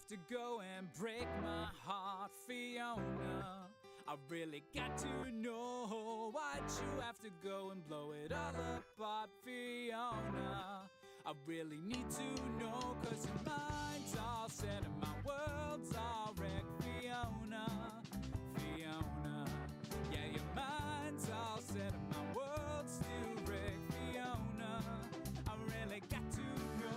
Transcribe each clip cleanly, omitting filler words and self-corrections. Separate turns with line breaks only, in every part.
have to go and break my heart, Fiona? I really got to know why'd you have to go and blow it all apart, Fiona? I really need to know, 'cause your mind's all set and my world's all wrecked, Fiona. Fiona, yeah, your mind's all set and my world's still wrecked, Fiona. I really got to know.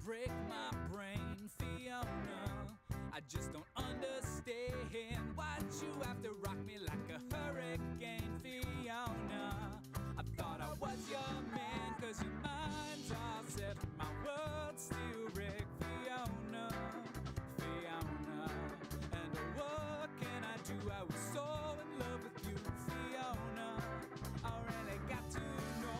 Break my brain, Fiona. I just don't understand. Why'd you have to rock me like a hurricane, Fiona? I thought I was your man, 'cause your mind's all set, my world's still wrecked, Fiona. Fiona, and what can I do? I was so in love with you, Fiona. I really got to know.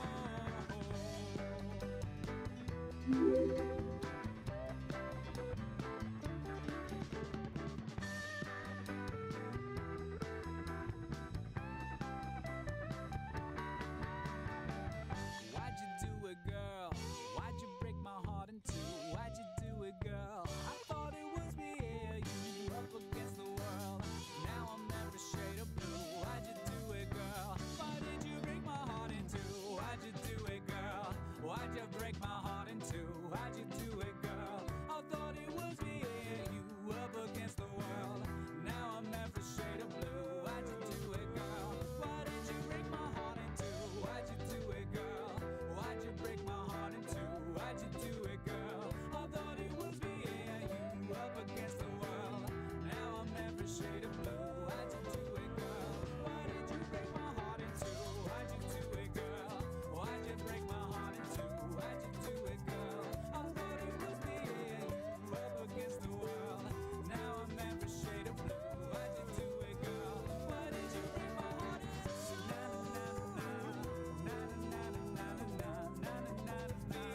Girl, why'd you break my heart in two? Why'd you do it, girl? I thought it was me, yeah, you up against the world. Now I'm every shade of blue. Why'd you do it, girl? Why did you break my heart in two? Why'd you do it, girl? Why'd you break my heart in two? Why'd you do it, girl? I thought it was me, yeah, you up against the world. Now I'm every shade of blue. Why'd you do it, girl? Why did you break my heart in two? Why'd you do it, girl? Why'd you break my heart in two? Why'd you do it, girl? I thought it was me, yeah, you up against the world. Now I'm every shade of blue. Why'd you do it, girl? Why did you break my heart in two? Why'd you do it, girl? Why'd you break my heart in two? Why'd you do it, girl? I thought it was me, yeah, you up against the world. Now I'm every shade of blue. Why'd you do it, girl? Why did you break my heart in two? Na na na na na na na na na na na.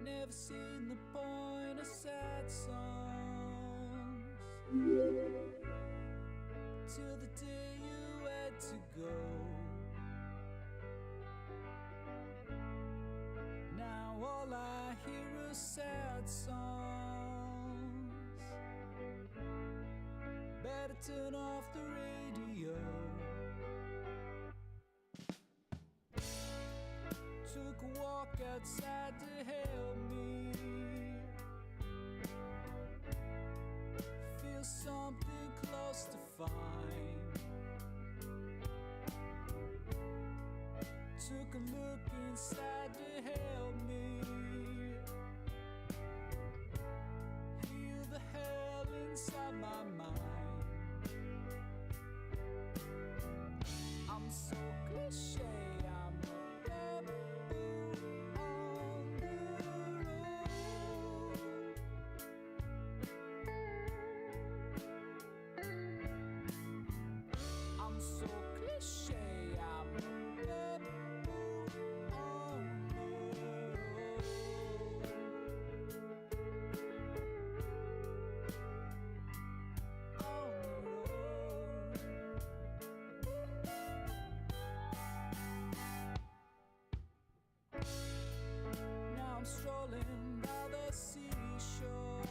Never seen the point of sad songs till the day you had to go. Now all I hear are sad songs. Better turn off the radio. Took a walk outside to help me feel something close to fine. Took a look inside to help me heal the hell inside my mind. I'm so cliche, I'm so cliche, I'm on the road. Now I'm strolling by the seashore.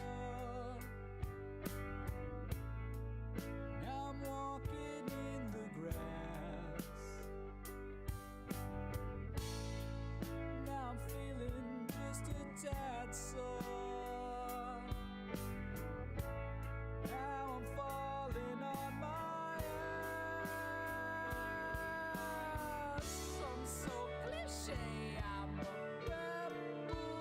Now I'm walking in the grass. Now I'm feeling just a tad sore. Now I'm falling on my ass. I'm so cliche, I'm a rebel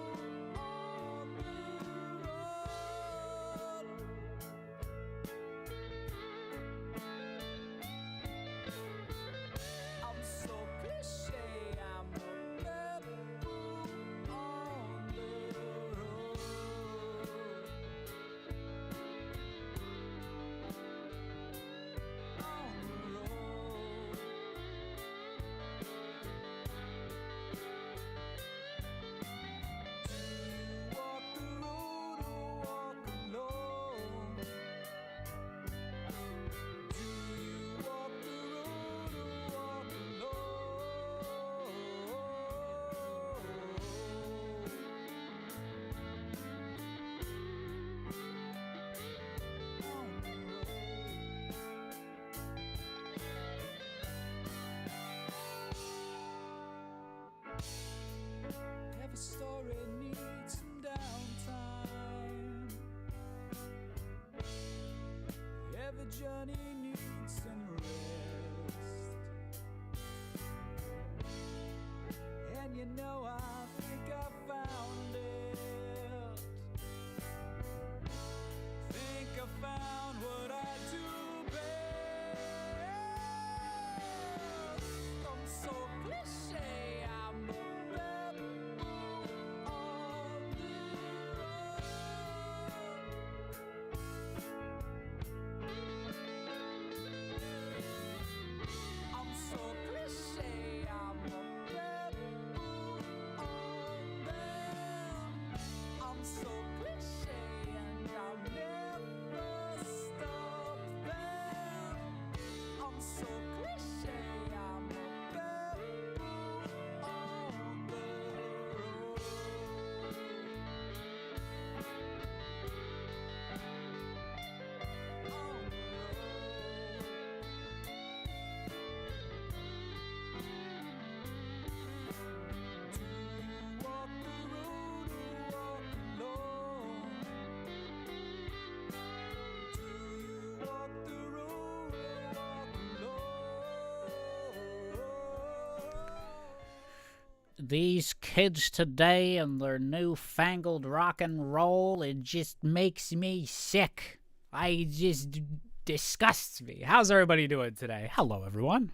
these kids today and their newfangled rock and roll, it just makes me sick. I just disgusts me. How's everybody doing today? Hello, everyone.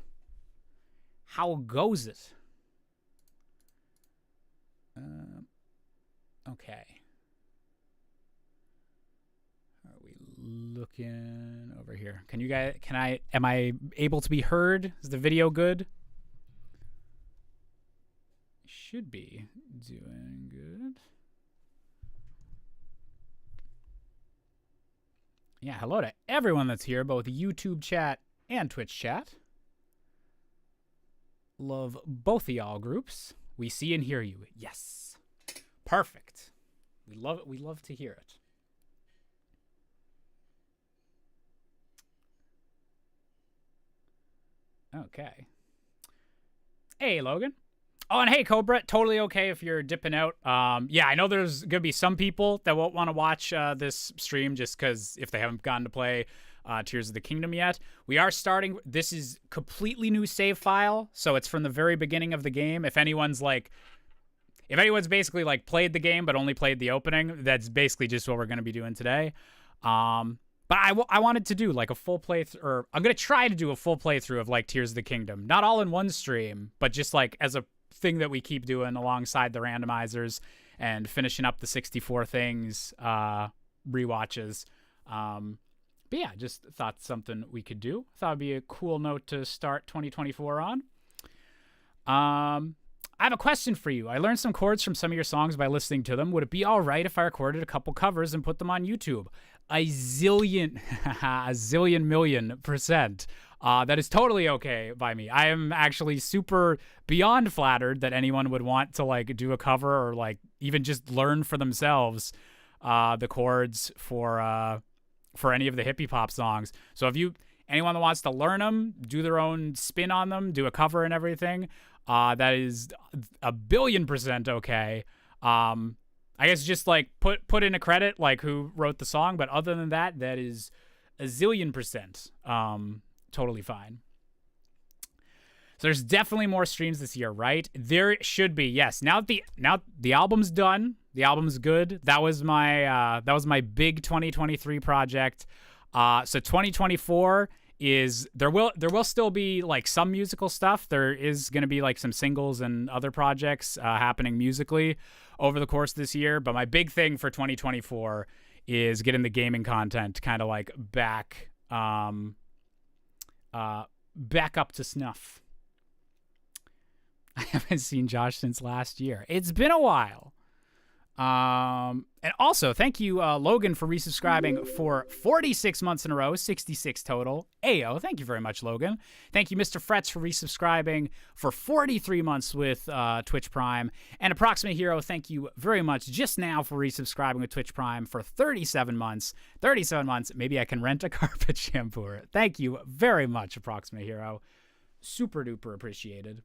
How goes it? Okay. Are we looking over here? Am I able to be heard? Is the video good? Should be doing good. Yeah, hello to everyone that's here, both YouTube chat and Twitch chat. Love both of y'all groups. We see and hear you. Yes. Perfect. We love it. We love to hear it. Okay. Hey, Logan. Oh, and hey, Cobra, totally okay if you're dipping out. Yeah, I know there's going to be some people that won't want to watch this stream just because if they haven't gotten to play Tears of the Kingdom yet. We are starting. This is completely new save file, so it's from the very beginning of the game. If anyone's basically like played the game but only played the opening, that's basically just what we're going to be doing today. But I wanted to do like a full playthrough, or I'm going to try to do a full playthrough of like Tears of the Kingdom. Not all in one stream, but just like as a thing that we keep doing alongside the randomizers and finishing up the 64 things rewatches. But yeah, just thought something we could do. Thought it'd be a cool note to start 2024 on. I have a question for you. I learned some chords from some of your songs by listening to them. Would it be all right if I recorded a couple covers and put them on YouTube? A zillion million percent. That is totally okay by me. I am actually super beyond flattered that anyone would want to like do a cover or like even just learn for themselves the chords for any of the hippie pop songs. So if anyone that wants to learn them, do their own spin on them, do a cover and everything, that is 1,000,000,000% okay. I guess just like put in a credit like who wrote the song, but other than that, that is 1,000,000,000% totally fine. So there's definitely more streams this year, right? There should be, yes. Now the album's done. The album's good. That was my big 2023 project. So 2024 is there will still be like some musical stuff. There is going to be like some singles and other projects happening musically over the course of this year. But my big thing for 2024 is getting the gaming content kind of like back up to snuff. I haven't seen Josh since last year. It's been a while. And also, thank you, Logan, for resubscribing for 46 months in a row, 66 total. Ayo, thank you very much, Logan. Thank you, Mr. Fretz, for resubscribing for 43 months with Twitch Prime. And Approximate Hero, thank you very much just now for resubscribing with Twitch Prime for 37 months. 37 months, maybe I can rent a carpet shampooer. Thank you very much, Approximate Hero. Super duper appreciated.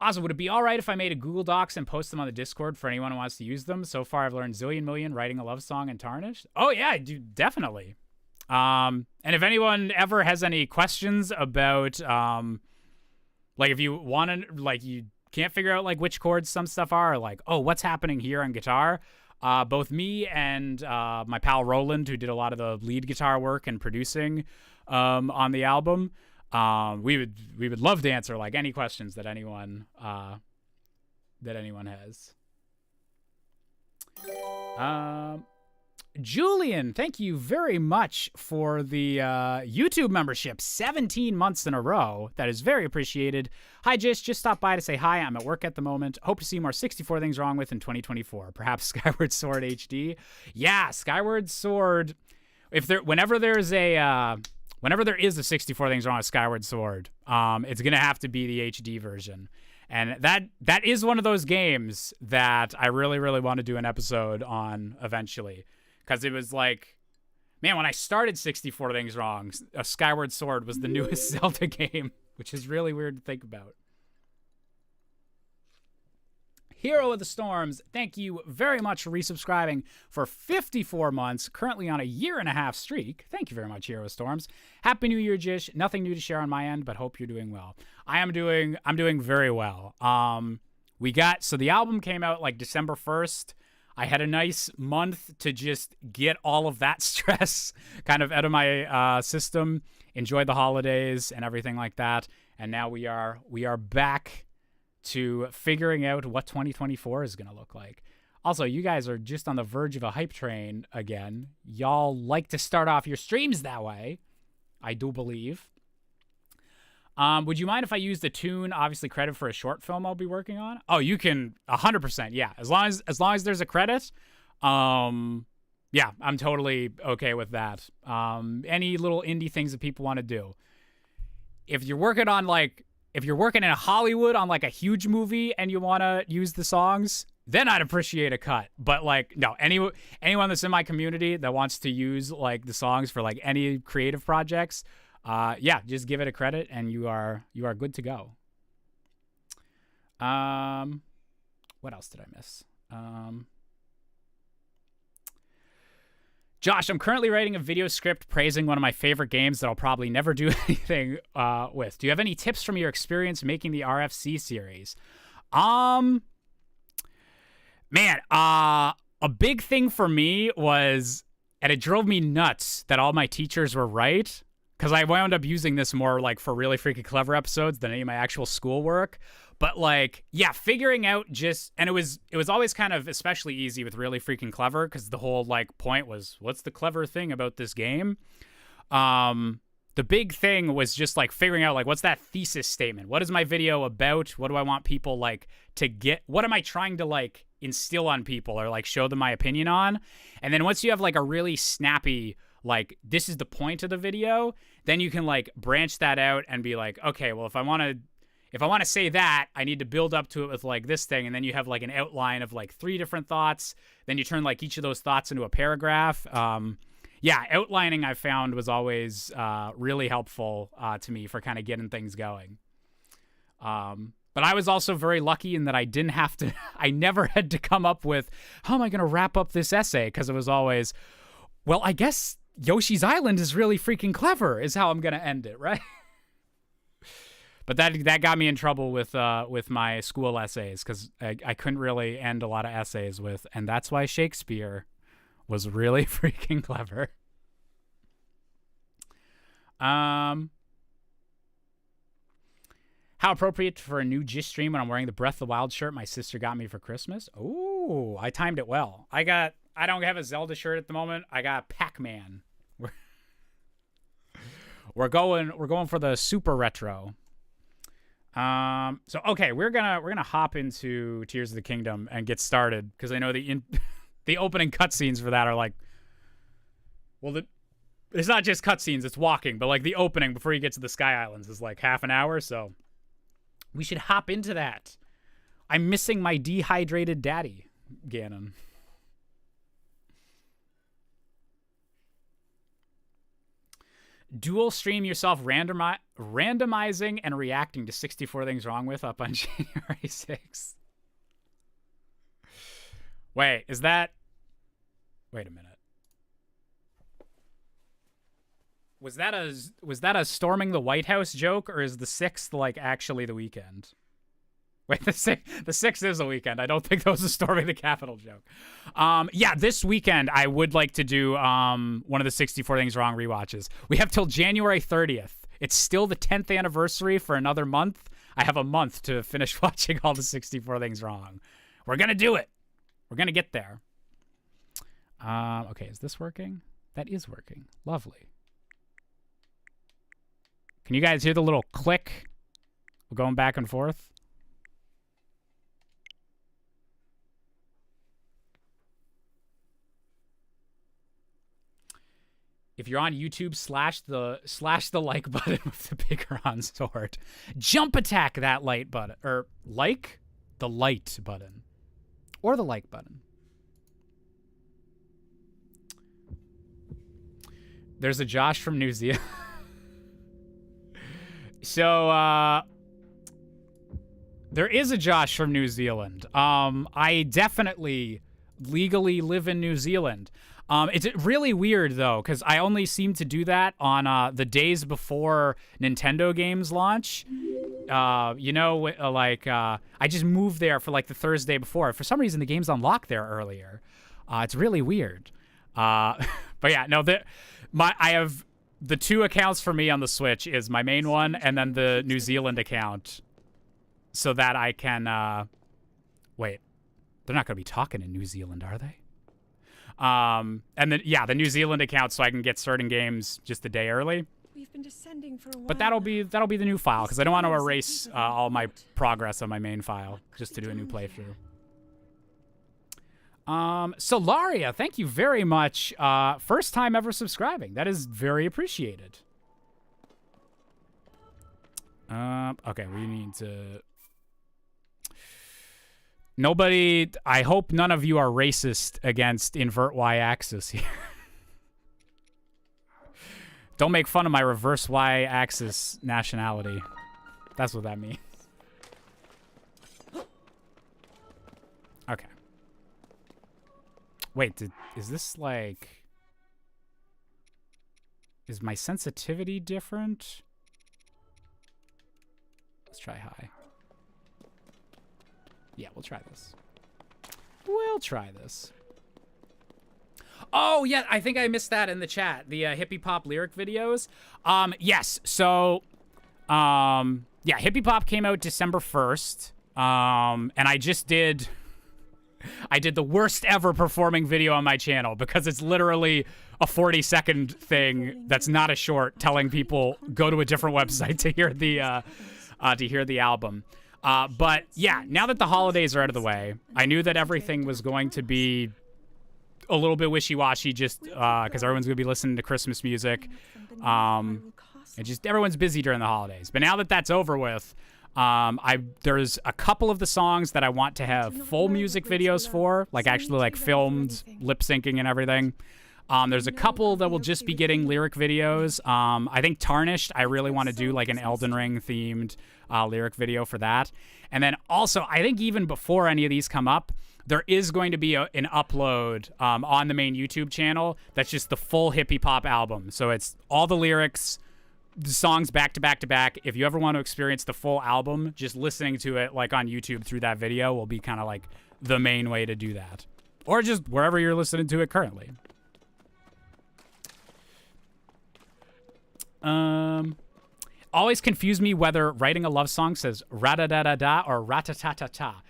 Also, would it be all right if I made a Google Docs and post them on the Discord for anyone who wants to use them? So far, I've learned zillion million writing a love song and Tarnished. Oh yeah, I do, definitely. And if anyone ever has any questions about, like if you want to, like you can't figure out like which chords some stuff are, or like, oh, what's happening here on guitar? Both me and my pal Roland, who did a lot of the lead guitar work and producing on the album, we would love to answer like any questions that anyone has. Julian, thank you very much for the YouTube membership, 17 months in a row. That is very appreciated. Hi, just stopped by to say hi. I'm at work at the moment. Hope to see more 64 Things Wrong With in 2024. Perhaps Skyward Sword HD. Yeah, Skyward Sword. Whenever there is a 64 Things Wrong with Skyward Sword, it's going to have to be the HD version. And that is one of those games that I really, really want to do an episode on eventually. Because it was like, man, when I started 64 Things Wrong, Skyward Sword was the newest Zelda game, which is really weird to think about.
Hero of the Storms, thank you very much for resubscribing for 54 months, currently on a 1.5-year streak. Thank you very much, Hero of Storms. Happy New Year, Jish. Nothing new to share on my end, but hope you're doing well. I'm doing very well. So the album came out like December 1st. I had a nice month to just get all of that stress kind of out of my system, enjoy the holidays and everything like that. And now we are back to figuring out what 2024 is going to look like. Also, you guys are just on the verge of a hype train again. Y'all like to start off your streams that way, I do believe. Would you mind if I use the tune, obviously credit for a short film I'll be working on? Oh, you can 100%. Yeah. As long as there's a credit. Yeah, I'm totally okay with that. Any little indie things that people want to do. If you're working in Hollywood on like a huge movie and you want to use the songs, then I'd appreciate a cut. But like, no, anyone that's in my community that wants to use like the songs for like any creative projects, yeah, just give it a credit and you are good to go. What else did I miss? Josh, I'm currently writing a video script praising one of my favorite games that I'll probably never do anything with. Do you have any tips from your experience making the RFC series? Man, a big thing for me was, and it drove me nuts that all my teachers were right, because I wound up using this more like for really freaking clever episodes than any of my actual schoolwork. But like, yeah, figuring out and it was always kind of especially easy with really freaking clever, because the whole like point was, what's the clever thing about this game? The big thing was just like figuring out like, what's that thesis statement? What is my video about? What do I want people like to get? What am I trying to like instill on people or like show them my opinion on? And then once you have like a really snappy, like, this is the point of the video, then you can like branch that out and be like, okay, well, if I want to say that, I need to build up to it with like this thing. And then you have like an outline of like 3 different thoughts. Then you turn like each of those thoughts into a paragraph. Yeah, outlining I found was always really helpful to me for kind of getting things going. But I was also very lucky in that I never had to come up with, how am I going to wrap up this essay? Because it was always, well, I guess Yoshi's Island is really freaking clever is how I'm going to end it, right? But that got me in trouble with my school essays, because I couldn't really end a lot of essays with, and that's why Shakespeare was really freaking clever. How appropriate for a new gist stream when I'm wearing the Breath of the Wild shirt my sister got me for Christmas. Ooh, I timed it well. I don't have a Zelda shirt at the moment. I got Pac-Man. We're going for the super retro. So okay, we're gonna hop into Tears of the Kingdom and get started, because I know the opening cutscenes for that are like, well, it's not just cutscenes, it's walking, but like the opening before you get to the Sky Islands is like half an hour, so we should hop into that. I'm missing my dehydrated daddy, Ganon. Dual stream yourself randomizing and reacting to 64 Things Wrong With up on January 6th. Wait, wait a minute. Was that a storming the White House joke, or is the 6th like actually the weekend? Wait, the 6th is a weekend. I don't think that was a storming the Capitol joke. Yeah, this weekend I would like to do one of the 64 Things Wrong rewatches. We have till January 30th. It's still the 10th anniversary for another month. I have a month to finish watching all the 64 Things Wrong. We're going to do it. We're going to get there. Okay, is this working? That is working. Lovely. Can you guys hear the little click? We're going back and forth. If you're on YouTube, slash the like button with the bigger on sword. Jump attack that light button, or like the light button, or the like button. There's a Josh from New Zealand. So There is a Josh from New Zealand. I definitely legally live in New Zealand. It's really weird, though, because I only seem to do that on the days before Nintendo games launch. I just moved there for, like, the Thursday before. For some reason, the game's unlocked there earlier. It's really weird. But, yeah, no, I have the 2 accounts for me on the Switch is my main one and then the New Zealand account so that I can, wait. They're not going to be talking in New Zealand, are they? And then, yeah, the New Zealand account so I can get certain games just a day early.
We've been descending for a while.
But that'll be the new file because I don't want to erase all my progress on my main file just to do a new playthrough. Solaria, thank you very much. First time ever subscribing. That is very appreciated. Okay, we need to... Nobody, I hope none of you are racist against invert y-axis here. Don't make fun of my reverse y-axis nationality. That's what that means. Okay. Wait, is this like... Is my sensitivity different? Let's try high. Yeah, we'll try this. We'll try this. Oh, yeah, I think I missed that in the chat. The hippie pop lyric videos. Yes, so, yeah, hippie pop came out December 1st. And I did the worst ever performing video on my channel because it's literally a 40-second thing that's not a short telling people go to a different website to hear the album. But yeah, now that the holidays are out of the way, I knew that everything was going to be a little bit wishy-washy just because everyone's going to be listening to Christmas music. And just everyone's busy during the holidays. But now that that's over with, there's a couple of the songs that I want to have full music videos for, like actually like filmed lip syncing and everything. There's a couple that will just be getting lyric videos. I think Tarnished, I really want to do like an Elden Ring themed lyric video for that. And then also, I think even before any of these come up, there is going to be an upload on the main YouTube channel that's just the full hippie pop album. So it's all the lyrics, the songs back to back to back. If you ever want to experience the full album, just listening to it like on YouTube through that video will be kind of like the main way to do that. Or just wherever you're listening to it currently. Always confuse me whether writing a love song says ra-da-da-da-da or ra-ta-ta-ta-ta.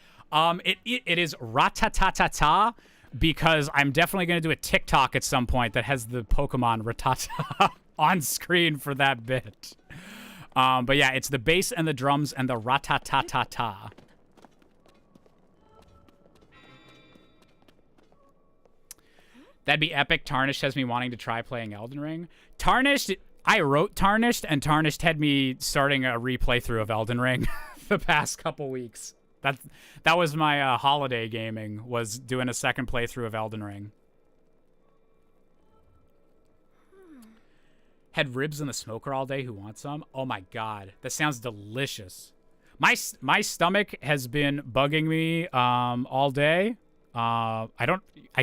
It is ra-ta-ta-ta-ta because I'm definitely going to do a TikTok at some point that has the Pokemon Rattata on screen for that bit. But yeah, it's the bass and the drums and the ra-ta-ta-ta-ta. That'd be epic. Tarnished has me wanting to try playing Elden Ring. Tarnished... I wrote Tarnished, and Tarnished had me starting a replaythrough of Elden Ring the past couple weeks. That was my holiday gaming, was doing a second playthrough of Elden Ring. Had ribs in the smoker all day. Who wants some? Oh my god, that sounds delicious. My stomach has been bugging me all day. I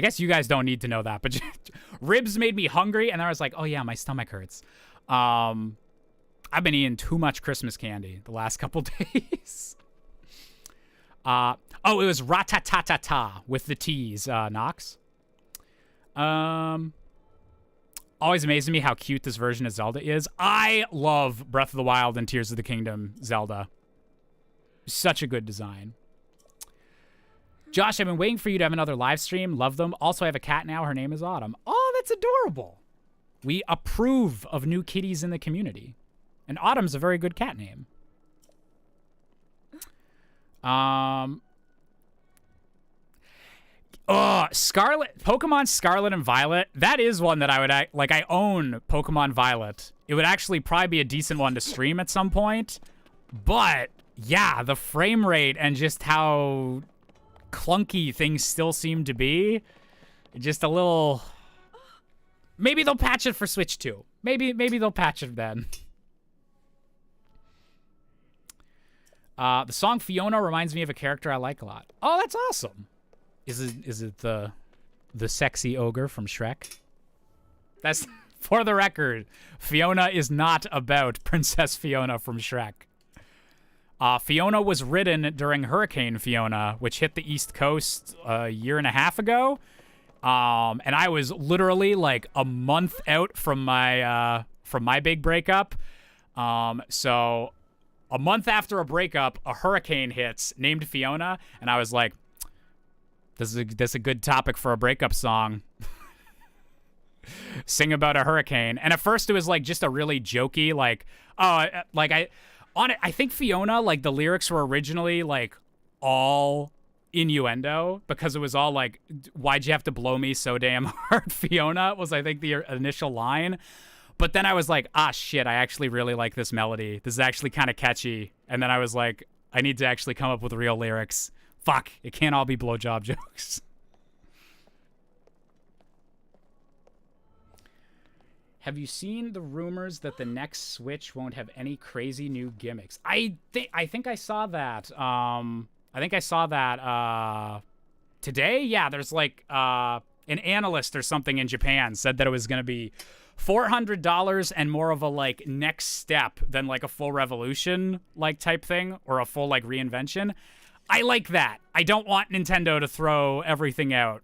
guess you guys don't need to know that, but ribs made me hungry, and I was like, oh yeah, my stomach hurts. I've been eating too much Christmas candy the last couple days. Oh, it was Rat-ta-ta-ta-ta with the T's, Nox. Always amazes me how cute this version of Zelda is. I love Breath of the Wild and Tears of the Kingdom Zelda. Such a good design. Josh, I've been waiting for you to have another live stream. Love them. Also, I have a cat now. Her name is Autumn. Oh, that's adorable. We approve of new kitties in the community. And Autumn's a very good cat name. Pokemon Scarlet and Violet. That is one that I would like. I own Pokemon Violet. It would actually probably be a decent one to stream at some point. But yeah, the frame rate and just how clunky things still seem to be, just a little. Maybe they'll patch it for Switch 2. Maybe they'll patch it then. The song Fiona reminds me of a character I like a lot. Oh, that's awesome. Is it the sexy ogre from Shrek? That's, for the record, Fiona is not about Princess Fiona from Shrek. Fiona was written during Hurricane Fiona, which hit the East Coast a year and a half ago. And I was literally like a month out from my big breakup. So a month after a breakup, a hurricane hits named Fiona, and I was like, this is a good topic for a breakup song. Sing about a hurricane. And at first it was like just a really jokey, like, I think Fiona, like the lyrics were originally like all innuendo, because it was all like, why'd you have to blow me so damn hard, Fiona, was I think the initial line. But then I was like, shit, I actually really like this melody. This is actually kind of catchy. And then I was like, I need to actually come up with real lyrics. Fuck, it can't all be blowjob jokes. Have you seen the rumors that the next Switch won't have any crazy new gimmicks? I think I saw that. Today. Yeah, there's like an analyst or something in Japan said that it was going to be $400 and more of a like next step than like a full revolution like type thing, or a full like reinvention. I like that. I don't want Nintendo to throw everything out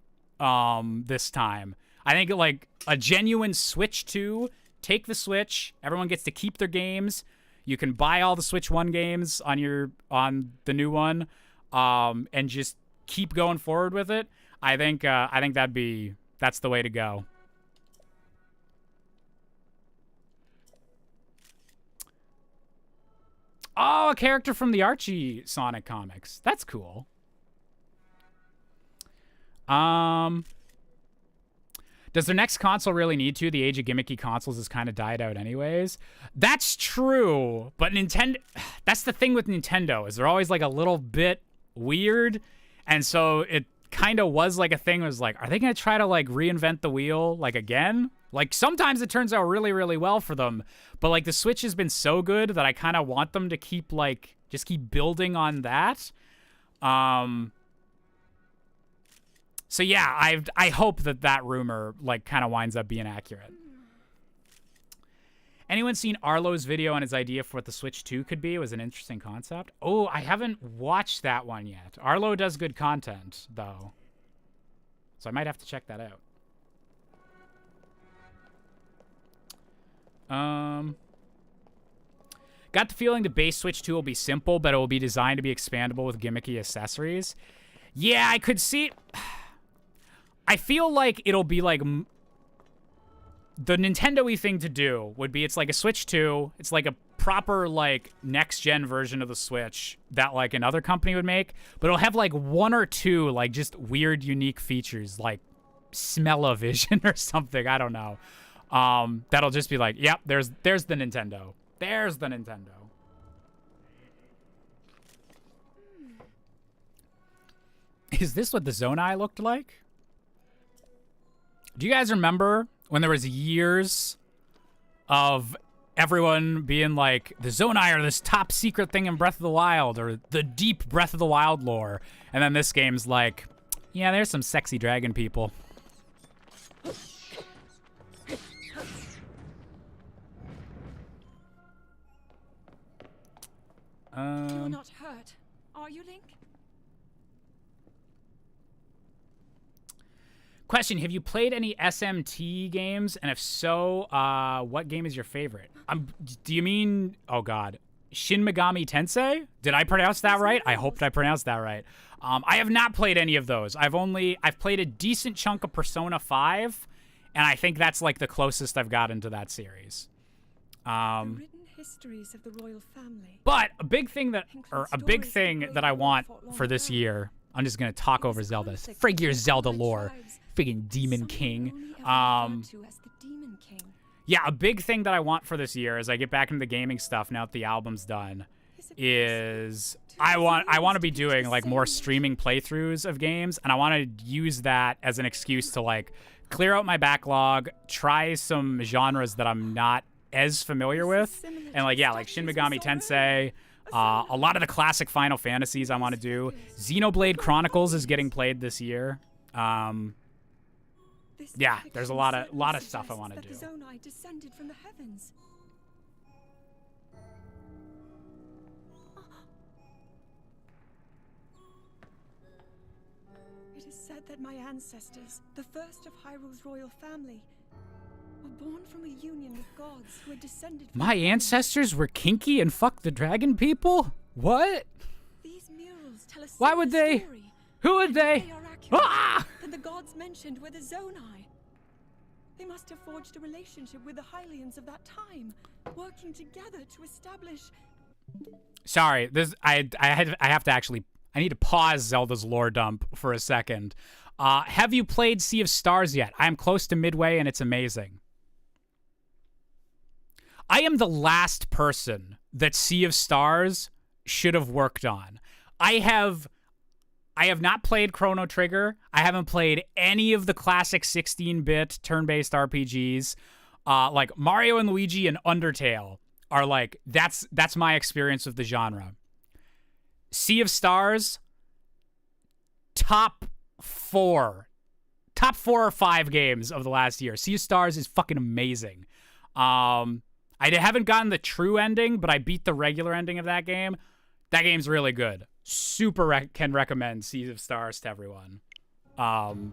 this time. I think like a genuine Switch 2, take the Switch, everyone gets to keep their games. You can buy all the Switch 1 games on the new one, and just keep going forward with it. I think that's the way to go. Oh, a character from the Archie Sonic comics. That's cool. Does their next console really need to? The age of gimmicky consoles has kind of died out anyways. That's true, but Nintendo... That's the thing with Nintendo, is they're always like a little bit weird, and so it kind of was like a thing. It was like, are they going to try to like reinvent the wheel like again? Like sometimes it turns out really, really well for them, but like the Switch has been so good that I kind of want them to keep like, just keep building on that. So yeah, I hope that rumor like kind of winds up being accurate. Anyone seen Arlo's video on his idea for what the Switch 2 could be? It was an interesting concept. Oh, I haven't watched that one yet. Arlo does good content, though. So I might have to check that out. Got the feeling the base Switch 2 will be simple, but it will be designed to be expandable with gimmicky accessories. Yeah, I could see... I feel like it'll be like... The Nintendo-y thing to do would be, it's like a Switch 2. It's like a proper, like, next-gen version of the Switch that, like, another company would make. But it'll have, like, one or two, like, just weird, unique features, like smell-o-vision or something. I don't know. That'll just be like, yep, there's the Nintendo. There's the Nintendo. Is this what the Zonai looked like? Do you guys remember when there was years of everyone being like, the Zonai are this top secret thing in Breath of the Wild, or the deep Breath of the Wild lore, and then this game's like, yeah, there's some sexy dragon people.
You're not hurt, are you, Link?
Question, have you played any SMT games? And if so, what game is your favorite? Do you mean, oh god, Shin Megami Tensei? Did I pronounce that right? I hoped I pronounced that right. I have not played any of those. I've played a decent chunk of Persona 5, and I think that's like the closest I've gotten to that series.
The written histories of the royal family.
But a big thing that I want for this year, I'm just gonna talk over Zelda. Frig your Zelda lore. Friggin' Demon King. Yeah, a big thing that I want for this year as I get back into the gaming stuff now that the album's done is I want to be doing like more streaming playthroughs of games, and I want to use that as an excuse to like clear out my backlog, try some genres that I'm not as familiar with, and like, yeah, like Shin Megami Tensei, A lot of the classic Final Fantasies I want to do. Xenoblade Chronicles is getting played this year. Yeah, there's a lot of stuff I want to do.
The Zonai descended from the heavens. It is said that my ancestors, the first of Hyrule's royal family, were born from a union with gods who had descended from
My ancestors were kinky and fucked the dragon people? What?
These murals tell a
Why would
similar
they?
story.
Who would they?
They are accurate.
Ah!
Then the gods mentioned were the Zonai. They must have forged a relationship with the Hylians of that time, working together to establish.
Sorry, this I have to actually. I need to pause Zelda's lore dump for a second. Have you played Sea of Stars yet? I am close to midway and it's amazing. I am the last person that Sea of Stars should have worked on. I have not played Chrono Trigger. I haven't played any of the classic 16-bit turn-based RPGs. Like Mario and Luigi and Undertale are like, that's my experience of the genre. Sea of Stars, top four or five games of the last year. Sea of Stars is fucking amazing. I haven't gotten the true ending, but I beat the regular ending of that game. That game's really good. Super can recommend Sea of Stars to everyone. Also,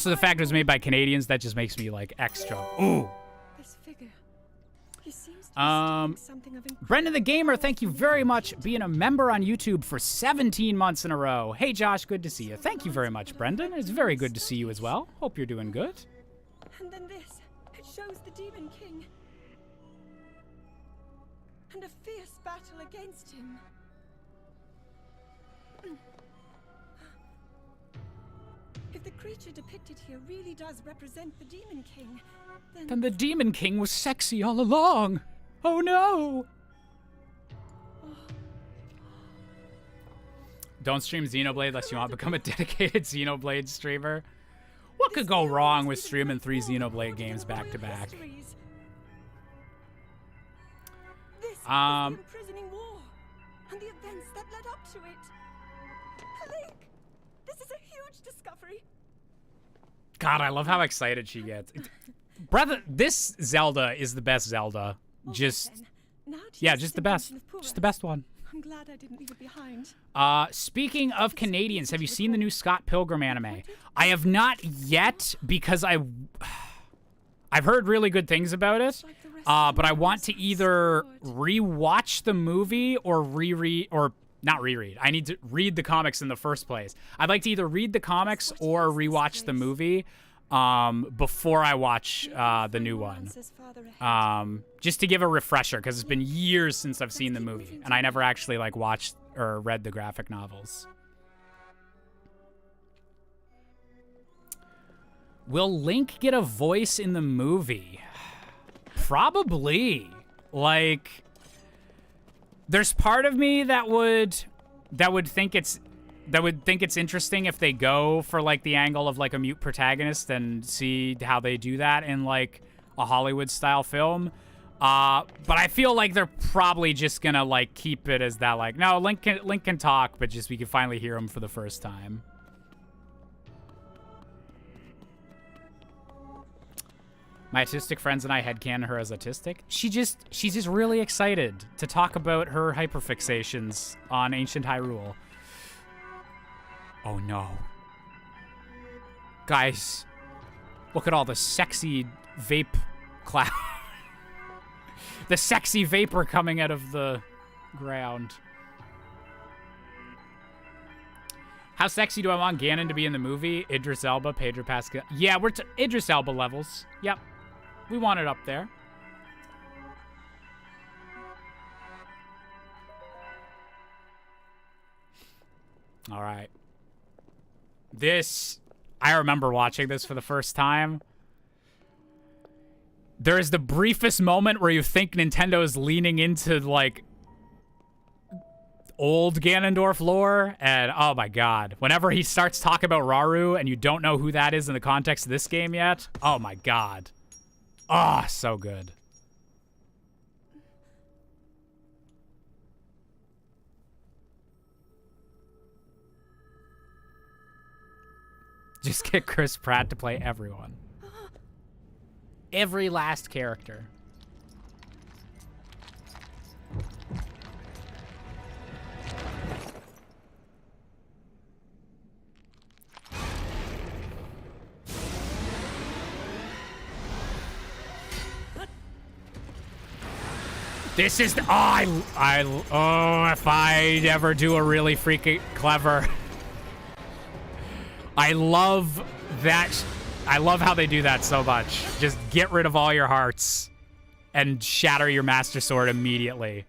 the fact it was made by Canadians, that just makes me like extra. Ooh.
This figure. He seems to be something of
Brendan the Gamer, thank you very much being a member on YouTube for 17 months in a row. Hey Josh, good to see you. Thank you very much, Brendan. It's very good to see you as well. Hope you're doing good.
And then this. It shows the Demon King. And a fierce battle against him. If the creature depicted here really does represent the Demon King,
Then the Demon King was sexy all along. Oh no! Don't stream Xenoblade unless you want to become a dedicated Xenoblade streamer. What could go wrong with streaming 3 Xenoblade games back to back?
This is the imprisoning war and the events that led up to it. Link, this is a huge discovery.
God, I love how excited she gets. Brother, this Zelda is the best Zelda. Just, yeah, just the best. Just the best one.
I'm glad I didn't leave it behind.
Speaking of Canadians, have you seen the new Scott Pilgrim anime? I have not yet because I've heard really good things about it. But I want to either rewatch the movie or not reread. I need to read the comics in the first place. I'd like to either read the comics or rewatch the movie before I watch the new one. Just to give a refresher, because it's been years since I've seen the movie, and I never actually like watched or read the graphic novels. Will Link get a voice in the movie? Probably. Like, there's part of me that would think it's interesting if they go for like the angle of like a mute protagonist and see how they do that in like a Hollywood style film. But I feel like they're probably just gonna like keep it as that, like, no, Link can talk, but just we can finally hear him for the first time. My autistic friends and I headcanon her as autistic. She's just really excited to talk about her hyperfixations on ancient Hyrule. Oh no. Guys, look at all the sexy vape cloud. The sexy vapor coming out of the ground. How sexy do I want Ganon to be in the movie? Idris Elba, Pedro Pascal. Yeah, we're Idris Elba levels. Yep. We want it up there. All right. I remember watching this for the first time. There is the briefest moment where you think Nintendo is leaning into, like, old Ganondorf lore, and oh my god. Whenever he starts talking about Rauru and you don't know who that is in the context of this game yet, oh my god. Ah, oh, so good. Just get Chris Pratt to play everyone. Every last character. This is the, if I ever do a really freaking clever. I love that. I love how they do that so much. Just get rid of all your hearts and shatter your Master Sword immediately.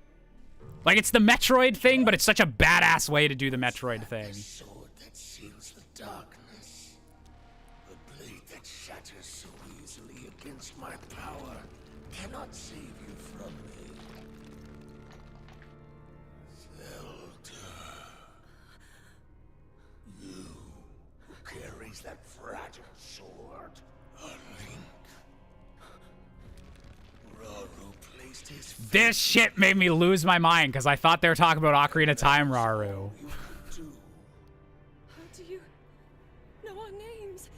Like, it's the Metroid thing, but it's such a badass way to do the Metroid thing.
The sword that seals the darkness. The blade that shatters so easily against my power cannot save you from me. Zelda. You who carries that fragile sword. A link. Raru placed his
This shit made me lose my mind because I thought they were talking about Ocarina of Time Raru.
How do you know our names?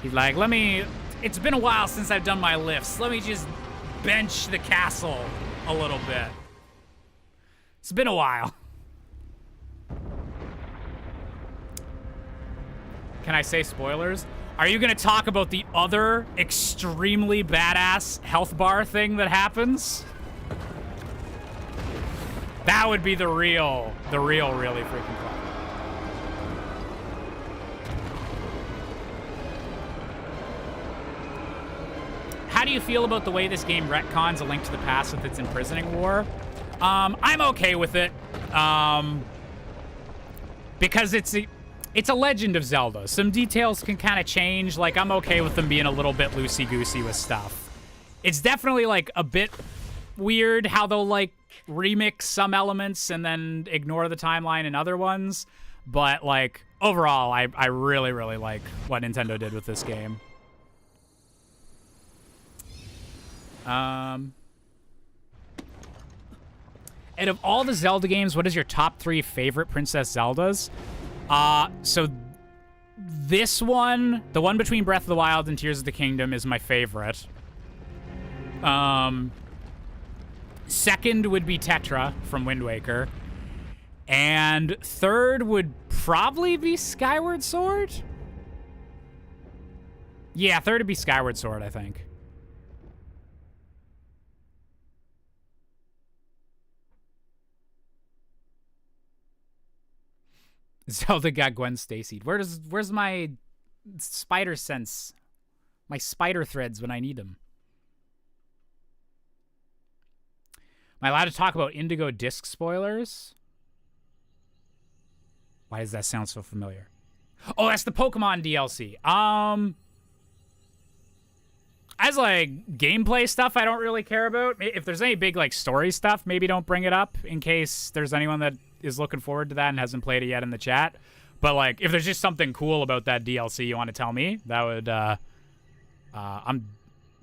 He's like, it's been a while since I've done my lifts. Let me just bench the castle a little bit. It's been a while. Can I say spoilers? Are you gonna talk about the other extremely badass health bar thing that happens? That would be the real really freaking clever. How do you feel about the way this game retcons A Link to the Past with its imprisoning war? I'm okay with it. Because it's a Legend of Zelda. Some details can kind of change. Like, I'm okay with them being a little bit loosey-goosey with stuff. It's definitely, like, a bit weird how they'll, like, remix some elements and then ignore the timeline in other ones. But, like, overall, I really, really like what Nintendo did with this game. And of all the Zelda games, what is your top 3 favorite Princess Zeldas? So this one, the one between Breath of the Wild and Tears of the Kingdom, is my favorite. Second would be Tetra from Wind Waker. And third would probably be Skyward Sword? Yeah, third would be Skyward Sword, I think. Zelda got Gwen Stacy. Where's my spider sense? My spider threads when I need them. Am I allowed to talk about Indigo Disc spoilers? Why does that sound so familiar? Oh, that's the Pokemon DLC. As like gameplay stuff, I don't really care about. If there's any big like story stuff, maybe don't bring it up in case there's anyone that is looking forward to that and hasn't played it yet in the chat. But like, if there's just something cool about that DLC you want to tell me, that would, I'm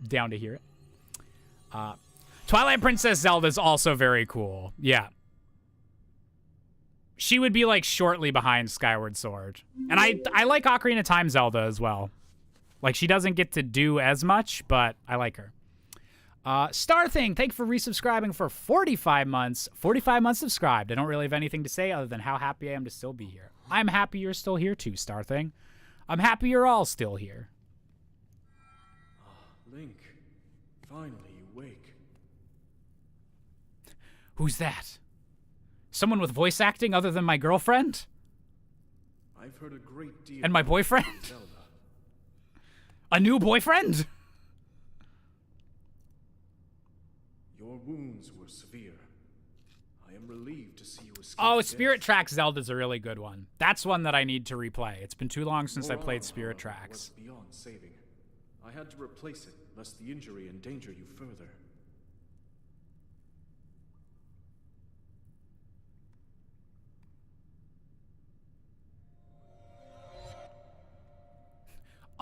down to hear it. Twilight Princess Zelda is also very cool. Yeah. She would be like shortly behind Skyward Sword. And I like Ocarina of Time Zelda as well. Like, she doesn't get to do as much, but I like her. Star Thing, thank you for resubscribing for 45 months. 45 months subscribed. I don't really have anything to say other than how happy I am to still be here. I'm happy you're still here too, Star Thing. I'm happy you're all still here.
Link, finally you wake.
Who's that? Someone with voice acting other than my girlfriend?
I've heard a great deal.
And my boyfriend?
Zelda.
A new boyfriend?
Your wounds were severe. I am relieved to see you escape.
Oh,
death.
Spirit Tracks Zelda's a really good one. That's one that I need to replay. It's been too long since I
Your
played
armor,
Spirit
however,
Tracks.
was beyond saving. I had to replace it, lest the injury endanger you further.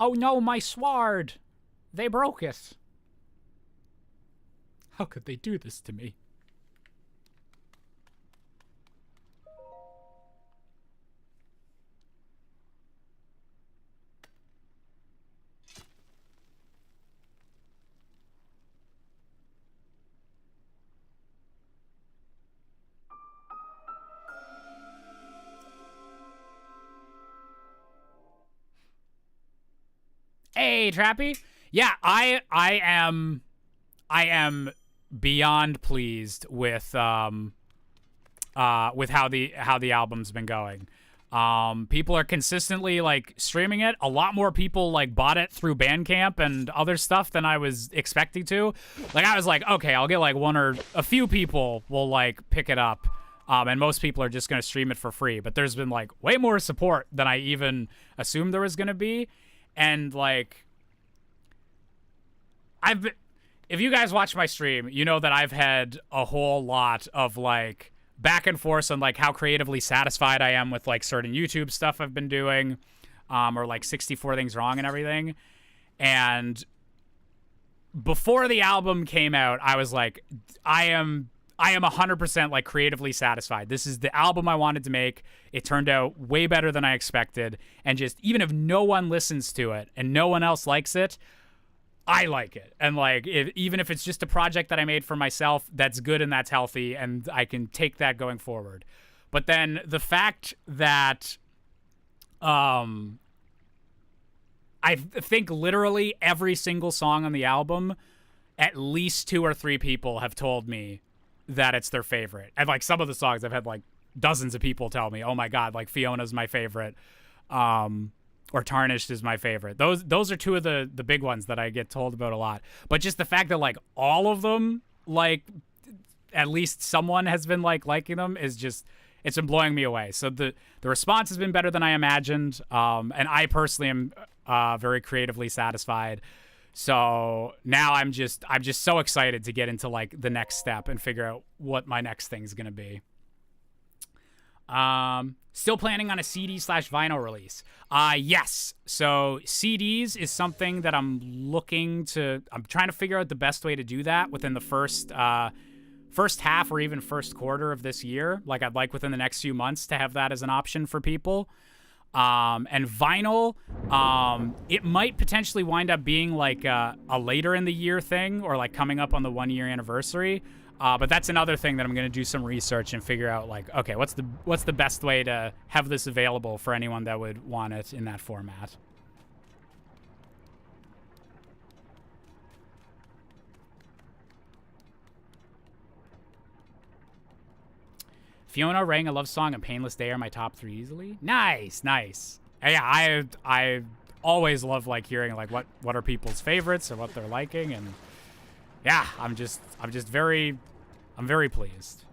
Oh no, my sword! They broke it. How could they do this to me? Hey, Trappy. Yeah, I am beyond pleased with how the album's been going. People are consistently like streaming it. A lot more people like bought it through Bandcamp and other stuff than I was expecting to. Like I was like, okay, I'll get like one or a few people will like pick it up. And most people are just going to stream it for free, but there's been like way more support than I even assumed there was going to be. And like if you guys watch my stream, you know that I've had a whole lot of like back and forth on like how creatively satisfied I am with like certain YouTube stuff I've been doing, or like 64 Things Wrong and everything. And before the album came out, I was like, I am 100% like creatively satisfied. This is the album I wanted to make. It turned out way better than I expected. And just even if no one listens to it and no one else likes it, I like it. And like even if it's just a project that I made for myself, that's good and that's healthy and I can take that going forward. But then the fact that I think literally every single song on the album, at least 2 or 3 people have told me that it's their favorite. And like some of the songs I've had like dozens of people tell me, "Oh my god, like Fiona's my favorite." Or Tarnished is my favorite. Those are 2 of the big ones that I get told about a lot. But just the fact that like all of them, like at least someone has been like liking them is just, it's been blowing me away. So the response has been better than I imagined. And I personally am very creatively satisfied. So now I'm just so excited to get into like the next step and figure out what my next thing's gonna be. Still planning on a CD/vinyl release. Yes. So CDs is something that I'm trying to figure out the best way to do that within the first half or even first quarter of this year. Like I'd like within the next few months to have that as an option for people. And vinyl, it might potentially wind up being like a later in the year thing or like coming up on the 1-year anniversary. But that's another thing that I'm going to do some research and figure out, like, okay, what's the best way to have this available for anyone that would want it in that format. Fiona, Writing a Love Song, and Painless Day are my top 3 easily. Nice. Yeah, I always love like hearing like what are people's favorites or what they're liking, and yeah, I'm very pleased.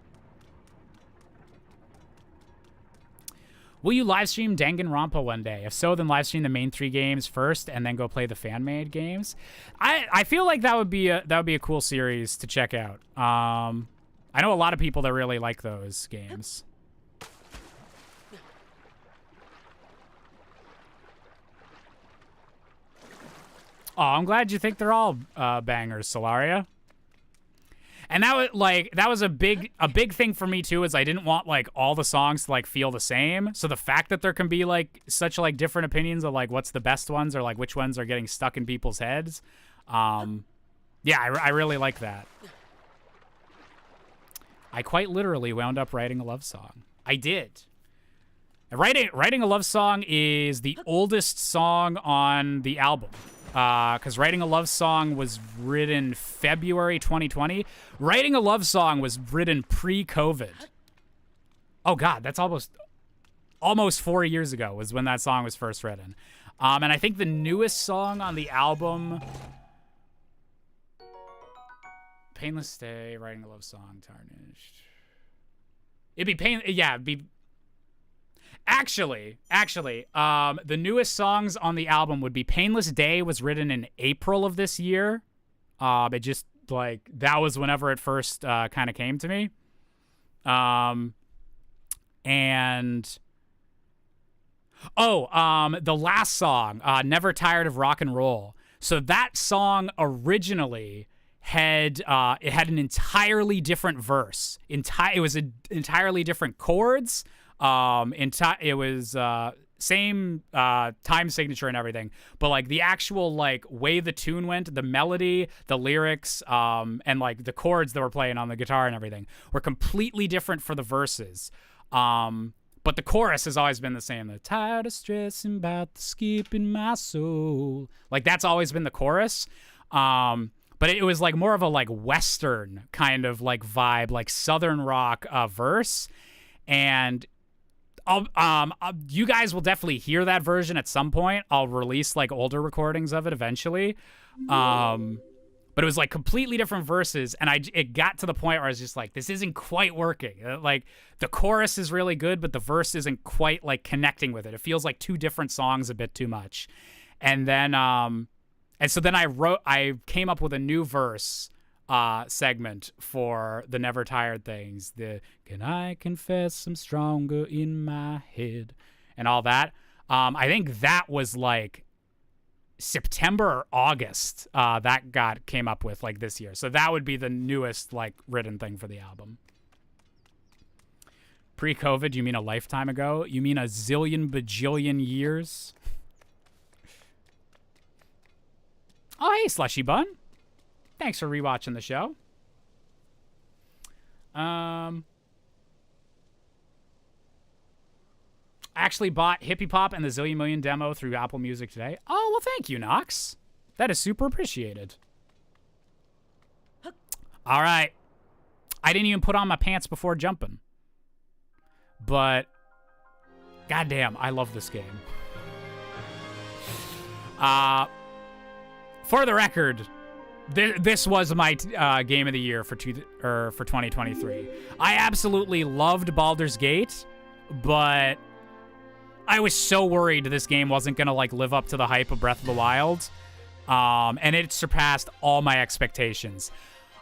Will you live stream Danganronpa one day? If so, then live stream the main 3 games first and then go play the fan-made games. I feel like that would be a cool series to check out. I know a lot of people that really like those games. Oh, I'm glad you think they're all bangers, Solaria. And that was a big thing for me too, is I didn't want like all the songs to like feel the same. So the fact that there can be like such like different opinions of like what's the best ones or like which ones are getting stuck in people's heads. Yeah, I really like that. I quite literally wound up writing a love song. I did. Writing a Love Song is the oldest song on the album. Because Writing a Love Song was written February 2020. Writing a Love Song was written pre-COVID. Oh God, that's almost 4 years ago was when that song was first written. And I think the newest song on the album, Painless Day, Writing a Love Song, Tarnished. Actually, the newest songs on the album would be Painless Day was written in April of this year. It just, like, that was whenever it first kind of came to me. The last song, Never Tired of Rock and Roll. So that song originally had an entirely different verse. It was entirely different chords. It was same time signature and everything, but like the actual like way the tune went, the melody, the lyrics, and like the chords that were playing on the guitar and everything were completely different for the verses. But But the chorus has always been the same. The tired of stressing about the skip in my soul. Like, that's always been the chorus. But it was like more of a like Western kind of like vibe, like Southern rock verse. And you guys will definitely hear that version at some point. I'll release like older recordings of it eventually. But it was like completely different verses, and it got to the point where I was just like, this isn't quite working. Like, the chorus is really good, but the verse isn't quite like connecting with it. It feels like two different songs a bit too much. And then so then I came up with a new verse segment for the Never Tired Things. The can I confess I'm stronger in my head and all that. I think that was like September or August that came up with like this year. So that would be the newest like written thing for the album. Pre-COVID, you mean a lifetime ago? You mean a zillion bajillion years? Oh, hey, Slushy Bun. Thanks for rewatching the show. I actually bought Hippie Pop and the Zillion Million demo through Apple Music today. Oh, well, thank you, Nox. That is super appreciated. All right. I didn't even put on my pants before jumping. But, goddamn, I love this game. For the record, this was my game of the year for 2023. I absolutely loved Baldur's Gate, but I was so worried this game wasn't going to like live up to the hype of Breath of the Wild. And it surpassed all my expectations.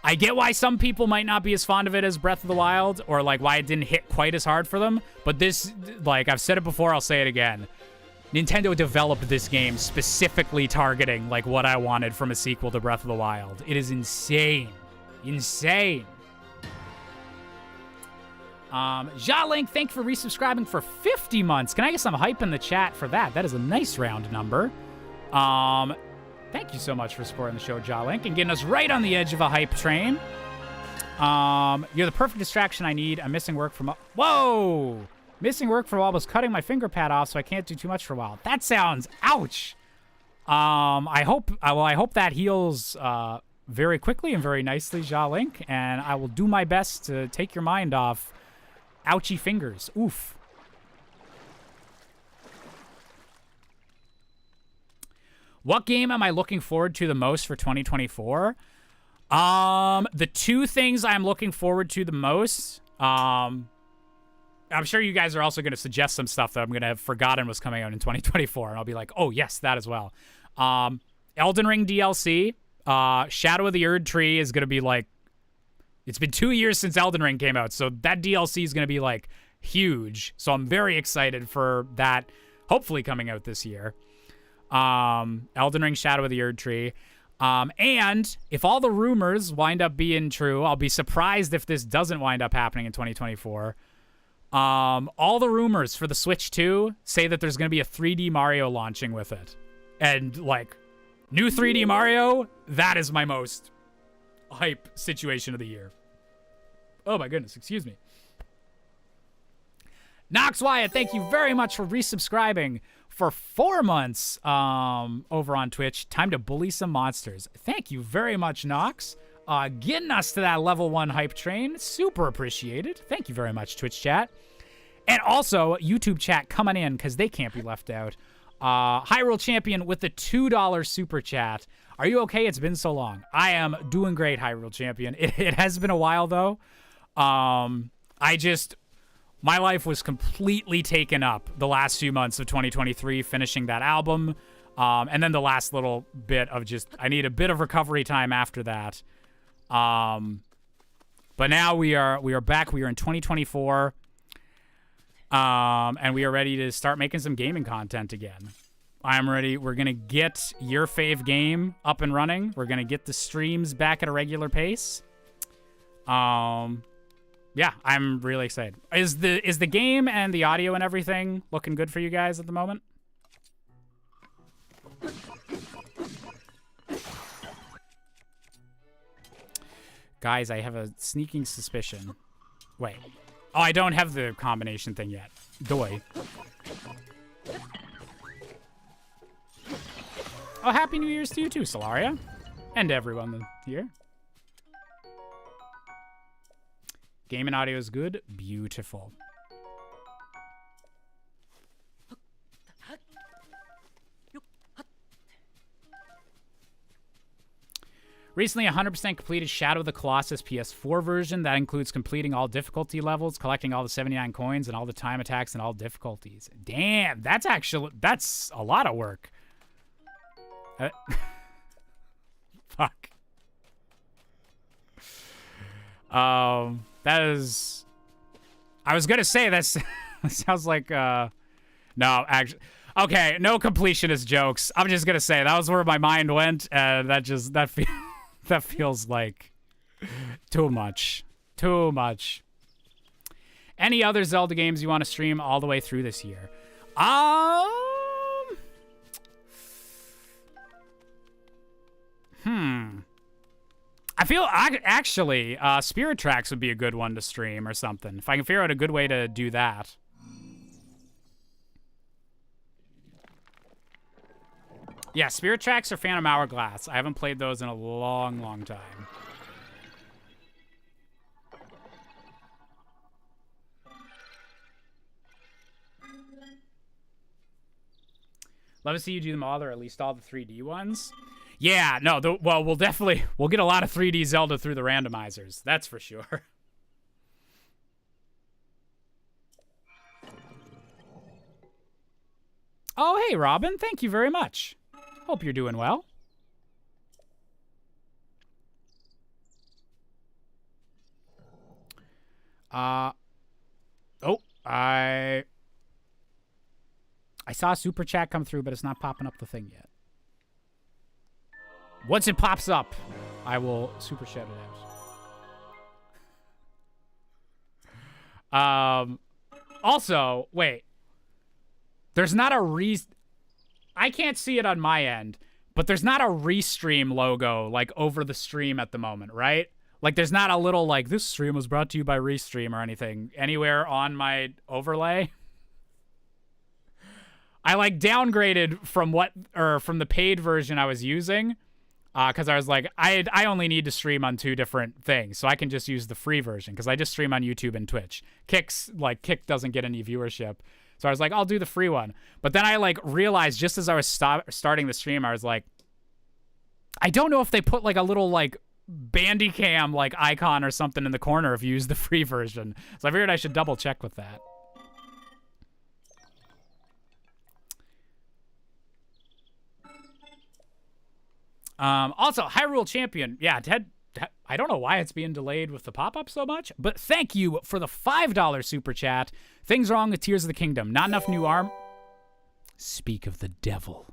I get why some people might not be as fond of it as Breath of the Wild, or like why it didn't hit quite as hard for them. But this, like I've said it before, I'll say it again. Nintendo developed this game specifically targeting like what I wanted from a sequel to Breath of the Wild. It is insane. Insane. Jalink, thank you for resubscribing for 50 months. Can I get some hype in the chat for that? That is a nice round number. Thank you so much for supporting the show, Jalink, and getting us right on the edge of a hype train. You're the perfect distraction I need. I'm missing work from... Whoa! Missing work for a while was cutting my finger pad off, so I can't do too much for a while. That sounds... Ouch! I hope that heals very quickly and very nicely, Jalink, and I will do my best to take your mind off ouchy fingers. Oof. What game am I looking forward to the most for 2024? The two things I'm looking forward to the most, I'm sure you guys are also going to suggest some stuff that I'm going to have forgotten was coming out in 2024, and I'll be like, oh, yes, that as well. Elden Ring DLC, Shadow of the Erd Tree is going to be like, it's been 2 years since Elden Ring came out, so that DLC is going to be like huge. So I'm very excited for that, hopefully coming out this year. Elden Ring, Shadow of the Erd Tree. And if all the rumors wind up being true, I'll be surprised if this doesn't wind up happening in 2024. All the rumors for the Switch 2 say that there's going to be a 3D Mario launching with it. And, like, new 3D Mario, that is my most hype situation of the year. Oh my goodness, excuse me. Nox Wyatt, thank you very much for resubscribing for 4 months over on Twitch. Time to bully some monsters. Thank you very much, Nox. Getting us to that level 1 hype train. Super appreciated. Thank you very much, Twitch chat. And also, YouTube chat coming in because they can't be left out. Hyrule Champion with the $2 super chat. Are you okay? It's been so long. I am doing great, Hyrule Champion. It has been a while, though. My life was completely taken up the last few months of 2023, finishing that album. And then the last little bit of just, I need a bit of recovery time after that. But now we are back. We are in 2024. And we are ready to start making some gaming content again. I'm ready. We're going to get your fave game up and running. We're going to get the streams back at a regular pace. Yeah, I'm really excited. Is the game and the audio and everything looking good for you guys at the moment? Guys, I have a sneaking suspicion. Wait. Oh, I don't have the combination thing yet. Doi. Oh, Happy New Year's to you too, Solaria. And everyone here. Game and audio is good. Beautiful. Recently, 100% completed Shadow of the Colossus PS4 version. That includes completing all difficulty levels, collecting all the 79 coins, and all the time attacks and all difficulties. Damn, that's a lot of work. Fuck. That is... I was gonna say that sounds like, no, actually... Okay, no completionist jokes. I'm just gonna say that was where my mind went, and that feels like too much. Too much. Any other Zelda games you want to stream all the way through this year? I feel actually Spirit Tracks would be a good one to stream or something. If I can figure out a good way to do that. Yeah, Spirit Tracks or Phantom Hourglass. I haven't played those in a long, long time. Love to see you do them all, or at least all the 3D ones. Yeah, no, well, we'll get a lot of 3D Zelda through the randomizers. That's for sure. Oh, hey, Robin. Thank you very much. Hope you're doing well. I saw a super chat come through, but it's not popping up the thing yet. Once it pops up, I will super shout it out. Also, wait. There's not a I can't see it on my end, but there's not a restream logo like over the stream at the moment, right? Like there's not a little like this stream was brought to you by Restream or anything anywhere on my overlay. I like downgraded from from the paid version I was using because I was like I only need to stream on 2 different things, so I can just use the free version because I just stream on YouTube and Twitch. Kick doesn't get any viewership. So I was like, I'll do the free one. But then I like realized just as I was starting the stream, I was like, I don't know if they put like a little like Bandicam like icon or something in the corner if you use the free version. So I figured I should double check with that. Also, Hyrule Champion. Yeah, Ted, I don't know why it's being delayed with the pop-up so much, but thank you for the $5 super chat. Things wrong with Tears of the Kingdom. Not enough new arm. Speak of the devil.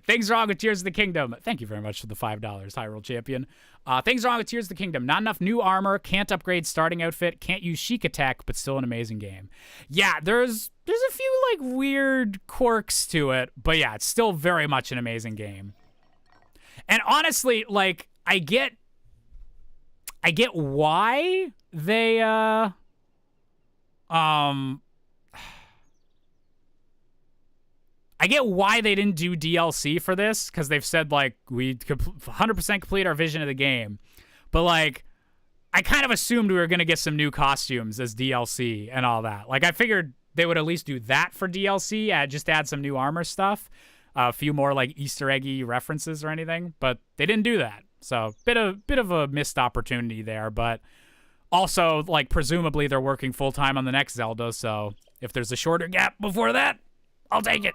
Things wrong with Tears of the Kingdom. Thank you very much for the $5, Hyrule Champion. Things wrong with Tears of the Kingdom. Not enough new armor. Can't upgrade starting outfit. Can't use Sheik attack, but still an amazing game. Yeah, there's a few like weird quirks to it, but yeah, it's still very much an amazing game. And honestly, like I get why they I get why they didn't do DLC for this, because they've said, like, we 100% complete our vision of the game. But, like, I kind of assumed we were going to get some new costumes as DLC and all that. Like, I figured they would at least do that for DLC, just add some new armor stuff, a few more, like, Easter eggy references or anything. But they didn't do that. So, bit of a missed opportunity there. But also, like, presumably they're working full-time on the next Zelda, so if there's a shorter gap before that, I'll take it.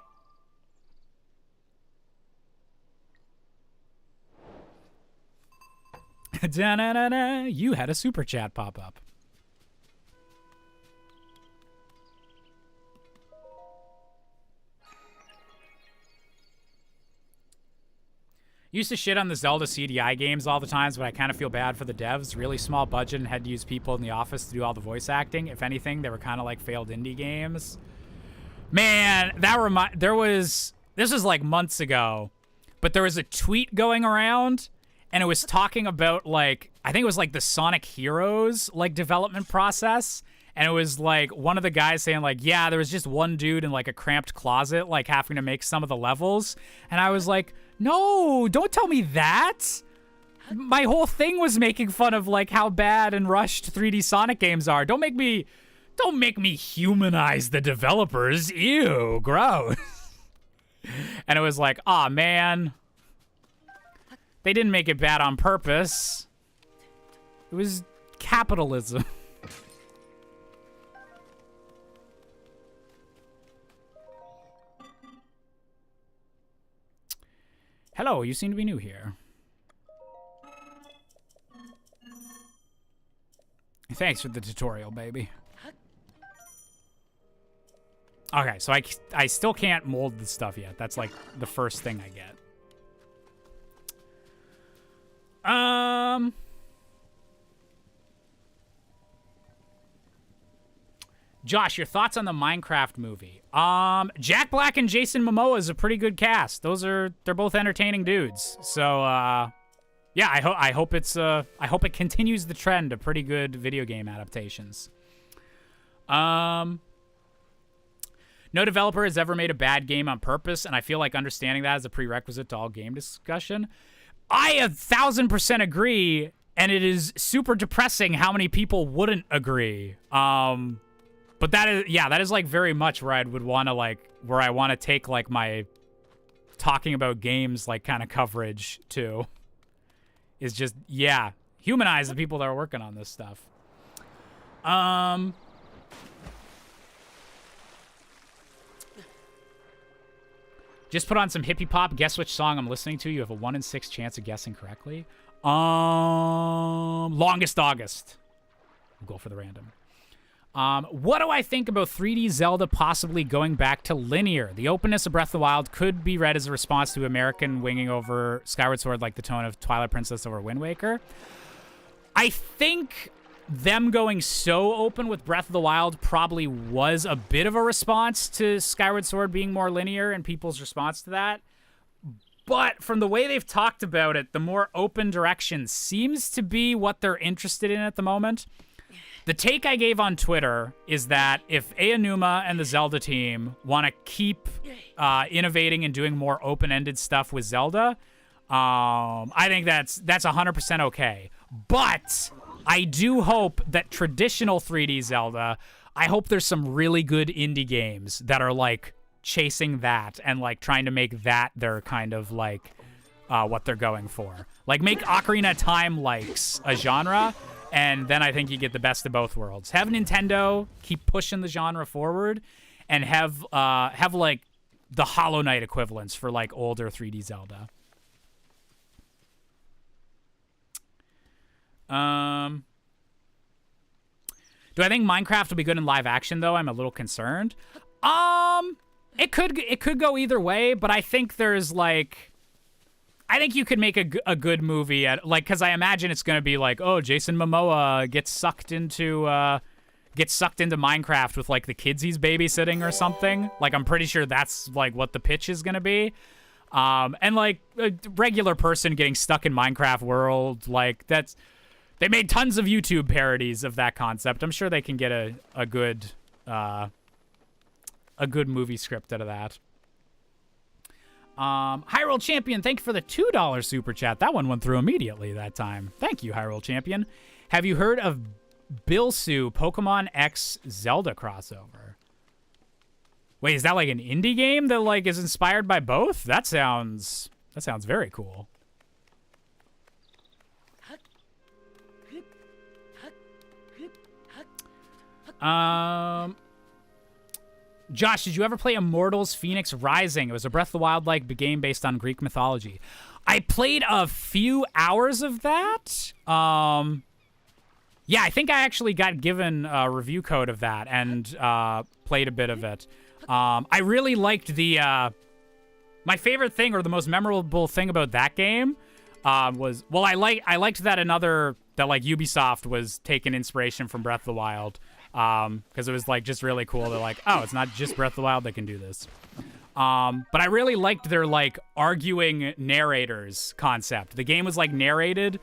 Da-na-na-na. You had a super chat pop up. Used to shit on the Zelda CDI games all the times, but I kind of feel bad for the devs. Really small budget and had to use people in the office to do all the voice acting. If anything, they were kind of like failed indie games. Man, this was like months ago, but there was a tweet going around, and it was talking about, like, I think it was like the Sonic Heroes, like, development process. And it was like one of the guys saying like, yeah, there was just one dude in like a cramped closet, like having to make some of the levels. And I was like, no, don't tell me that. My whole thing was making fun of like how bad and rushed 3D Sonic games are. Don't make me humanize the developers. Ew, gross. And it was like, aw, man. They didn't make it bad on purpose. It was capitalism. Hello, you seem to be new here. Thanks for the tutorial, baby. Okay, so I still can't mold the stuff yet. That's like the first thing I get. Josh, your thoughts on the Minecraft movie? Jack Black and Jason Momoa is a pretty good cast. They're both entertaining dudes. So, yeah, I hope it continues the trend of pretty good video game adaptations. No developer has ever made a bad game on purpose, and I feel like understanding that is a prerequisite to all game discussion. I 1,000% agree, and it is super depressing how many people wouldn't agree. But that is like very much where I would want to where I want to take like my talking about games like kind of coverage to. Is just, yeah, humanize the people that are working on this stuff. Just put on some hippie pop. Guess which song I'm listening to. You have a 1 in 6 chance of guessing correctly. Longest August. We'll go for the random. What do I think about 3D Zelda possibly going back to linear? The openness of Breath of the Wild could be read as a response to American winging over Skyward Sword like the tone of Twilight Princess over Wind Waker. I think them going so open with Breath of the Wild probably was a bit of a response to Skyward Sword being more linear and people's response to that. But from the way they've talked about it, the more open direction seems to be what they're interested in at the moment. The take I gave on Twitter is that if Aonuma and the Zelda team want to keep innovating and doing more open-ended stuff with Zelda, I think that's 100% okay. But I do hope that traditional 3D Zelda, I hope there's some really good indie games that are like chasing that and like trying to make that their kind of like what they're going for. Like make Ocarina of Time likes a genre. And then I think you get the best of both worlds. Have Nintendo keep pushing the genre forward, and have like the Hollow Knight equivalents for like older 3D Zelda. Do I think Minecraft will be good in live action though? I'm a little concerned. It could go either way, but I think there's like. I think you could make a good movie at like, because I imagine it's going to be like, oh, Jason Momoa gets sucked into Minecraft with like the kids he's babysitting or something. Like I'm pretty sure that's like what the pitch is going to be. And like a regular person getting stuck in Minecraft world, like they made tons of YouTube parodies of that concept. I'm sure they can get a good movie script out of that. Hyrule Champion, thank you for the $2 super chat. That one went through immediately that time. Thank you, Hyrule Champion. Have you heard of Bilsu Pokemon X Zelda crossover? Wait, is that like an indie game that like is inspired by both? That sounds very cool. Josh, did you ever play Immortals Phoenix Rising? It was a Breath of the Wild-like game based on Greek mythology. I played a few hours of that. Yeah, I think I actually got given a review code of that and played a bit of it. I really liked the... my favorite thing, or the most memorable thing about that game was... Well, I liked that like Ubisoft was taking inspiration from Breath of the Wild. Because it was like just really cool. They're like, oh, it's not just Breath of the Wild that can do this. But I really liked their like arguing narrators concept. The game was like narrated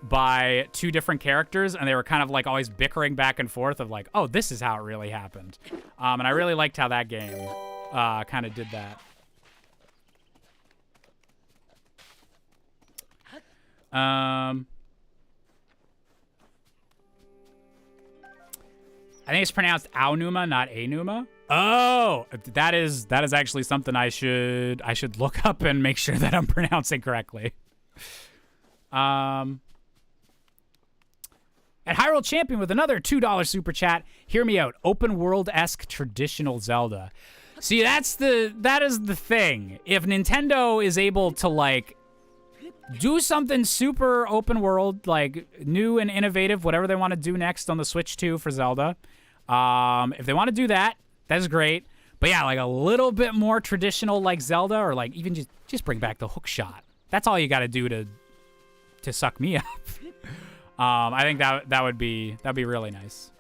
by two different characters, and they were kind of like always bickering back and forth of like, oh, this is how it really happened. And I really liked how that game kind of did that. I think it's pronounced Aonuma, not Aonuma. Oh, that is actually something I should look up and make sure that I'm pronouncing correctly. At Hyrule Champion with another $2 super chat. Hear me out. Open world-esque traditional Zelda. See, that is the thing. If Nintendo is able to like do something super open world, like new and innovative, whatever they want to do next on the Switch 2 for Zelda. If they want to do that, that's great. But yeah, like a little bit more traditional like Zelda, or like even just bring back the hook shot. That's all you got to do to suck me up. I think that'd be really nice.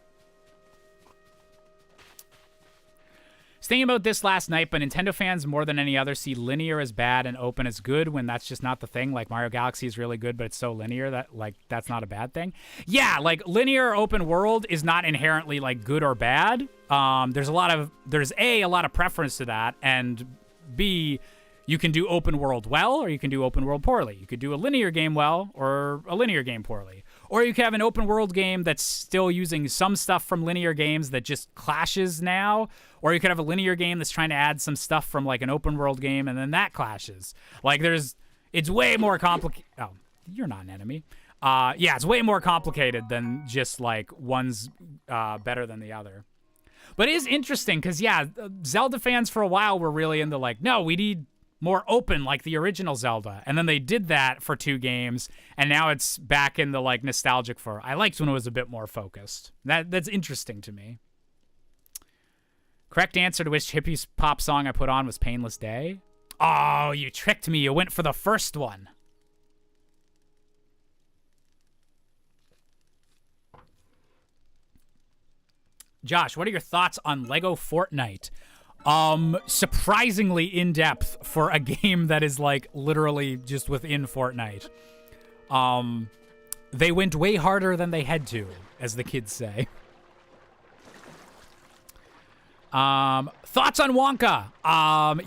Was thinking about this last night, but Nintendo fans more than any other see linear as bad and open as good when that's just not the thing. Like Mario Galaxy is really good, but it's so linear that like that's not a bad thing. Yeah, like linear open world is not inherently like good or bad. There's a lot of preference to that, and B, you can do open world well, or you can do open world poorly. You could do a linear game well, or a linear game poorly. Or you could have an open world game that's still using some stuff from linear games that just clashes now. Or you could have a linear game that's trying to add some stuff from like an open world game, and then that clashes. Like it's way more complicated. Oh, you're not an enemy. Yeah, it's way more complicated than just like one's better than the other. But it is interesting because, yeah, Zelda fans for a while were really into like, no, we need more open like the original Zelda. And then they did that for 2 games, and now it's back in the like nostalgic for, I liked when it was a bit more focused. That's interesting to me. Correct answer to which hippie pop song I put on was Painless Day. Oh, you tricked me. You went for the first one. Josh, what are your thoughts on Lego Fortnite? Surprisingly in-depth for a game that is like literally just within Fortnite. They went way harder than they had to, as the kids say. Thoughts on Wonka?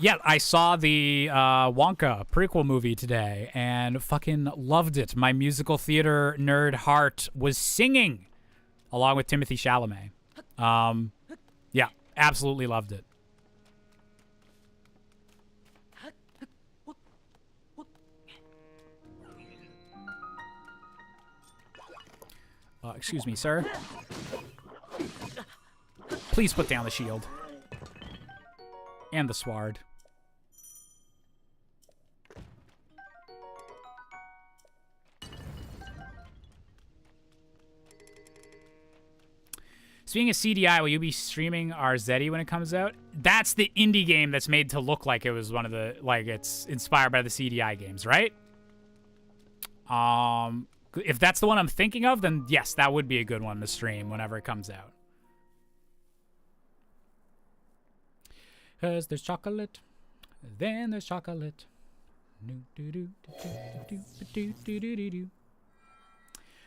Yeah, I saw the Wonka prequel movie today and fucking loved it. My musical theater nerd heart was singing along with Timothée Chalamet. Yeah, absolutely loved it. Excuse me, sir. Please put down the shield. And the sword. Speaking of CDI, will you be streaming Arzetti when it comes out? That's the indie game that's made to look like it was one of the, like, it's inspired by the CDI games, right? If that's the one I'm thinking of, then yes, that would be a good one to stream whenever it comes out. 'Cause there's chocolate, then there's chocolate. Did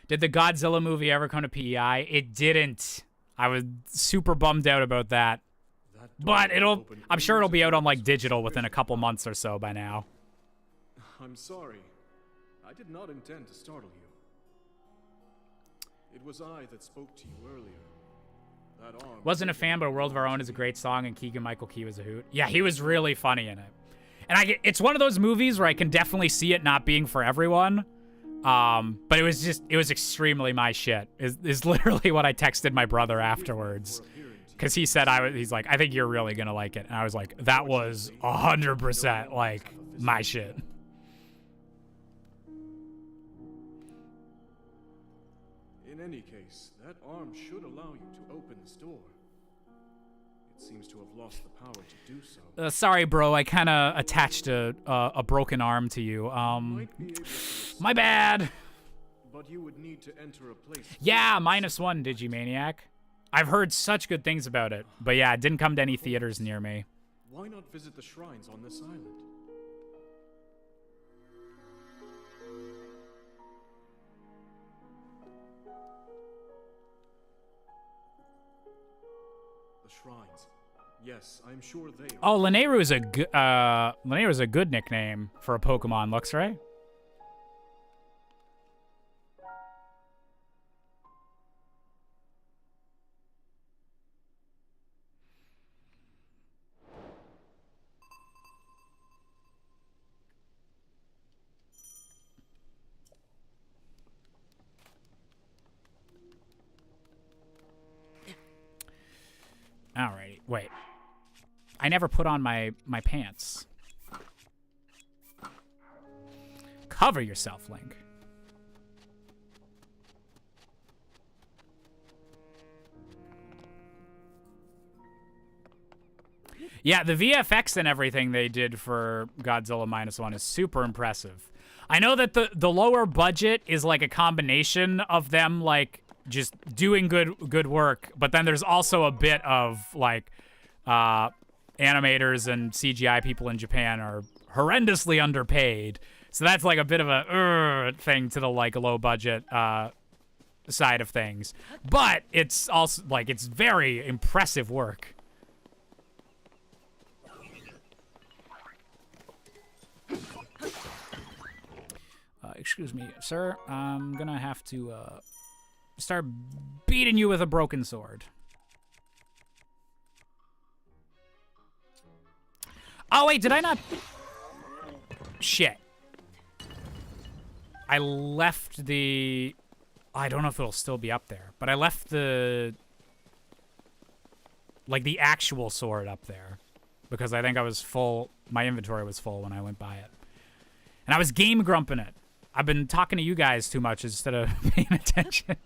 the Godzilla movie ever come to PEI? It didn't. I was super bummed out about that. But I'm sure it'll be out on like digital within a couple months or so by now.
I'm sorry. I did not intend to startle you. It was I that spoke to you earlier. That arm.
Wasn't a fan, but A World of Our Own is a great song, and Keegan-Michael Key was a hoot. Yeah, he was really funny in it. And it's one of those movies where I can definitely see it not being for everyone. But it was extremely my shit. Is literally what I texted my brother afterwards. Because he said, he's like, I think you're really going to like it. And I was like, that was 100% like my shit.
In any case, that arm should allow you to open this door. It seems to have lost the power to do so.
Sorry, bro. I kind of attached a broken arm to you. My bad.
But you would need to enter a place.
Yeah, -1, Digimaniac. I've heard such good things about it. But yeah, it didn't come to any theaters near me.
Why not visit the shrines on this island? shrines. Yes, I'm sure they are.
Oh, Lineru is a good nickname for a Pokemon, looks right? Alrighty, wait. I never put on my pants. Cover yourself, Link. Yeah, the VFX and everything they did for Godzilla -1 is super impressive. I know that the lower budget is like a combination of them like just doing good work, but then there's also a bit of like animators and CGI people in Japan are horrendously underpaid. So that's like a bit of a thing to the like low budget side of things. But it's also like it's very impressive work. Excuse me, sir. I'm gonna have to start beating you with a broken sword. Oh, wait, did I not? Shit. I left the... I don't know if it'll still be up there, but I left the... like, the actual sword up there. Because I think I was full... my inventory was full when I went by it. And I was game grumping it. I've been talking to you guys too much instead of paying attention.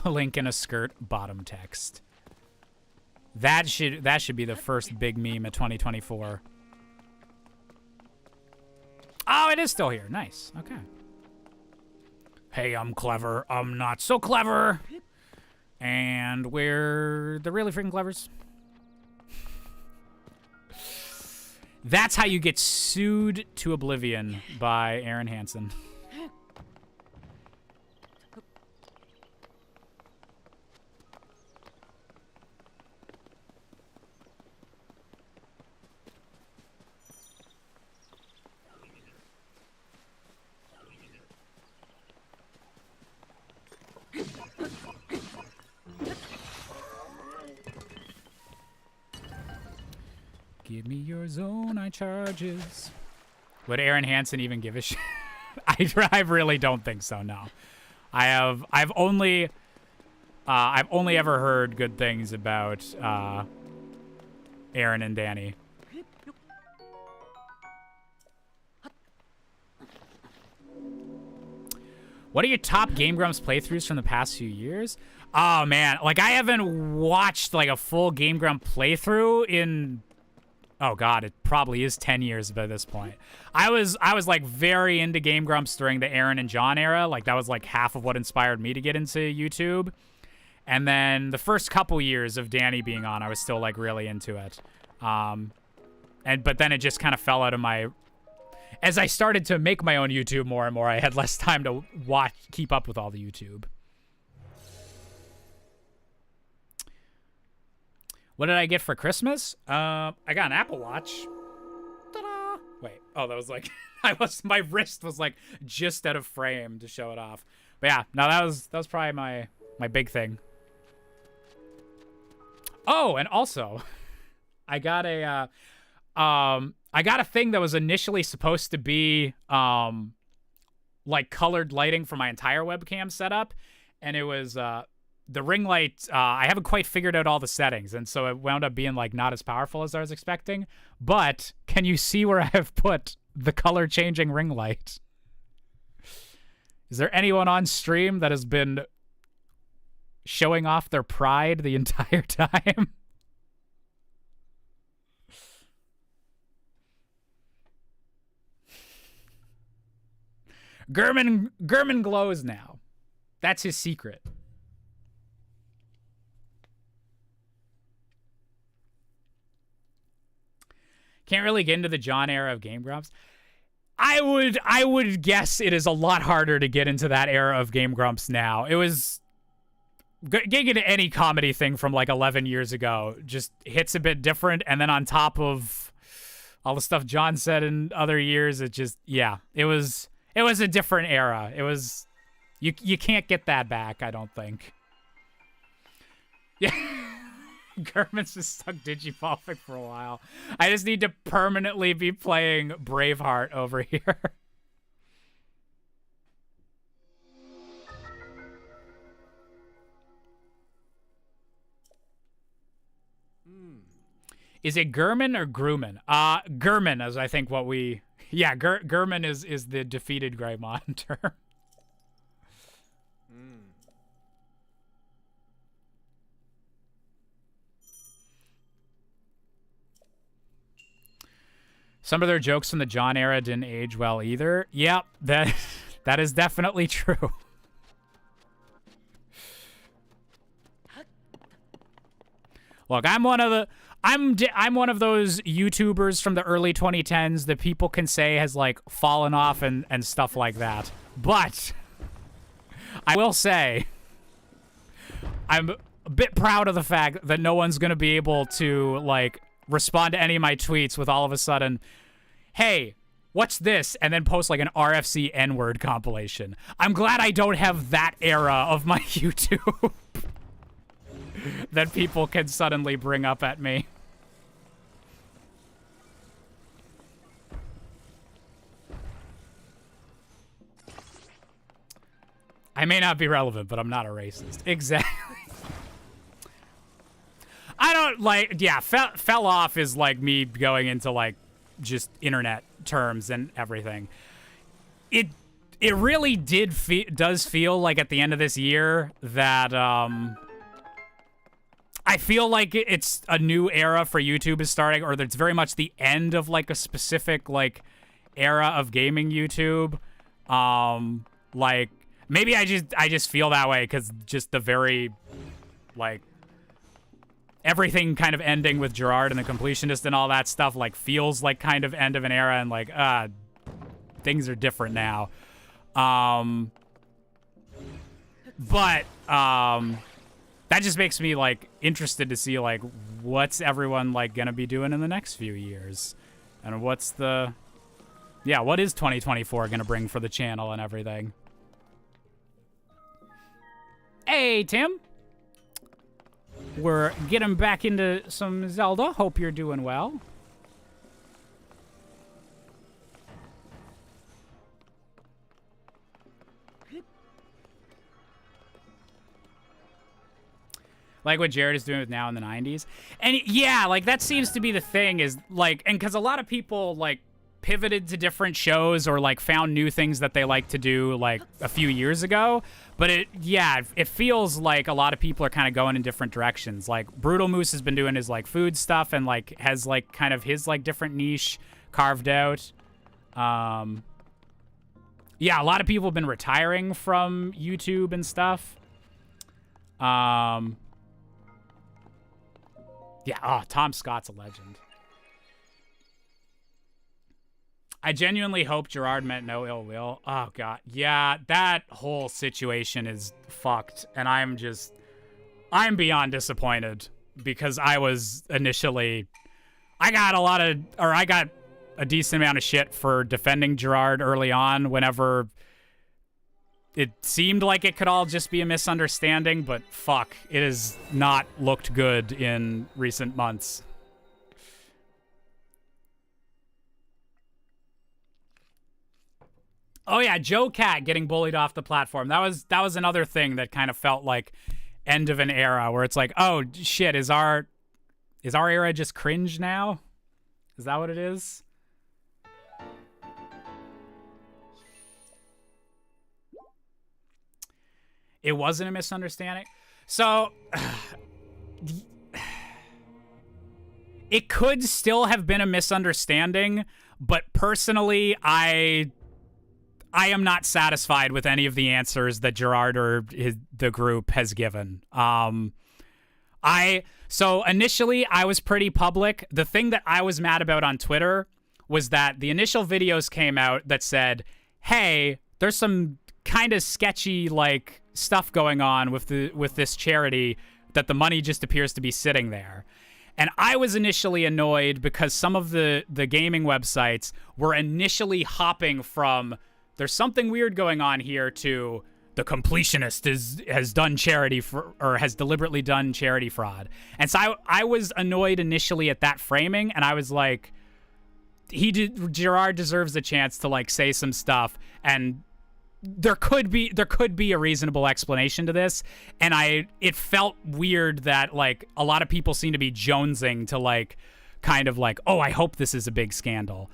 A link in a skirt, bottom text. That should be the first big meme of 2024. Oh, it is still here. Nice. Okay. Hey, I'm clever. I'm not so clever. And we're the really freaking clevers. That's how you get sued to oblivion by Aaron Hansen. Give me your Zonai charges. Would Aaron Hansen even give a shit? I really don't think so. No, I've only ever heard good things about Aaron and Danny. What are your top Game Grumps playthroughs from the past few years? Oh man, like I haven't watched like a full Game Grump playthrough in. Oh god, it probably is 10 years by this point. I was like very into Game Grumps during the Aaron and John era. Like that was like half of what inspired me to get into YouTube. And then the first couple years of Danny being on, I was still like really into it. But then it just kind of fell out of my... As I started to make my own YouTube more and more, I had less time to keep up with all the YouTube. What did I get for Christmas? I got an Apple Watch. Ta-da! Wait. Oh, that was like my wrist was like just out of frame to show it off. But yeah, no, that was probably my big thing. Oh, and also I got a thing that was initially supposed to be like colored lighting for my entire webcam setup, and it was the ring light, I haven't quite figured out all the settings, and so it wound up being like not as powerful as I was expecting. But can you see where I have put the color changing ring light? Is there anyone on stream that has been showing off their pride the entire time? Gurman glows now. That's his secret. Can't really get into the John era of Game Grumps. I would guess it is a lot harder to get into that era of Game Grumps now. It was getting into any comedy thing from like 11 years ago just hits a bit different, and then on top of all the stuff John said in other years, it just it was a different era. It was you can't get that back, I don't think. Yeah. Gurman's just stuck Digipolfic for a while. I just need to permanently be playing Braveheart over here. Is it Gurman or Grumman? Gurman is, I think, what we... Yeah, Gurman is the defeated Greymon term. Some of their jokes from the John era didn't age well either. Yep, that is definitely true. Look, I'm one of those YouTubers from the early 2010s that people can say has like fallen off and stuff like that. But I will say I'm a bit proud of the fact that no one's going to be able to like respond to any of my tweets with all of a sudden, hey, what's this? And then post like an RFC N-word compilation. I'm glad I don't have that era of my YouTube that people can suddenly bring up at me. I may not be relevant, but I'm not a racist. Exactly. I don't like, fell off is like me going into like just internet terms and everything. It really does feel like at the end of this year that I feel like it's a new era for YouTube is starting, or that it's very much the end of like a specific like era of gaming YouTube. Like maybe I just feel that way because just the very like everything kind of ending with Gerard and the completionist and all that stuff like feels like kind of end of an era, and like things are different now. But that just makes me like interested to see like what's everyone like gonna be doing in the next few years, and what is 2024 gonna bring for the channel and everything. Hey, Tim. We're getting back into some Zelda. Hope you're doing well. Like what Jared is doing with Now in the 90s. And yeah, like that seems to be the thing is like, and because a lot of people like pivoted to different shows or like found new things that they like to do like a few years ago. But it feels like a lot of people are kind of going in different directions. Like Brutal Moose has been doing his like food stuff and like has like kind of his like different niche carved out. Yeah, a lot of people have been retiring from YouTube and stuff. Yeah, Tom Scott's a legend. I genuinely hope Gerard meant no ill will. Oh, God. Yeah, that whole situation is fucked. And I'm beyond disappointed because I was initially... I got a decent amount of shit for defending Gerard early on whenever it seemed like it could all just be a misunderstanding, but fuck, it has not looked good in recent months. Oh yeah, Joe Cat getting bullied off the platform. That was another thing that kind of felt like end of an era where it's like, oh shit, is our era just cringe now? Is that what it is? It wasn't a misunderstanding. So it could still have been a misunderstanding, but personally, I am not satisfied with any of the answers that Gerard or the group has given. So initially I was pretty public. The thing that I was mad about on Twitter was that the initial videos came out that said, hey, there's some kind of sketchy like stuff going on with this charity, that the money just appears to be sitting there. And I was initially annoyed because some of the gaming websites were initially hopping from there's something weird going on here to the completionist has done charity or has deliberately done charity fraud. And so I was annoyed initially at that framing, and I was like, Gerard deserves a chance to like say some stuff, and there could be a reasonable explanation to this. And it felt weird that like a lot of people seem to be jonesing to like kind of like, oh, I hope this is a big scandal.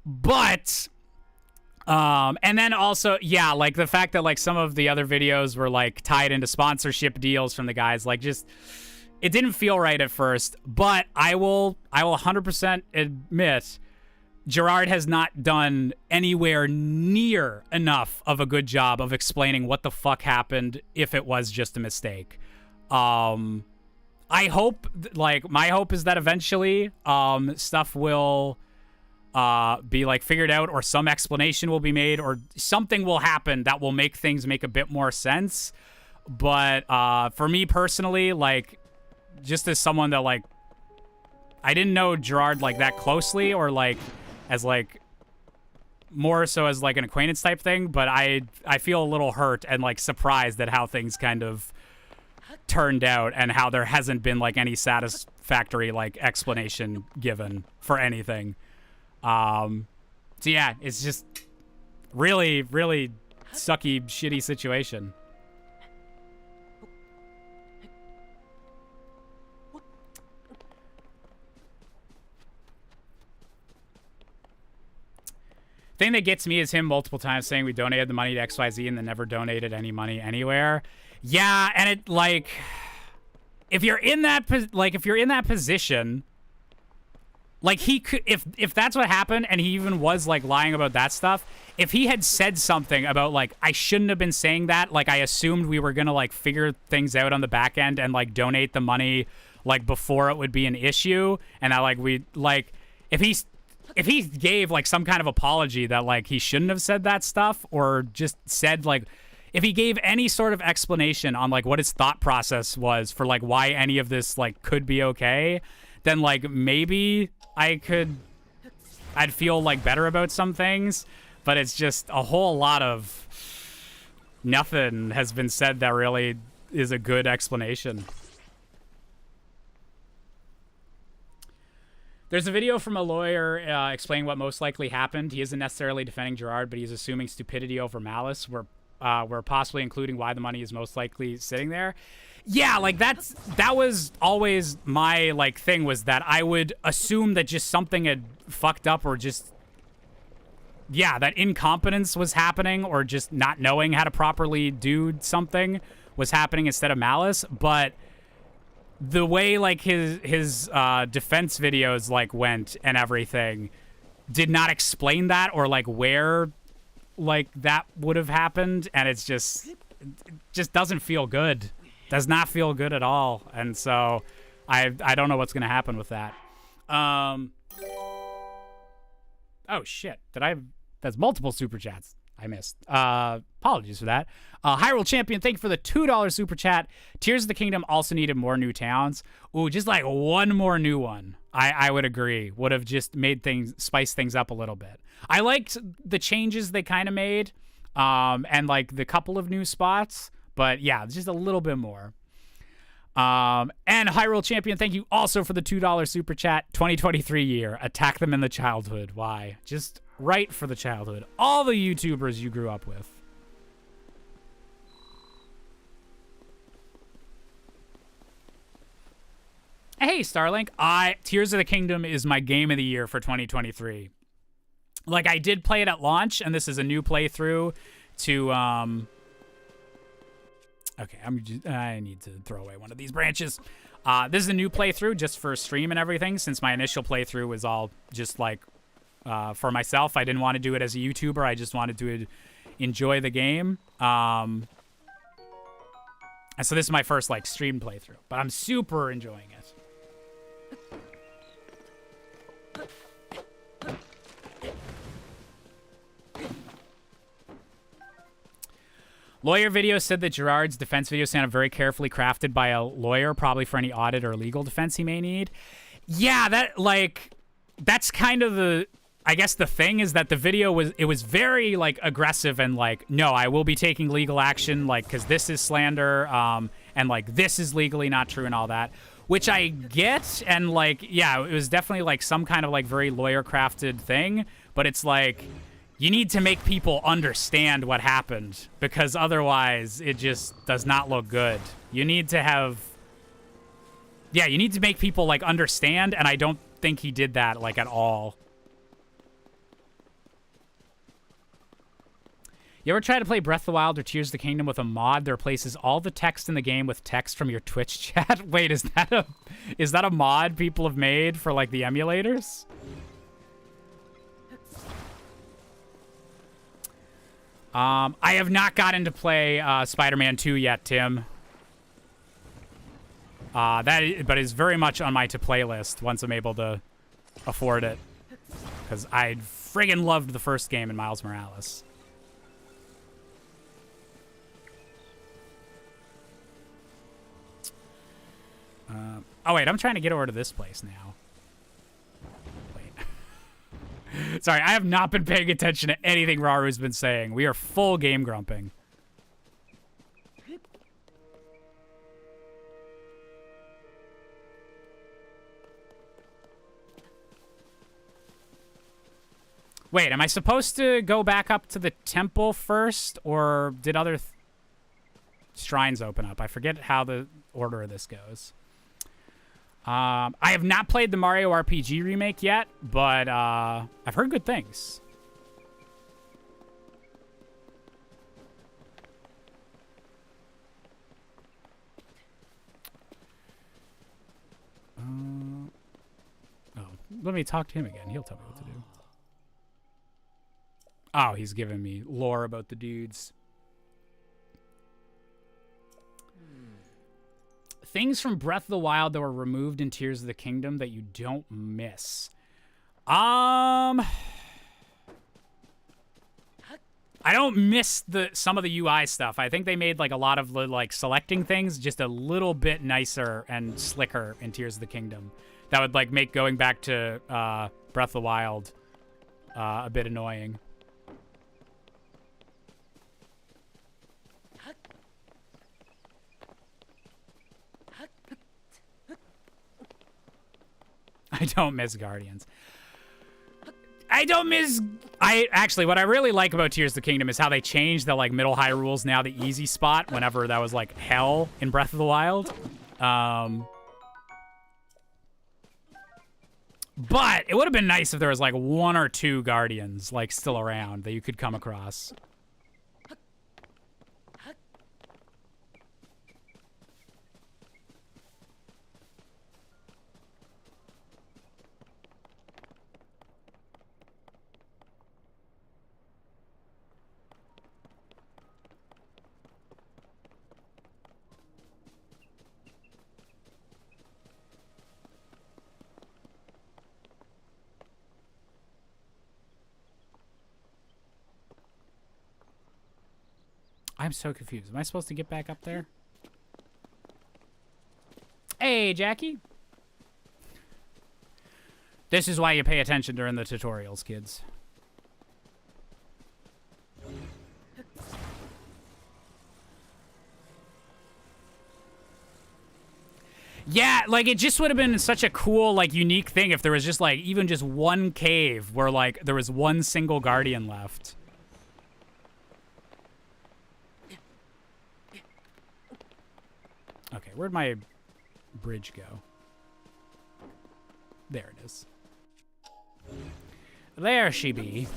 But and then also, yeah, like the fact that like some of the other videos were like tied into sponsorship deals from the guys, like just, it didn't feel right at first. But I will 100% admit Gerard has not done anywhere near enough of a good job of explaining what the fuck happened if it was just a mistake. I hope, like, my hope is that eventually stuff will be like figured out, or some explanation will be made, or something will happen that will make things make a bit more sense. But for me personally, like, just as someone that like, I didn't know Gerard like that closely, or like as like more so as like an acquaintance type thing, but I feel a little hurt and like surprised at how things kind of turned out, and how there hasn't been like any satisfactory like explanation given for anything. So yeah, it's just really, really sucky, shitty situation. Thing that gets me is him multiple times saying we donated the money to XYZ and then never donated any money anywhere. Yeah, and it like, if you're in that position, like he could, if that's what happened, and he even was like lying about that stuff, if he had said something about like, I shouldn't have been saying that, like I assumed we were gonna like figure things out on the back end and like donate the money like before it would be an issue, and I like we like if he gave like some kind of apology that like he shouldn't have said that stuff, or just said like, if he gave any sort of explanation on like what his thought process was for like why any of this like could be okay, then like maybe I'd feel like better about some things. But it's just a whole lot of nothing has been said that really is a good explanation. There's a video from a lawyer explaining what most likely happened. He isn't necessarily defending Gerard, but he's assuming stupidity over malice, where possibly including why the money is most likely sitting there. Yeah, like that was always my like thing, was that I would assume that just something had fucked up, or just, yeah, that incompetence was happening, or just not knowing how to properly do something was happening instead of malice. But the way like his defense videos like went and everything did not explain that, or like where like that would have happened, and it just doesn't feel good. Does not feel good at all. And so I don't know what's gonna happen with that. Oh shit, that's multiple super chats I missed. Apologies for that. Hyrule Champion, thank you for the $2 super chat. Tears of the Kingdom also needed more new towns. Ooh, just like one more new one. I would agree. Would have just made spice things up a little bit. I liked the changes they kind of made, and like the couple of new spots, but yeah, just a little bit more. And Hyrule Champion, thank you also for the $2 super chat. 2023 year, attack them in the childhood. Why? Just right for the childhood. All the YouTubers you grew up with. Hey, Starlink. Tears of the Kingdom is my game of the year for 2023. Like, I did play it at launch, and this is a new playthrough to, okay, I need to throw away one of these branches. This is a new playthrough just for stream and everything, since my initial playthrough was all just, like, for myself. I didn't want to do it as a YouTuber. I just wanted to enjoy the game. And so this is my first like stream playthrough, but I'm super enjoying it. Lawyer video said that Gerard's defense video sounded very carefully crafted by a lawyer, probably for any audit or legal defense he may need. Yeah, that's kind of the, I guess the thing is that the video was very like aggressive and like, no, I will be taking legal action, like, because this is slander, and like this is legally not true and all that, which I get. And like, yeah, it was definitely like some kind of like very lawyer crafted thing, but it's like, you need to make people understand what happened, because otherwise it just does not look good. You need to have, yeah, you need to make people like understand, and I don't think he did that like at all. You ever try to play Breath of the Wild or Tears of the Kingdom with a mod that replaces all the text in the game with text from your Twitch chat? Wait, is that a mod people have made for like the emulators? I have not gotten to play Spider-Man 2 yet, Tim. But it's very much on my to-play list once I'm able to afford it, because I friggin' loved the first game in Miles Morales. Oh wait, I'm trying to get over to this place now. Wait. Sorry, I have not been paying attention to anything Raru's been saying. We are full game grumping. Wait, am I supposed to go back up to the temple first, or did other shrines open up? I forget how the order of this goes. I have not played the Mario RPG remake yet, but I've heard good things. Oh, let me talk to him again. He'll tell me what to do. Oh, he's giving me lore about the dudes. Things from Breath of the Wild that were removed in Tears of the Kingdom that you don't miss. I don't miss some of the UI stuff. I think they made like a lot of like selecting things just a little bit nicer and slicker in Tears of the Kingdom. That would like make going back to Breath of the Wild a bit annoying. I don't miss Guardians. Actually, what I really like about Tears of the Kingdom is how they changed the, like, Middle Hyrule's now the easy spot whenever that was, like, hell in Breath of the Wild. But it would have been nice if there was, like, 1 or 2 Guardians, like, still around that you could come across. I'm so confused. Am I supposed to get back up there? Hey, Jackie. This is why you pay attention during the tutorials, kids. Yeah, like, it just would have been such a cool, like, unique thing if there was just, like, even just one cave where, like, there was one single Guardian left. Okay, where'd my bridge go? There it is. There she be.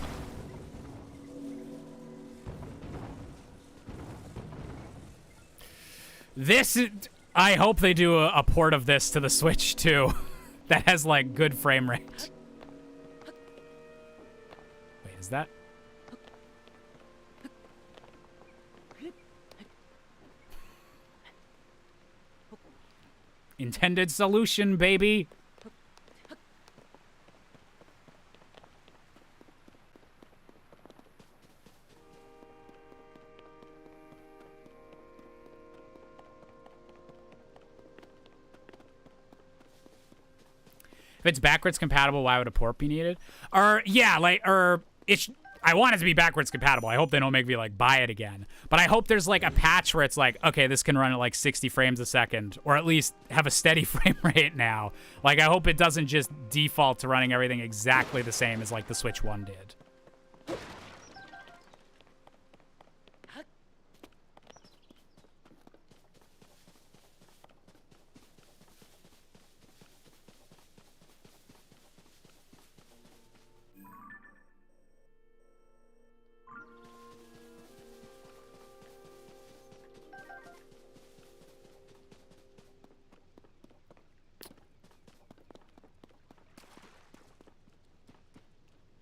This is... I hope they do a port of this to the Switch, too. That has, like, good frame rate. Wait, is that... Intended solution, baby. If it's backwards compatible, why would a port be needed? Or yeah, like, or it's. I want it to be backwards compatible. I hope they don't make me like buy it again. But I hope there's like a patch where it's like, okay, this can run at like 60 frames a second, or at least have a steady frame rate now. Like, I hope it doesn't just default to running everything exactly the same as like the Switch 1 did.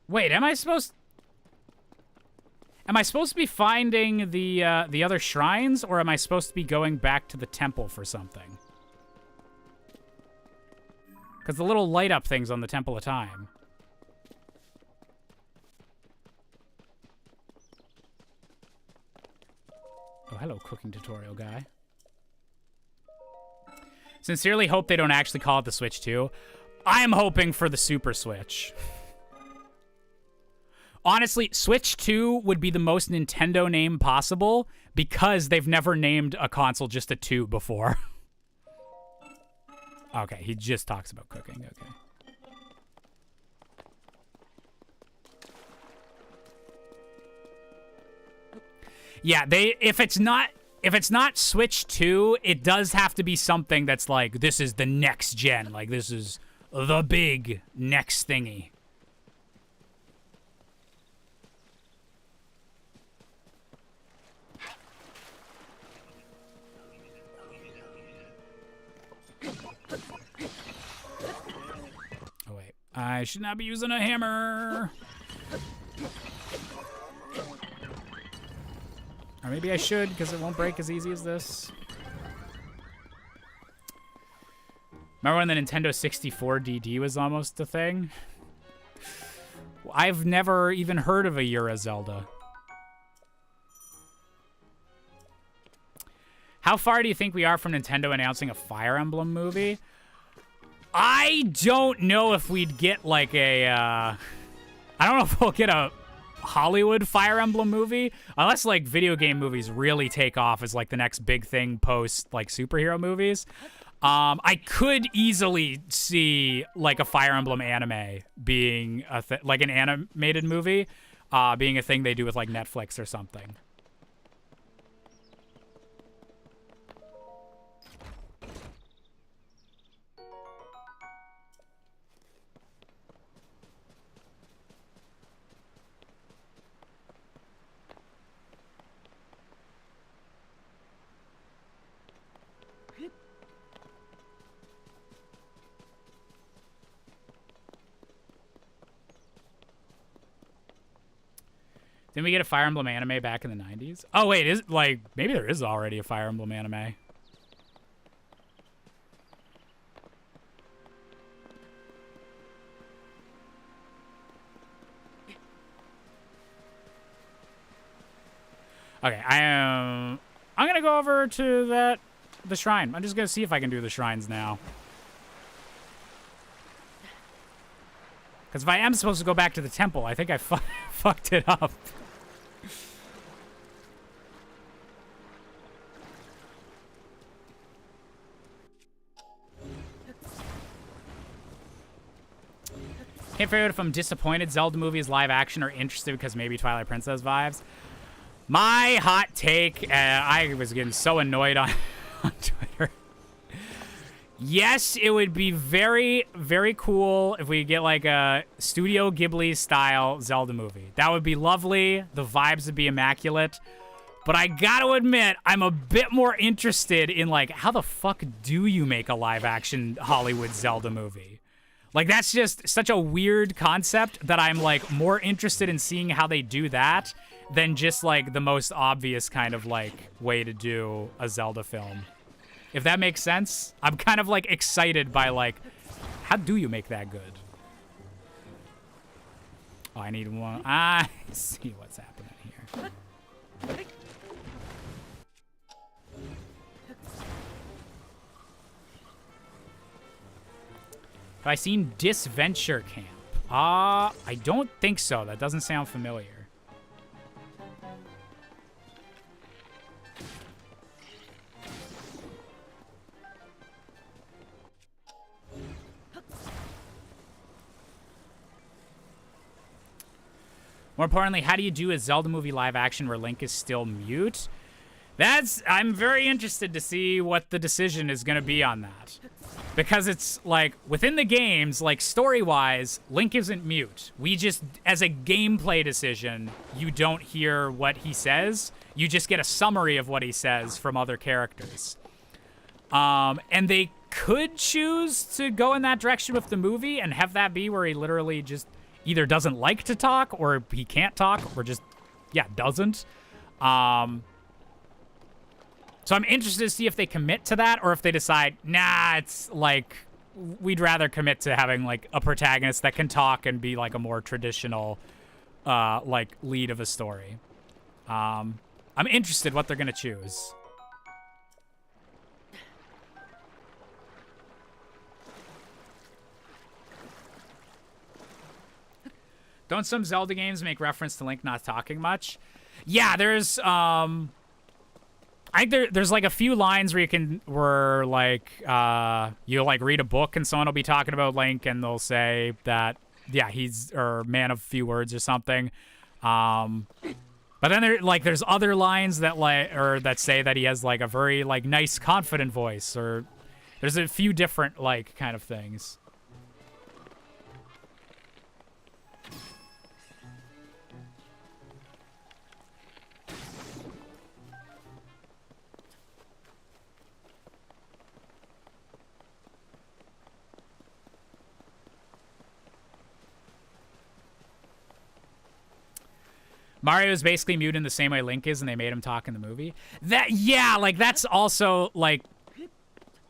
Wait, am I supposed to be finding the other shrines, or am I supposed to be going back to the temple for something? Because the little light up things on the Temple of Time. Oh, hello, cooking tutorial guy. Sincerely hope they don't actually call it the Switch 2. I am hoping for the Super Switch. Honestly, Switch 2 would be the most Nintendo name possible because they've never named a console just a 2 before. Okay, he just talks about cooking. Okay. Yeah, if it's not Switch 2, it does have to be something that's like, this is the next gen. Like, this is the big next thingy. I should not be using a hammer. Or maybe I should, because it won't break as easy as this. Remember when the Nintendo 64 DD was almost a thing? I've never even heard of a Yura Zelda. How far do you think we are from Nintendo announcing a Fire Emblem movie? I don't know if we'd get like a, I don't know if we'll get a Hollywood Fire Emblem movie, unless like video game movies really take off as like the next big thing post like superhero movies. I could easily see like a Fire Emblem anime being like an animated movie, being a thing they do with like Netflix or something. Didn't we get a Fire Emblem anime back in the 90s? Oh, wait, is like, maybe there is already a Fire Emblem anime. Okay, I'm gonna go over to the shrine. I'm just gonna see if I can do the shrines now. Because if I am supposed to go back to the temple, I think I fucked it up. Can't figure out if I'm disappointed Zelda movie is live action or interested because maybe Twilight Princess vibes. My hot take, I was getting so annoyed on Twitter. Yes, it would be very, very cool if we get like a Studio Ghibli style Zelda movie. That would be lovely. The vibes would be immaculate. But I gotta admit, I'm a bit more interested in like, how the fuck do you make a live action Hollywood Zelda movie? Like, that's just such a weird concept that I'm like more interested in seeing how they do that than just like the most obvious kind of like way to do a Zelda film. if that makes sense. I'm kind of like excited by like, how do you make that good? Oh, I need one. I see what's happening here. Have I seen Disventure Camp? I don't think so. That doesn't sound familiar. More importantly, how do you do a Zelda movie live action where Link is still mute? I'm very interested to see what the decision is going to be on that. Because it's like, within the games, like story-wise, Link isn't mute. We just, as a gameplay decision, you don't hear what he says. You just get a summary of what he says from other characters. And they could choose to go in that direction with the movie and have that be where he literally just either doesn't like to talk or he can't talk or just, yeah, doesn't. So I'm interested to see if they commit to that or if they decide, nah, it's like, we'd rather commit to having like a protagonist that can talk and be like a more traditional, like lead of a story. I'm interested what they're going to choose. Don't some Zelda games make reference to Link not talking much? Yeah, there's, I think there's like a few lines where like, you'll like read a book and someone will be talking about Link and they'll say that, yeah, he's, or man of few words or something. But then there's other lines that that say that he has like a very like nice, confident voice, or there's a few different like kind of things. Mario is basically mute in the same way Link is, and they made him talk in the movie. Yeah, like, that's also, like,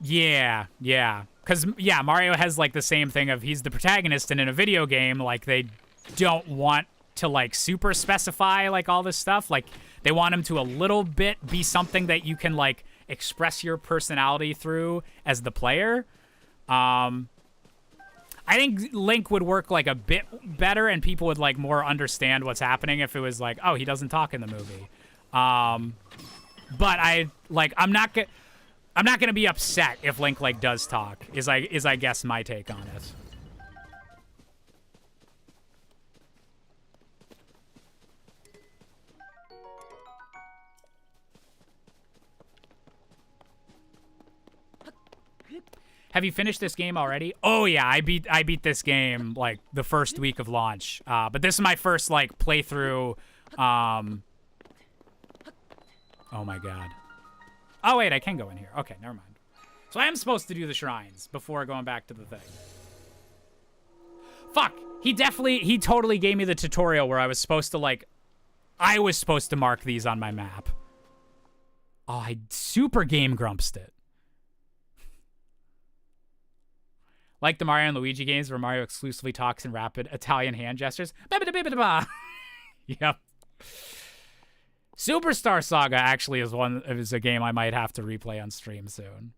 yeah. Because, yeah, Mario has, like, the same thing of he's the protagonist, and in a video game, like, they don't want to, like, super specify, like, all this stuff. Like, they want him to a little bit be something that you can, like, express your personality through as the player. I think Link would work like a bit better and people would like more understand what's happening if it was like, oh, he doesn't talk in the movie. But I'm not gonna be upset if Link like does talk, is I guess my take on it. Have you finished this game already? Oh yeah, I beat this game like the first week of launch. But this is my first like playthrough. Oh my god. Oh wait, I can go in here. Okay, never mind. So I am supposed to do the shrines before going back to the thing. Fuck. He totally gave me the tutorial where I was supposed to mark these on my map. Oh, I super Game Grumpsed it. Like the Mario and Luigi games where Mario exclusively talks in rapid Italian hand gestures. Yep. Superstar Saga actually is a game I might have to replay on stream soon.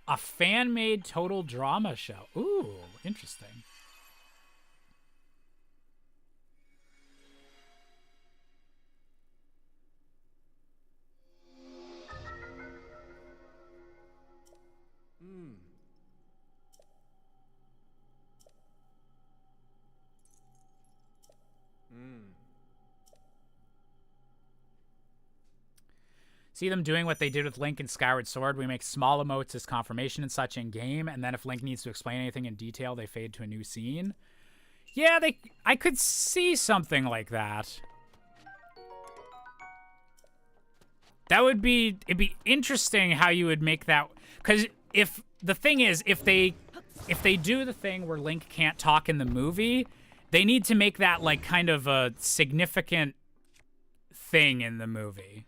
A fan-made total drama show. Ooh, interesting. See them doing what they did with Link and Skyward Sword. We make small emotes as confirmation and such in-game, and then if Link needs to explain anything in detail, they fade to a new scene. Yeah, I could see something like that. it'd be interesting how you would make that, because if the thing is, if they do the thing where Link can't talk in the movie, they need to make that like kind of a significant thing in the movie.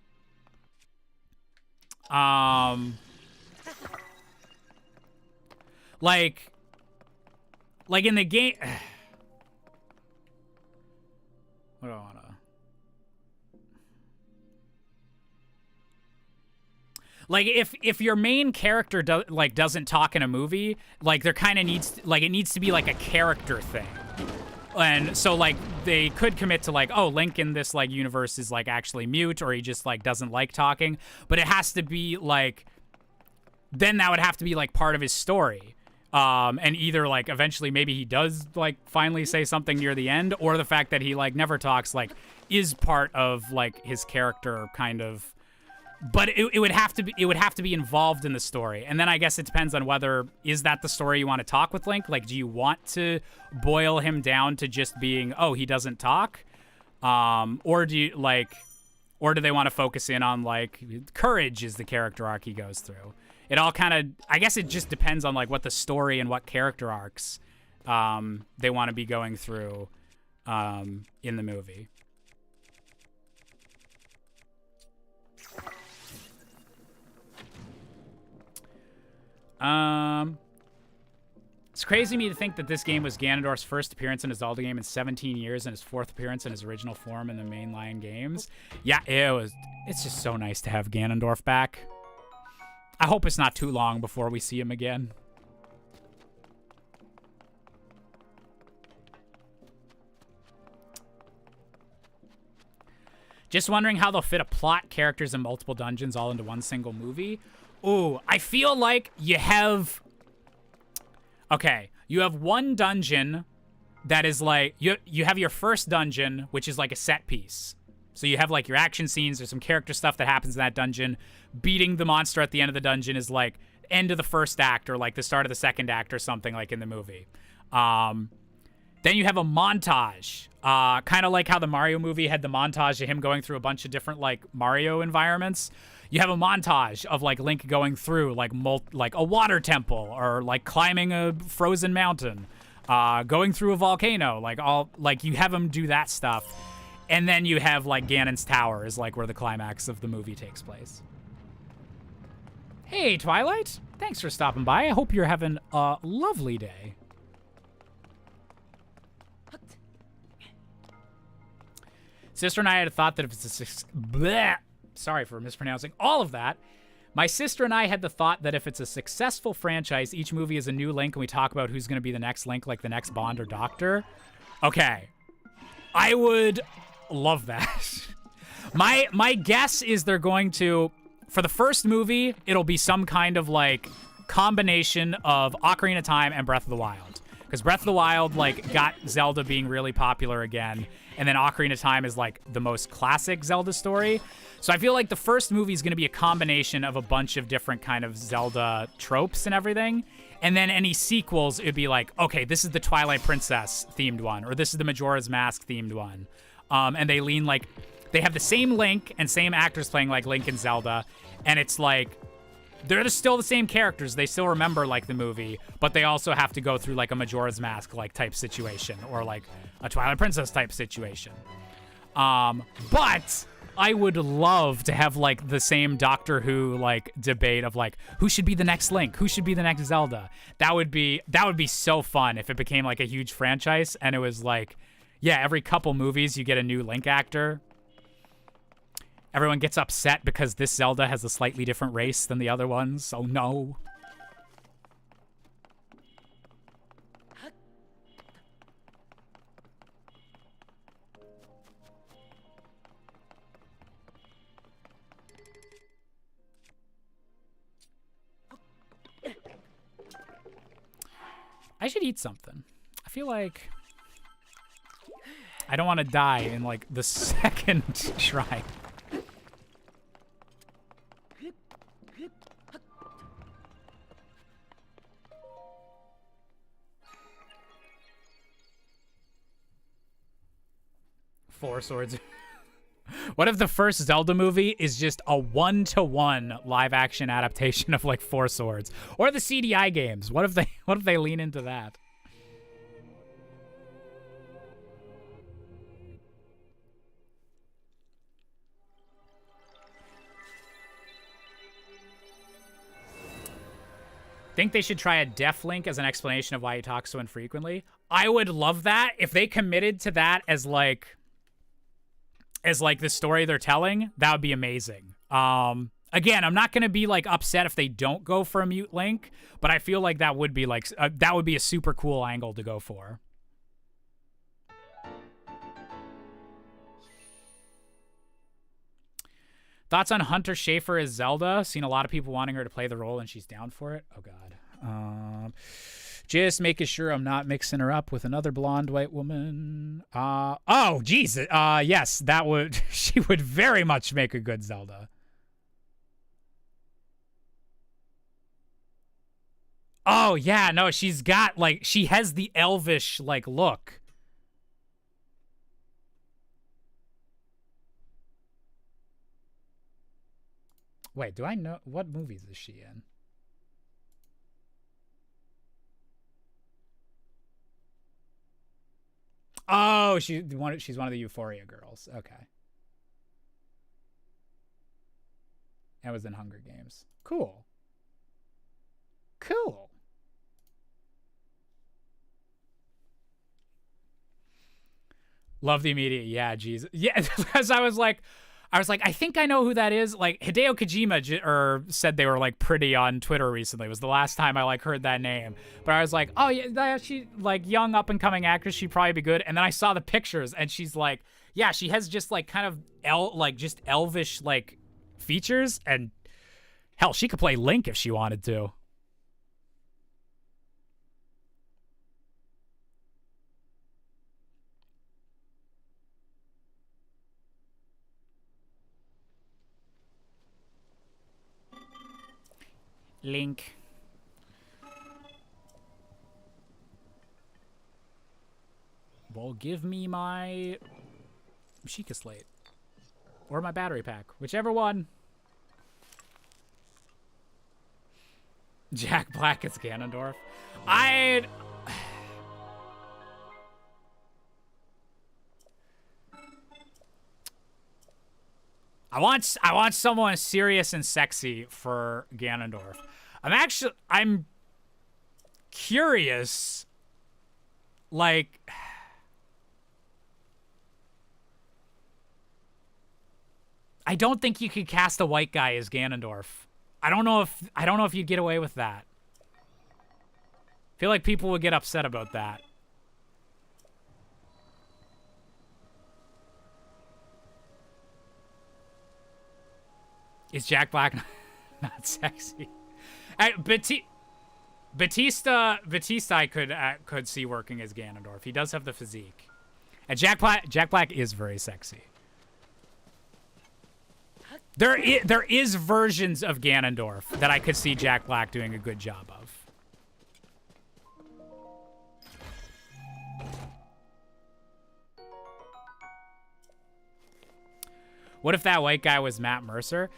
Like in the game. What do I wanna? Like if your main character doesn't talk in a movie, like there kind of needs it needs to be like a character thing. And so like they could commit to like, oh, Link in this like universe is like actually mute, or he just like doesn't like talking, but it has to be like, then that would have to be like part of his story. And either like eventually maybe he does like finally say something near the end, or the fact that he like never talks like is part of like his character kind of. But it would have to be involved in the story. And then I guess it depends on whether, is that the story you want to talk with Link? Like, do you want to boil him down to just being, oh, he doesn't talk? Or do they want to focus in on like courage is the character arc he goes through? It all kind of, I guess it just depends on like what the story and what character arcs they want to be going through in the movie. It's crazy to me to think that this game was Ganondorf's first appearance in a Zelda game in 17 years and his fourth appearance in his original form in the mainline games. Yeah, it's just so nice to have Ganondorf back. I hope it's not too long before we see him again. Just wondering how they'll fit a plot, characters, and multiple dungeons all into one single movie. Ooh, I feel like you have... Okay, you have one dungeon that is like... You have your first dungeon, which is like a set piece. So you have like your action scenes, there's some character stuff that happens in that dungeon. Beating the monster at the end of the dungeon is like end of the first act or like the start of the second act or something like in the movie. Then you have a montage. Kind of like how the Mario movie had the montage of him going through a bunch of different like Mario environments. You have a montage of like Link going through like a water temple or like climbing a frozen mountain, going through a volcano, like you have him do that stuff. And then you have like Ganon's Tower is like where the climax of the movie takes place. Hey, Twilight. Thanks for stopping by. I hope you're having a lovely day. Sister and I had a thought that if it's a sorry for mispronouncing all of that. My sister and I had the thought that if it's a successful franchise, each movie is a new Link, and we talk about who's going to be the next Link, like the next Bond or Doctor. Okay. I would love that. My guess is they're going to, for the first movie, it'll be some kind of like combination of Ocarina of Time and Breath of the Wild. Because Breath of the Wild like got Zelda being really popular again, and then Ocarina of Time is like the most classic Zelda story. So I feel like the first movie is going to be a combination of a bunch of different kind of Zelda tropes and everything. And then any sequels, it'd be like, okay, this is the Twilight Princess themed one, or this is the Majora's Mask themed one. And they lean like, they have the same Link and same actors playing like Link and Zelda. And it's like, they're still the same characters. They still remember like the movie, but they also have to go through like a Majora's Mask like type situation or like a Twilight Princess type situation. But I would love to have like the same Doctor Who like debate of like who should be the next Link, who should be the next Zelda. That would be so fun if it became like a huge franchise and it was like, yeah, every couple movies you get a new Link actor. Everyone gets upset because this Zelda has a slightly different race than the other ones. Oh no. I should eat something. I feel like I don't want to die in like the second shrine. Four swords. What if the first Zelda movie is just a 1-to-1 live action adaptation of like Four Swords or the CDI games? What if they lean into that? Think they should try a deaf Link as an explanation of why he talks so infrequently. I would love that if they committed to that as like the story they're telling. That would be amazing. Again, I'm not gonna be like upset if they don't go for a mute Link, but I feel like that would be like that would be a super cool angle to go for. Thoughts on Hunter Schafer as Zelda? Seen a lot of people wanting her to play the role, and she's down for it. Oh God. Just making sure I'm not mixing her up with another blonde white woman. Oh, geez. Yes, that would. She would very much make a good Zelda. Oh yeah, no, she's got like she has the elvish like look. Wait, do I know what movies is she in? Oh, she's one of the Euphoria girls. Okay. And was in Hunger Games. Cool. Cool. Love the immediate. Yeah, geez. Yeah, because I was like, I think I know who that is. Like Hideo Kojima said they were like pretty on Twitter recently. It was the last time I like heard that name. But I was like, oh yeah, she like young up and coming actress. She'd probably be good. And then I saw the pictures, and she's like, yeah, she has just like kind of just elvish like features, and hell, she could play Link if she wanted to. Link. Well, give me my Sheikah Slate. Or my battery pack. Whichever one. Jack Black as Ganondorf. I want someone serious and sexy for Ganondorf. I'm curious, like, I don't think you could cast a white guy as Ganondorf. I don't know if you'd get away with that. I feel like people would get upset about that. Is Jack Black not sexy? Batista I could see working as Ganondorf. He does have the physique. And Jack Black is very sexy. There is versions of Ganondorf that I could see Jack Black doing a good job of. What if that white guy was Matt Mercer?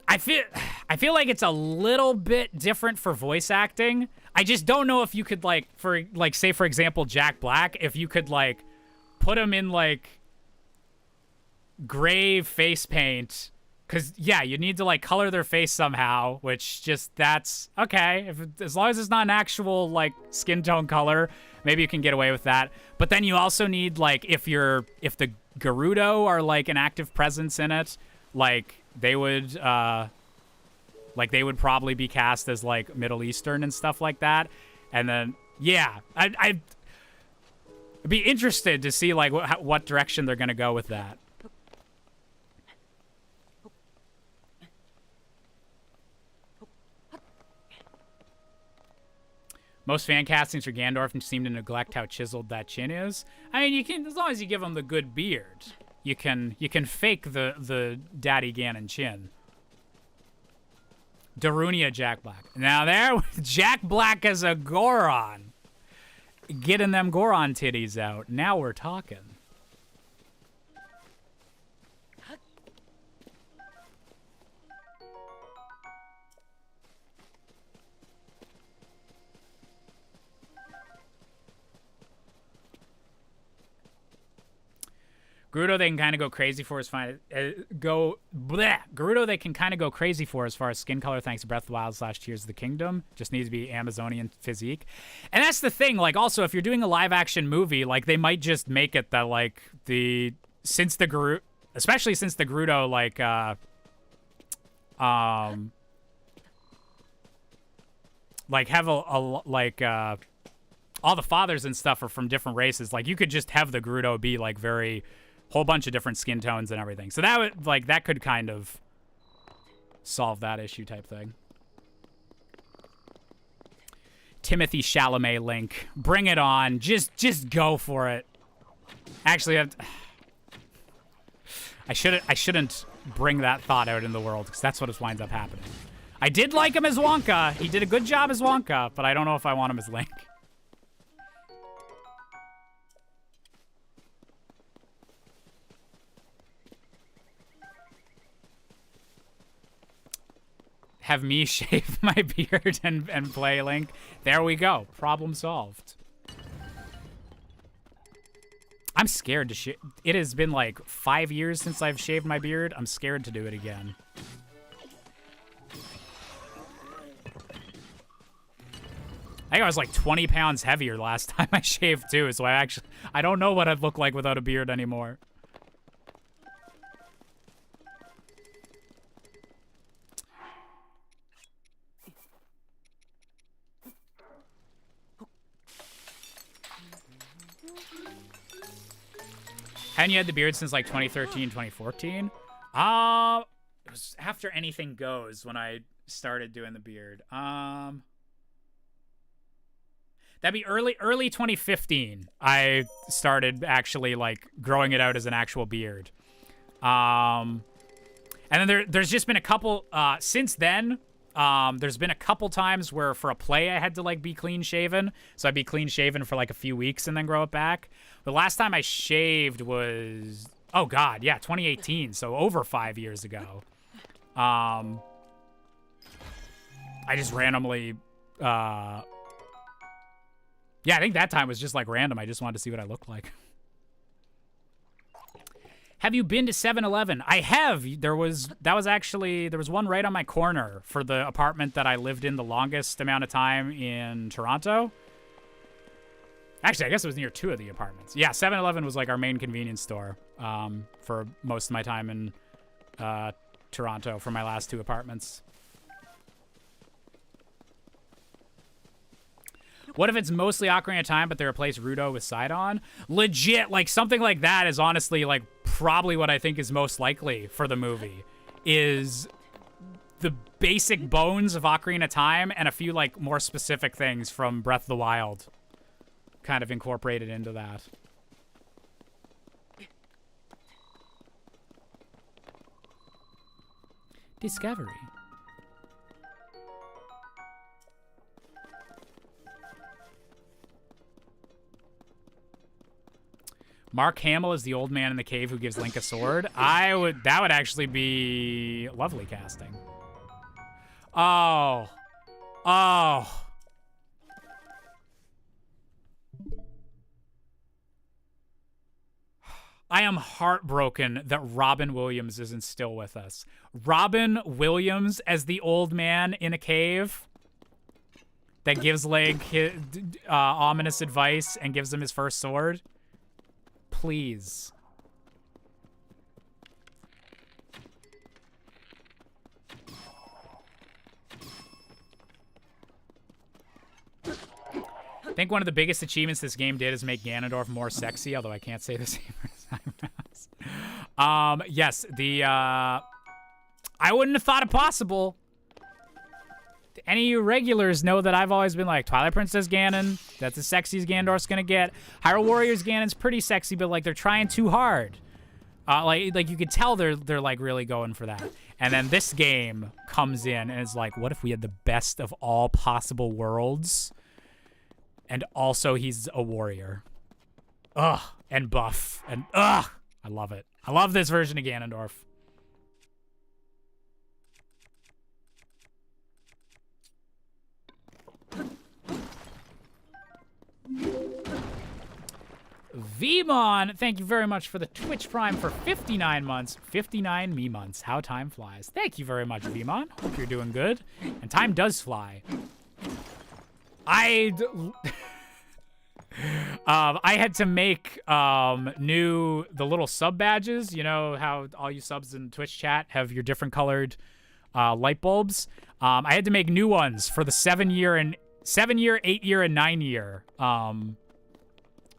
I feel like it's a little bit different for voice acting. I just don't know if you could say for example Jack Black, if you could like put him in like gray face paint, cuz yeah, you need to like color their face somehow, which just that's okay. As long as it's not an actual like skin tone color, maybe you can get away with that. But then you also need like if the Gerudo are like an active presence in it, like they would probably be cast as like Middle Eastern and stuff like that. And then yeah, I'd be interested to see like what direction they're gonna go with that. Most fan castings for Gandalf seem to neglect how chiseled that chin is. I mean, you can, as long as you give him the good beard, you can fake the Daddy Ganon chin. Darunia Jack Black. Now there, Jack Black as a Goron. Getting them Goron titties out. Now we're talking. Gerudo they can kind of go crazy for as fine Gerudo they can kind of go crazy for as far as skin color thanks to Breath of the Wild / Tears of the Kingdom. Just needs to be Amazonian physique. And that's the thing, like also if you're doing a live action movie, like they might just make it that like especially since the Gerudo like like have all the fathers and stuff are from different races. Like you could just have the Gerudo be like whole bunch of different skin tones and everything. So that would that could kind of solve that issue type thing. Timothy Chalamet Link, bring it on. Just go for it. Actually, I shouldn't bring that thought out in the world because that's what winds up happening. I did like him as Wonka. He did a good job as Wonka, but I don't know if I want him as Link. Have me shave my beard and play Link. There we go. Problem solved. I'm scared to shave. It has been like 5 years since I've shaved my beard. I'm scared to do it again. I think I was like 20 pounds heavier last time I shaved too, so I don't know what I'd look like without a beard anymore. Hadn't you had the beard since like 2013, 2014? It was after Anything Goes when I started doing the beard. That'd be early 2015. I started actually like growing it out as an actual beard. And then there's just been a couple since then. There's been a couple times where for a play I had to like be clean shaven. So I'd be clean shaven for like a few weeks and then grow it back. The last time I shaved was, oh God, yeah, 2018. So over 5 years ago. I just randomly, yeah, I think that time was just like random. I just wanted to see what I looked like. Have you been to 7-Eleven? I have. There was one right on my corner for the apartment that I lived in the longest amount of time in Toronto. Actually, I guess it was near 2 of the apartments. Yeah, 7-Eleven was like our main convenience store for most of my time in Toronto for my last 2 apartments. What if it's mostly Ocarina of Time, but they replace Rudo with Sidon? Legit, like something like that is honestly like probably what I think is most likely for the movie. Is the basic bones of Ocarina of Time and a few like more specific things from Breath of the Wild kind of incorporated into that. Discovery. Mark Hamill is the old man in the cave who gives Link a sword. That would actually be lovely casting. Oh. Oh. I am heartbroken that Robin Williams isn't still with us. Robin Williams as the old man in a cave that gives Link ominous advice and gives him his first sword. Please. I think one of the biggest achievements this game did is make Ganondorf more sexy, although I can't say the same for Simon. Yes, I wouldn't have thought it possible. Any of you regulars know that I've always been like, Twilight Princess Ganon, that's the sexiest Ganondorf's gonna get. Hyrule Warriors Ganon's pretty sexy, but like they're trying too hard. Like you could tell they're like really going for that. And then this game comes in and is like, what if we had the best of all possible worlds? And also he's a warrior. Ugh, and buff. And ugh, I love it. I love this version of Ganondorf. Vmon, thank you very much for the Twitch Prime for 59 months. 59 me months. How time flies. Thank you very much, Vmon. Hope you're doing good. And time does fly. I had to make the little sub badges. You know how all you subs in Twitch chat have your different colored light bulbs. I had to make new ones for the 7 year, 8 year, and 9 year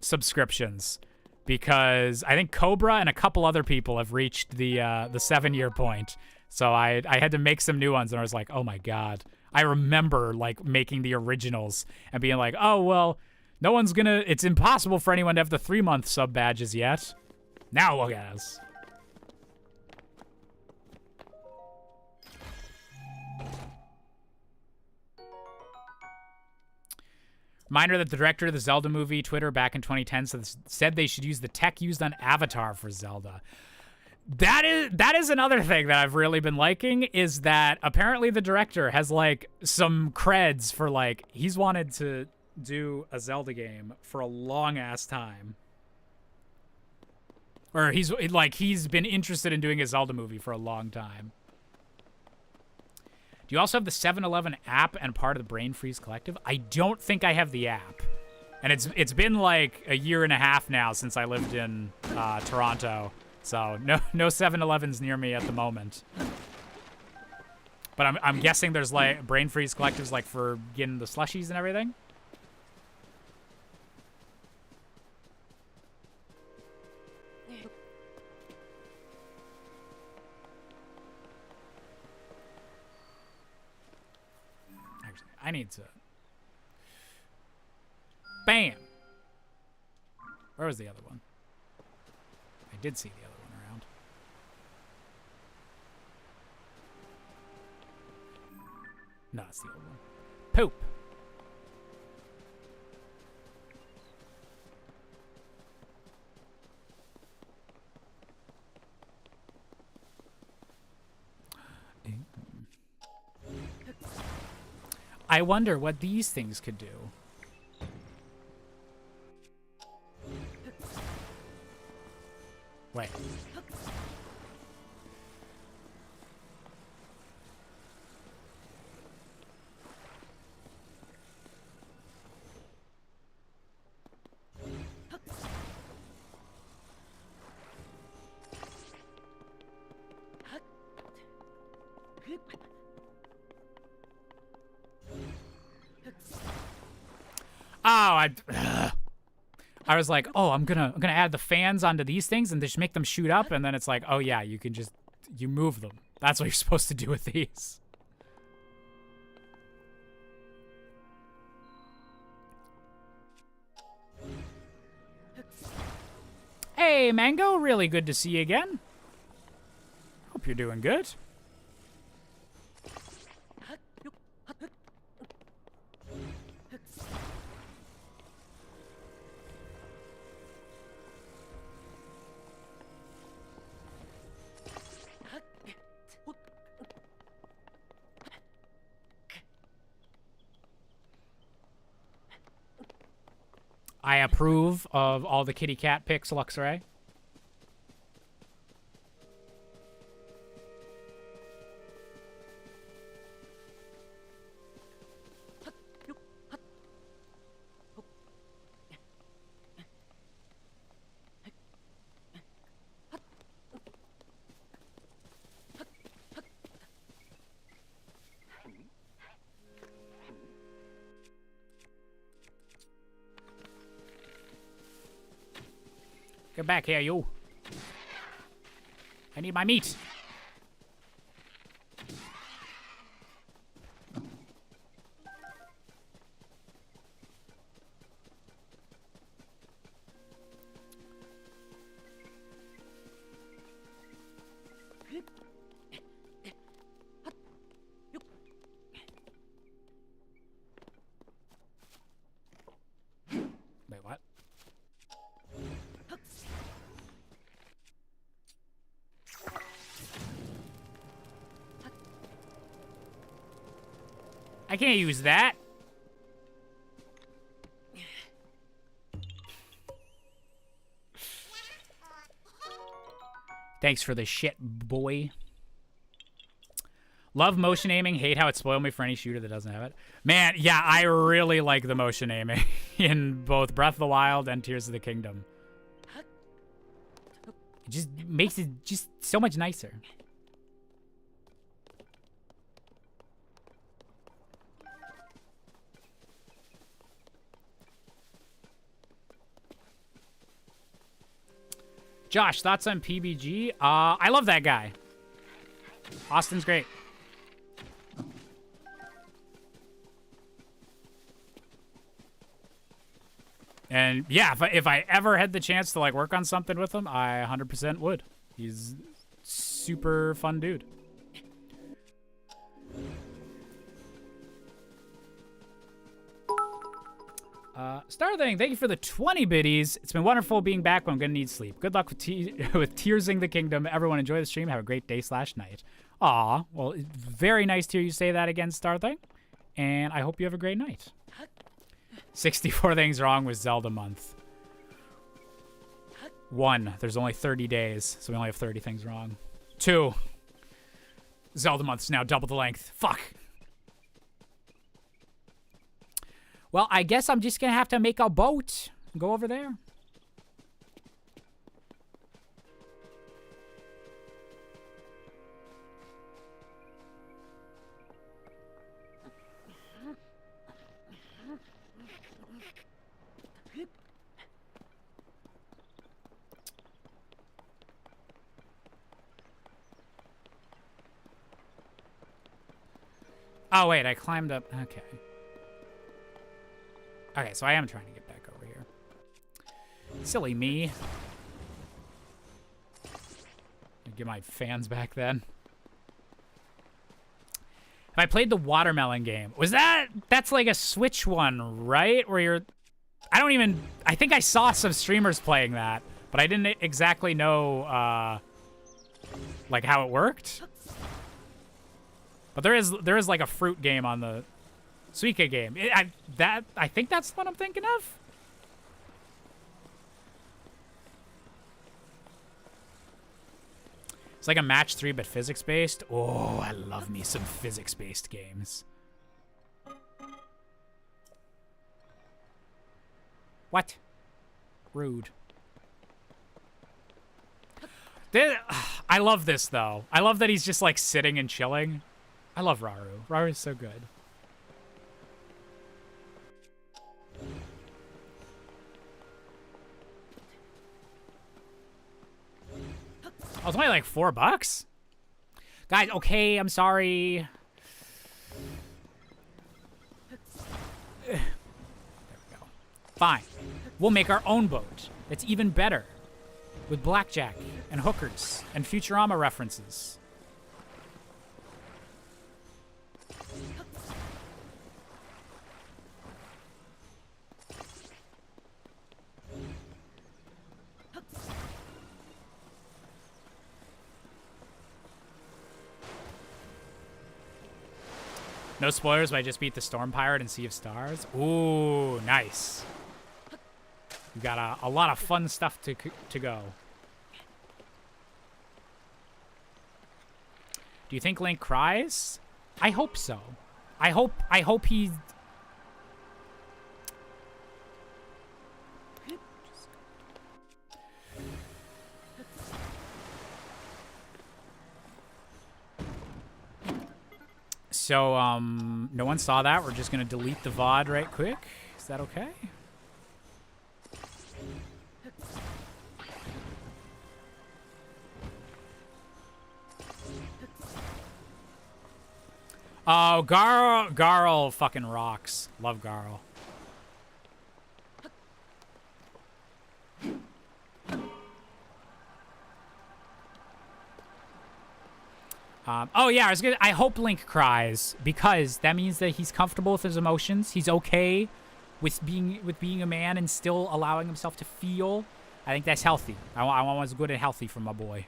subscriptions, because I think Cobra and a couple other people have reached the 7 year point. So I had to make some new ones, and I was like, oh my god. I remember like making the originals and being like, oh well, no one's gonna. It's impossible for anyone to have the 3-month sub badges yet. Now look at us. Reminder that the director of the Zelda movie, Twitter, back in 2010 said they should use the tech used on Avatar for Zelda. That is another thing that I've really been liking, is that apparently the director has like some creds for like, he's wanted to do a Zelda game for a long ass time. Or he's been interested in doing a Zelda movie for a long time. Do you also have the 7-Eleven app and part of the Brain Freeze Collective? I don't think I have the app. And it's been like a year and a half now since I lived in Toronto. So no 7-Elevens near me at the moment. But I'm guessing there's like Brain Freeze Collectives like for getting the slushies and everything. Actually, I need to. Bam! Where was the other one? I did see the other one around. No, it's the old one. Poop! I wonder what these things could do. Wait. I was like, oh, I'm gonna add the fans onto these things and just make them shoot up, and then it's like, oh yeah, you move them. That's what you're supposed to do with these. Hey, Mango, really good to see you again. Hope you're doing good. I approve of all the kitty cat pics, Luxray. Get back here, you. I need my meat. Wait, what? I can't use that. Thanks for the shit, boy. Love motion aiming. Hate how it spoiled me for any shooter that doesn't have it. Man, yeah, I really like the motion aiming in both Breath of the Wild and Tears of the Kingdom. It just makes it just so much nicer. Josh, thoughts on PBG? I love that guy. Austin's great. And yeah, if I ever had the chance to like work on something with him, I 100% would. He's super fun dude. Starthing, thank you for the 20 biddies. It's been wonderful being back, but I'm gonna need sleep. Good luck with with Tearsing the Kingdom. Everyone enjoy the stream. Have a great day/night. Aw, well, very nice to hear you say that again, Starthing. And I hope you have a great night. 64 things wrong with Zelda month. 1, there's only 30 days, so we only have 30 things wrong. 2, Zelda month's now double the length. Fuck. Well, I guess I'm just gonna have to make a boat and go over there. Oh, wait, I climbed up. Okay. Okay, so I am trying to get back over here. Silly me. Get my fans back then. Have I played the watermelon game? Was that's like a Switch one, right? Where you're, I think I saw some streamers playing that, but I didn't exactly know, like how it worked. But there is like a fruit game on the Suika game. I think that's what I'm thinking of. It's like a match 3 but physics based. Oh, I love me some physics based games. What? Rude. I love this though. I love that he's just like sitting and chilling. I love Raru. Raru's so good. Oh, it's only like $4? Guys, okay, I'm sorry. There we go. Fine. We'll make our own boat. It's even better. With blackjack and hookers and Futurama references. No spoilers, but I just beat the Storm Pirate and Sea of Stars. Ooh, nice. We got a lot of fun stuff to go. Do you think Link cries? I hope so. I hope he... So, no one saw that. We're just gonna delete the VOD right quick. Is that okay? Oh, Garl fucking rocks. Love Garl. Oh yeah, I hope Link cries because that means that he's comfortable with his emotions. He's okay with being a man and still allowing himself to feel. I think that's healthy. I want what's good and healthy from my boy.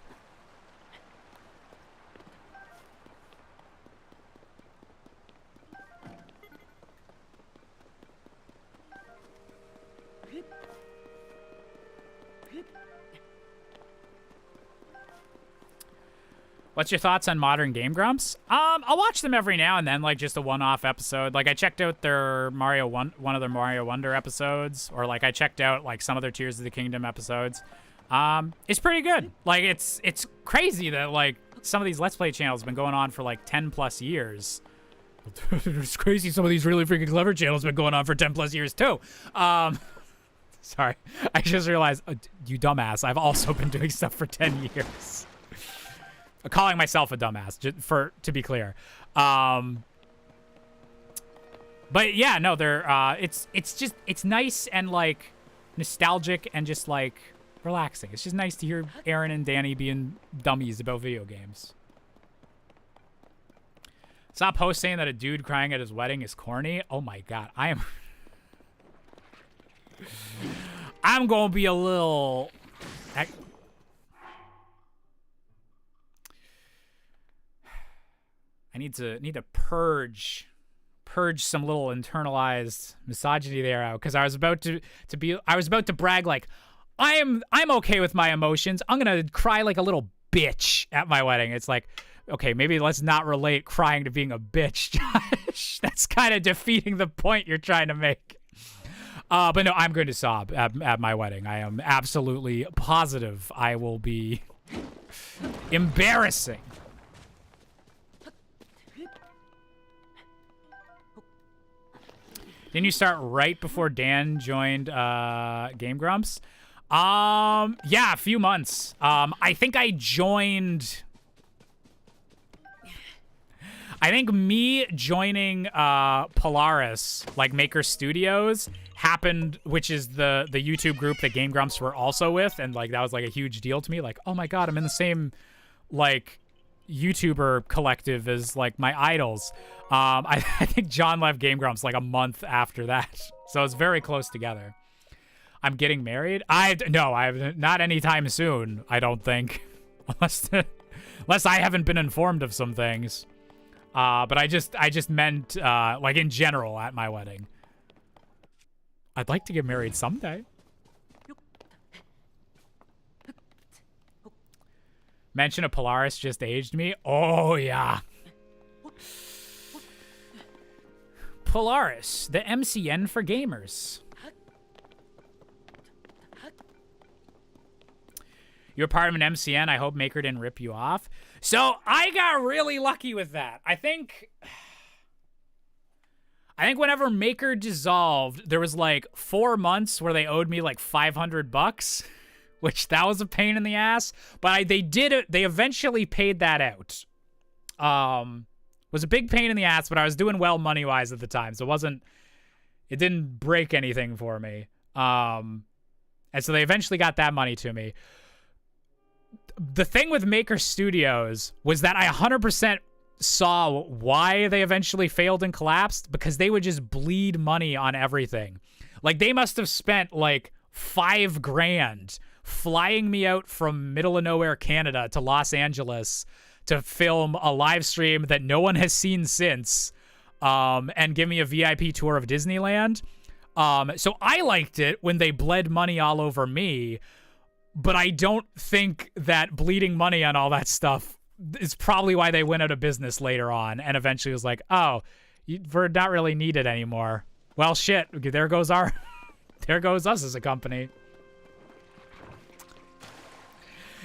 What's your thoughts on modern Game Grumps? I'll watch them every now and then, like just a one-off episode. Like I checked out their one of their Mario Wonder episodes, or like I checked out like some of their Tears of the Kingdom episodes. It's pretty good. Like it's crazy that like some of these Let's Play channels have been going on for like 10 plus years. It's crazy. Some of these really freaking clever channels have been going on for 10 plus years too. Sorry, I just realized, you dumbass. I've also been doing stuff for 10 years. Calling myself a dumbass, to be clear. But yeah, no, they're it's nice and like nostalgic and just like relaxing. It's just nice to hear Aaron and Danny being dummies about video games. Stop post saying that a dude crying at his wedding is corny. Oh my god, I'm gonna be a little. I need to purge some little internalized misogyny there out, because I was about to brag like I'm okay with my emotions. I'm gonna cry like a little bitch at my wedding. It's like, okay, maybe let's not relate crying to being a bitch, Josh. That's kind of defeating the point you're trying to make. But no, I'm going to sob at my wedding. I am absolutely positive I will be embarrassing. Didn't you start right before Dan joined Game Grumps? Yeah, a few months. I think I joined. I think me joining Polaris, like Maker Studios, happened, which is the YouTube group that Game Grumps were also with, and like that was like a huge deal to me. Like, oh my god, I'm in the same like YouTuber collective as like my idols. I think John left Game Grumps like a month after that, so it's very close together. I'm getting married. No, I've not anytime soon. I don't think, unless I haven't been informed of some things. But I just meant like in general at my wedding. I'd like to get married someday. Mention of Polaris just aged me. Oh yeah. Polaris, the MCN for gamers. You're part of an MCN. I hope Maker didn't rip you off. So I got really lucky with that. I think whenever Maker dissolved, there was like 4 months where they owed me like $500, which that was a pain in the ass. But they eventually paid that out. Was a big pain in the ass, but I was doing well money-wise at the time, so it didn't break anything for me. And so they eventually got that money to me. The thing with Maker Studios was that I 100% saw why they eventually failed and collapsed, because they would just bleed money on everything. Like, they must have spent like $5,000 flying me out from middle of nowhere Canada to Los Angeles to film a live stream that no one has seen since, and give me a VIP tour of Disneyland. So I liked it when they bled money all over me, but I don't think that bleeding money on all that stuff is probably why they went out of business later on and eventually was like, oh, we're not really needed anymore. Well, shit, there goes us as a company.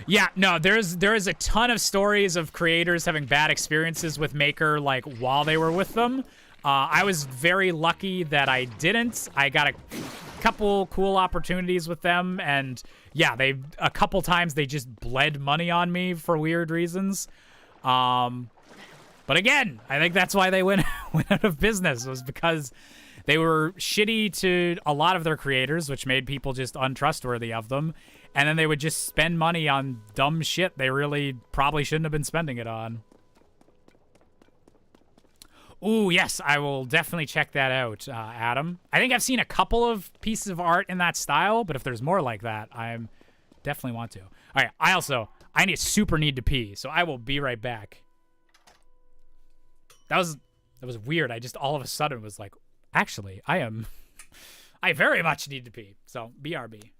Yeah, no, there is a ton of stories of creators having bad experiences with Maker, like, while they were with them. I was very lucky that I didn't. I got a couple cool opportunities with them, and yeah, a couple times they just bled money on me for weird reasons. But again, I think that's why they went out of business, was because they were shitty to a lot of their creators, which made people just untrustworthy of them. And then they would just spend money on dumb shit they really probably shouldn't have been spending it on. Ooh, yes, I will definitely check that out, Adam. I think I've seen a couple of pieces of art in that style, but if there's more like that, I definitely want to. All right, I super need to pee, so I will be right back. That was weird. I just all of a sudden was like, actually, I very much need to pee. So, BRB.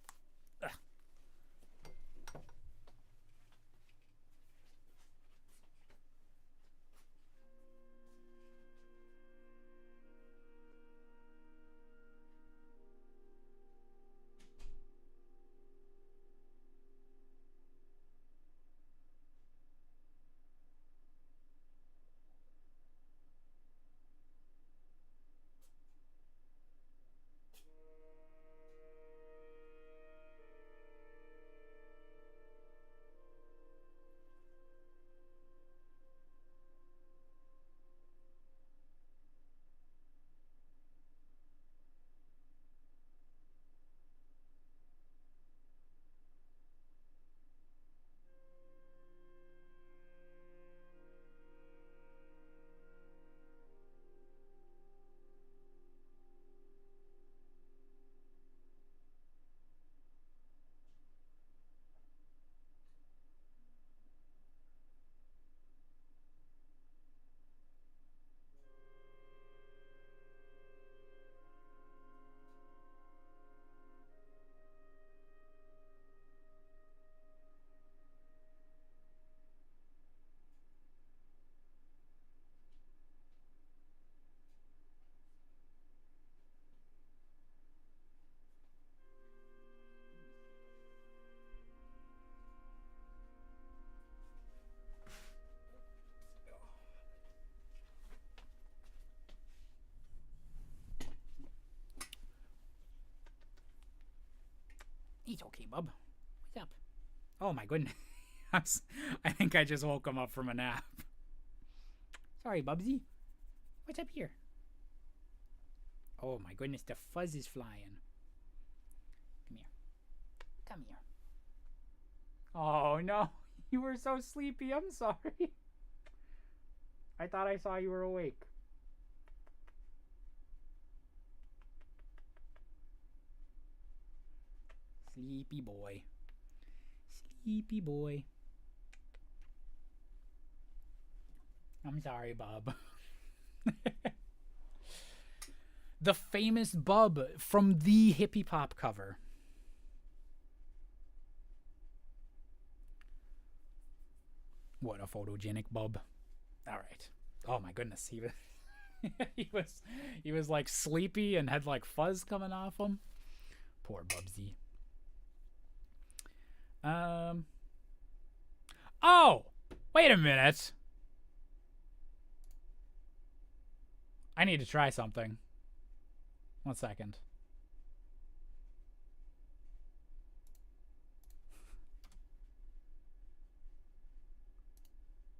It's okay, bub. What's up? Oh my goodness. I think I just woke him up from a nap. Sorry, Bubsy. What's up here? Oh my goodness, the fuzz is flying. Come here. Come here. Oh no, you were so sleepy. I'm sorry. I thought I saw you were awake. Sleepy boy. Sleepy boy. I'm sorry, Bub. The famous Bub from the Hippie Pop cover. What a photogenic Bub. All right. Oh my goodness, he was he was like sleepy and had like fuzz coming off him. Poor Bubsy. Oh, wait a minute. I need to try something. 1 second.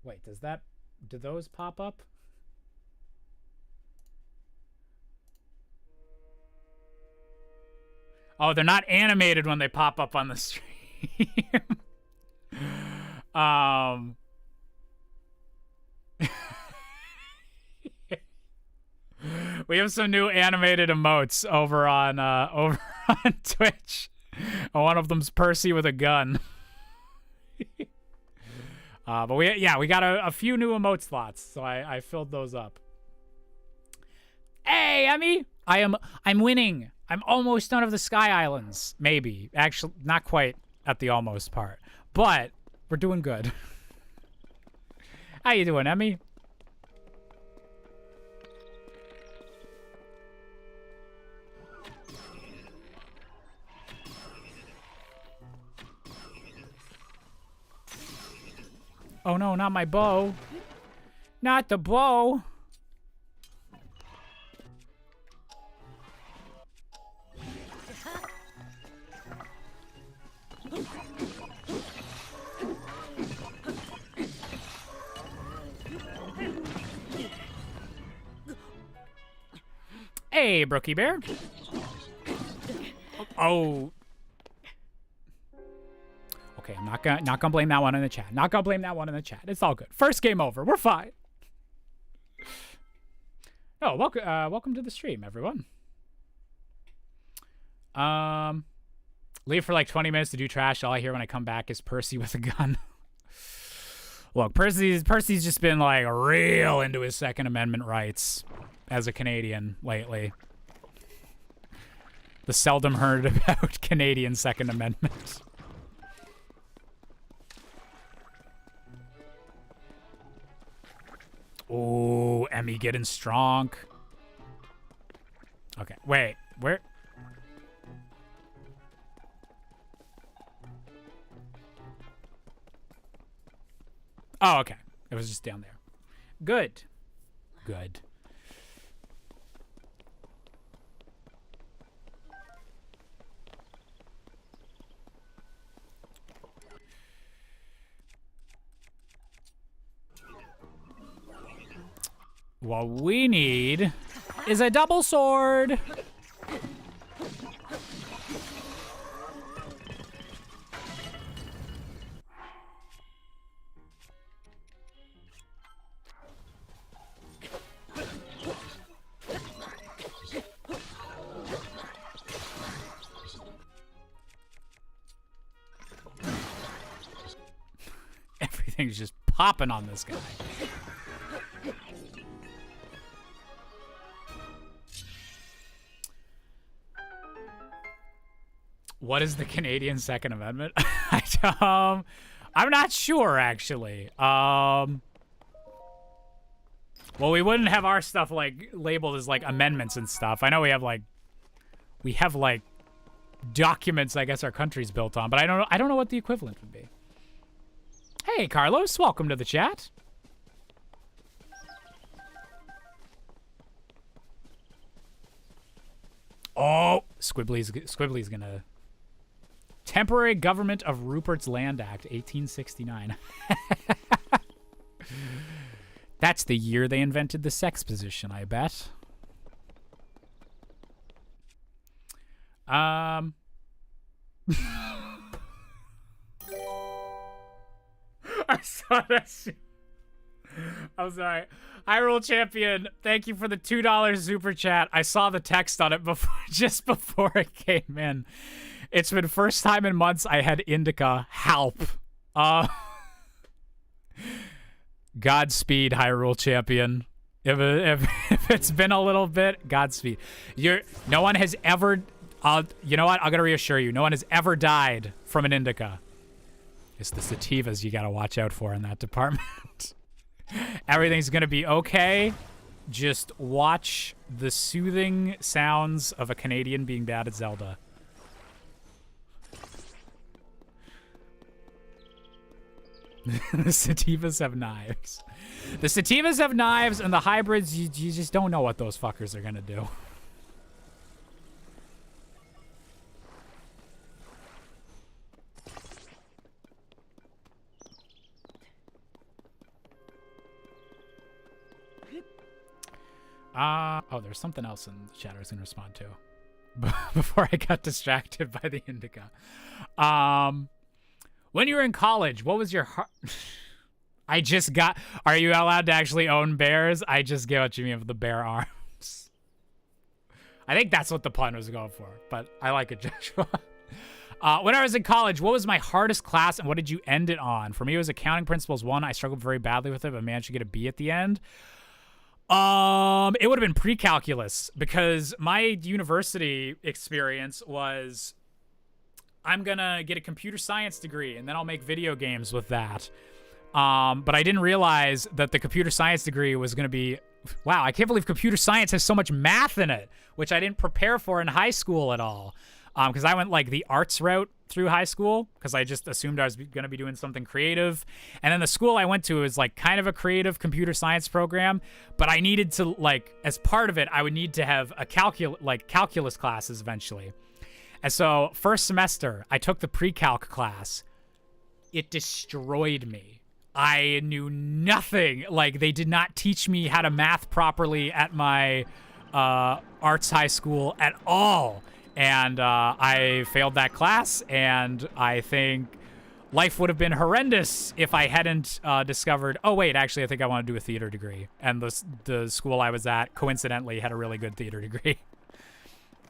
Wait, do those pop up? Oh, they're not animated when they pop up on the stream. We have some new animated emotes over on Twitch. One of them's Percy with a gun. But we got a few new emote slots, so I filled those up. Hey, Emmy! I'm winning. I'm almost done of the Sky Islands. Maybe. Actually, not quite at the almost part. But we're doing good. How you doing, Emmy? Oh no, not my bow. Not the bow. Hey, Brookie Bear. Oh. Okay, I'm not gonna blame that one in the chat. Not gonna blame that one in the chat. It's all good. First game over. We're fine. Oh, welcome to the stream, everyone. Leave for like 20 minutes to do trash. All I hear when I come back is Percy with a gun. Look, Percy's just been like real into his Second Amendment rights as a Canadian lately. The seldom heard about Canadian Second Amendment. Oh, Emmy getting strong. Okay, wait, where? Oh, okay. It was just down there. Good. Good. What we need is a double sword. Everything's just popping on this guy. What is the Canadian Second Amendment? I'm not sure, actually. Well, we wouldn't have our stuff like labeled as like amendments and stuff. I know we have like documents I guess our country's built on, but I don't know what the equivalent would be. Hey, Carlos, welcome to the chat. Oh, Squibbly's gonna Temporary Government of Rupert's Land Act, 1869. That's the year they invented the sex position, I bet. I saw that shit. I'm sorry. Hyrule Champion, thank you for the $2 super chat. I saw the text on it before, just before it came in. It's been first time in months I had indica. Help. Godspeed, Hyrule Champion. If it's been a little bit, Godspeed. No one has ever... you know what? I'm going to reassure you. No one has ever died from an indica. It's the sativas you got to watch out for in that department. Everything's going to be okay. Just watch the soothing sounds of a Canadian being bad at Zelda. The sativas have knives. The sativas have knives, and the hybrids, you just don't know what those fuckers are going to do. Oh, there's something else in the chat I was going to respond to before I got distracted by the indica. When you were in college, what was your are you allowed to actually own bears? I just get what you mean with the bear arms. I think that's what the pun was going for, but I like it, Joshua. When I was in college, what was my hardest class and what did you end it on? For me, it was accounting principles 1. I struggled very badly with it, but managed to get a B at the end. It would have been pre-calculus because my university experience was I'm gonna get a computer science degree and then I'll make video games with that. But I didn't realize that the computer science degree was gonna be, wow, I can't believe computer science has so much math in it, which I didn't prepare for in high school at all. Because I went like the arts route through high school because I just assumed I was going to be doing something creative. And then the school I went to was like kind of a creative computer science program, but I needed to like, as part of it, I would need to have a calculus classes eventually. And so first semester, I took the pre-calc class. It destroyed me. I knew nothing. Like they did not teach me how to math properly at my arts high school at all. And I failed that class, and I think life would have been horrendous if I hadn't discovered, oh, wait, actually, I think I want to do a theater degree. And the school I was at, coincidentally, had a really good theater degree.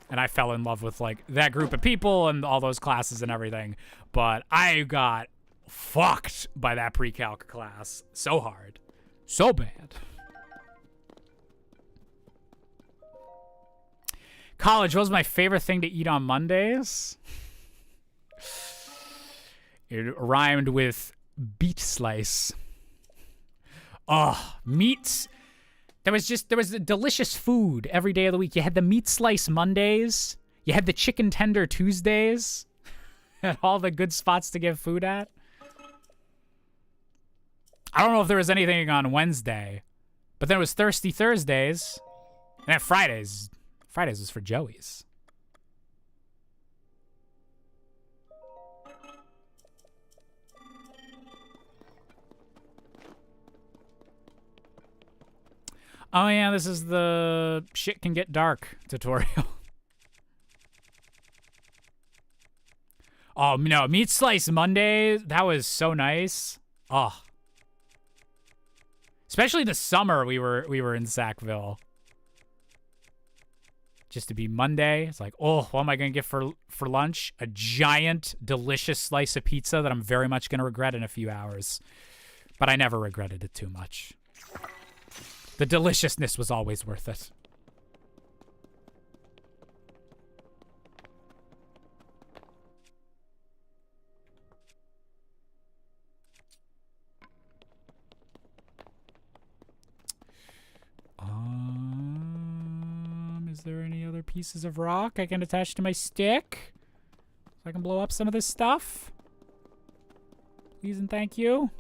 And I fell in love with, like, that group of people and all those classes and everything. But I got fucked by that pre-calc class so hard. So bad. College, what was my favorite thing to eat on Mondays? It rhymed with beet slice. Oh, meats. There was delicious food every day of the week. You had the meat slice Mondays. You had the chicken tender Tuesdays. And all the good spots to get food at. I don't know if there was anything on Wednesday. But then it was Thirsty Thursdays. And then Fridays. Fridays was for Joey's. Oh yeah, this is the shit can get dark tutorial. Oh no, Meat Slice Monday, that was so nice. Oh. Especially the summer we were in Sackville. Just to be Monday, it's like, oh, what am I going to get for lunch? A giant, delicious slice of pizza that I'm very much going to regret in a few hours. But I never regretted it too much. The deliciousness was always worth it. Is there any other pieces of rock I can attach to my stick so I can blow up some of this stuff? Please and thank you.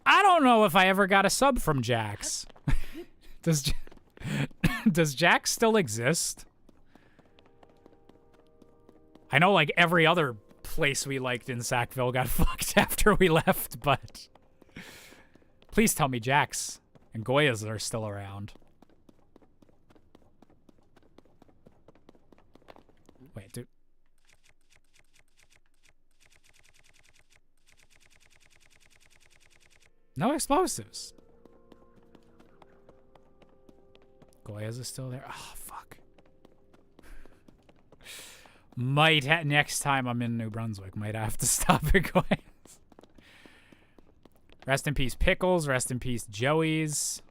I don't know if I ever got a sub from Jax. Does does Jax still exist? I know like every other place we liked in Sackville got fucked after we left, but please tell me Jax and Goyas are still around. Wait, dude. No explosives. Goyas is still there. Oh, fuck. Next time I'm in New Brunswick, might have to stop at Goyas. Rest in peace, Pickles. Rest in peace, Joey's.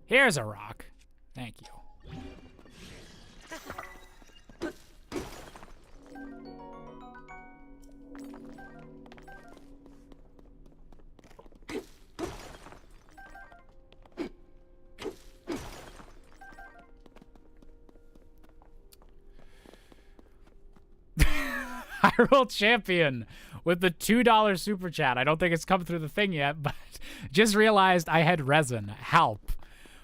Here's a rock. Thank you. Hyrule Champion with the $2 super chat. I don't think it's come through the thing yet, but just realized I had resin. Help.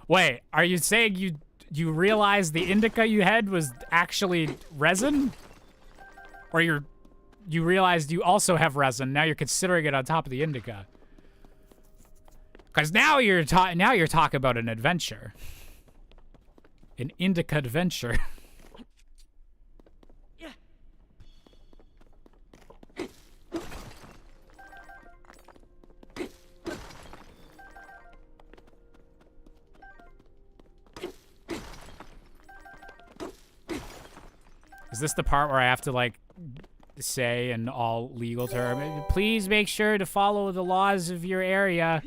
Wait, are you saying you realized the indica you had was actually resin? Or you realized you also have resin, now you're considering it on top of the indica? Because now you're talking about an adventure. An indica adventure. Is this the part where I have to, like, say in all legal terms, please make sure to follow the laws of your area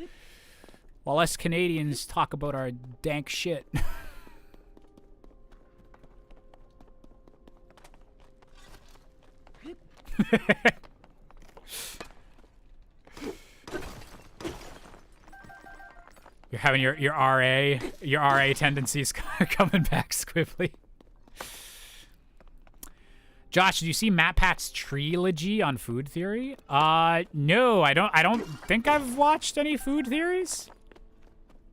while us Canadians talk about our dank shit? You're having your RA tendencies coming back, Squibbly. Josh, did you see Matt Pat's trilogy on food theory? No, I don't think I've watched any food theories.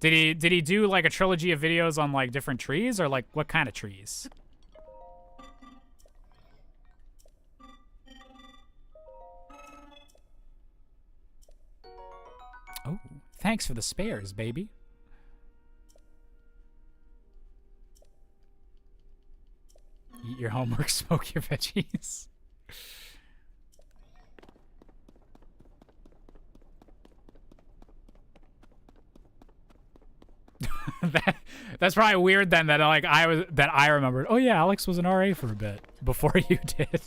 Did he do like a trilogy of videos on like different trees, or like what kind of trees? Oh, thanks for the spares, baby. Eat your homework, smoke your veggies. That's probably weird then that I remembered. Oh yeah, Alex was an RA for a bit before you did.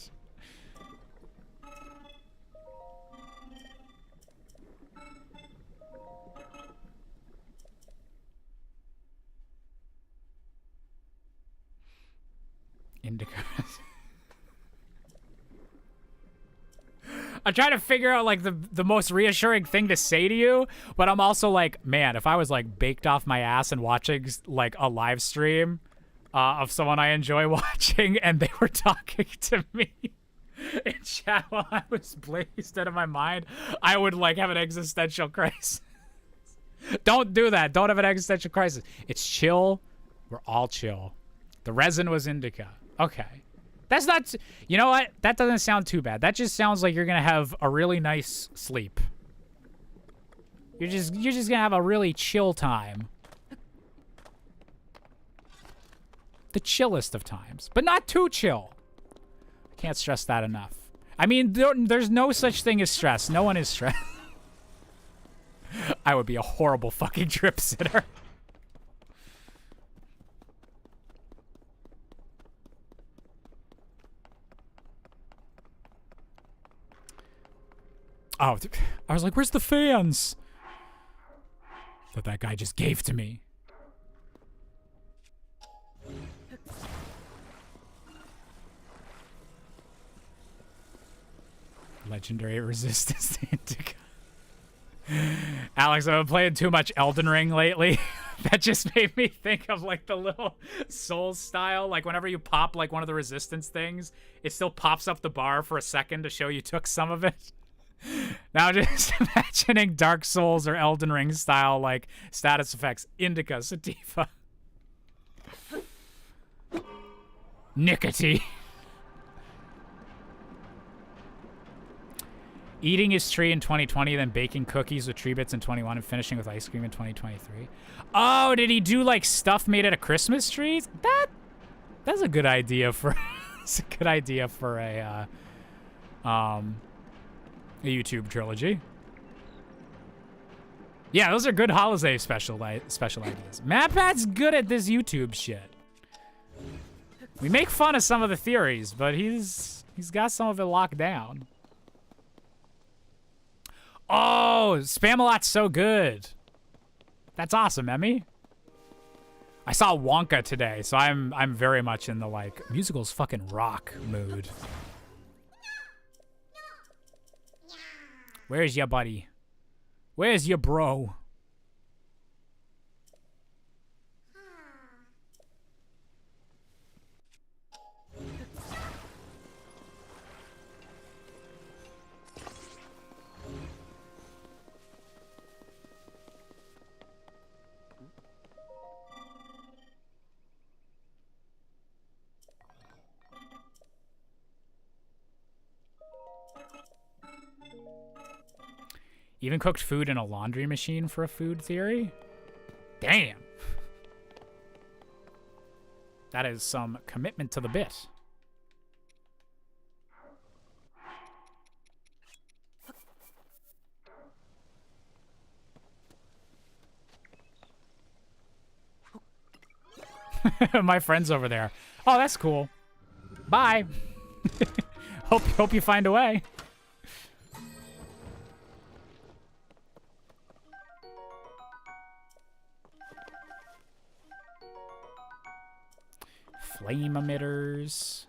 Indica. I'm trying to figure out like the most reassuring thing to say to you, but I'm also like, man, if I was like baked off my ass and watching like a live stream of someone I enjoy watching and they were talking to me in chat while I was blazed out of my mind, I would like have an existential crisis. Don't do that. Don't have an existential crisis. It's chill. We're all chill. The resin was indica. Okay. That's not, you know what? That doesn't sound too bad. That just sounds like you're going to have a really nice sleep. You're just going to have a really chill time. The chillest of times, but not too chill. Can't stress that enough. I mean, there's no such thing as stress. No one is stressed. I would be a horrible fucking trip sitter. Oh, I was like, where's the fans? That guy just gave to me. Legendary resistance to indica. Alex, I've been playing too much Elden Ring lately. That just made me think of like the little Souls style. Like whenever you pop like one of the resistance things, it still pops up the bar for a second to show you took some of it. Now just imagining Dark Souls or Elden Ring style like status effects. Indica, sativa. Nicotine. Eating his tree in 2020, then baking cookies with tree bits in 21, and finishing with ice cream in 2023. Oh, did he do like stuff made out of Christmas trees? That's a good idea for it's a good idea for a YouTube trilogy. Yeah, those are good holiday special ideas. MatPat's good at this YouTube shit. We make fun of some of the theories, but he's got some of it locked down. Oh, Spamalot's so good. That's awesome, Emmy. I saw Wonka today, so I'm very much in the like musicals fucking rock mood. Where's your buddy? Where's your bro? Even cooked food in a laundry machine for a food theory? Damn. That is some commitment to the bit. My friend's over there. Oh, that's cool. Bye. Hope you find a way. Flame emitters.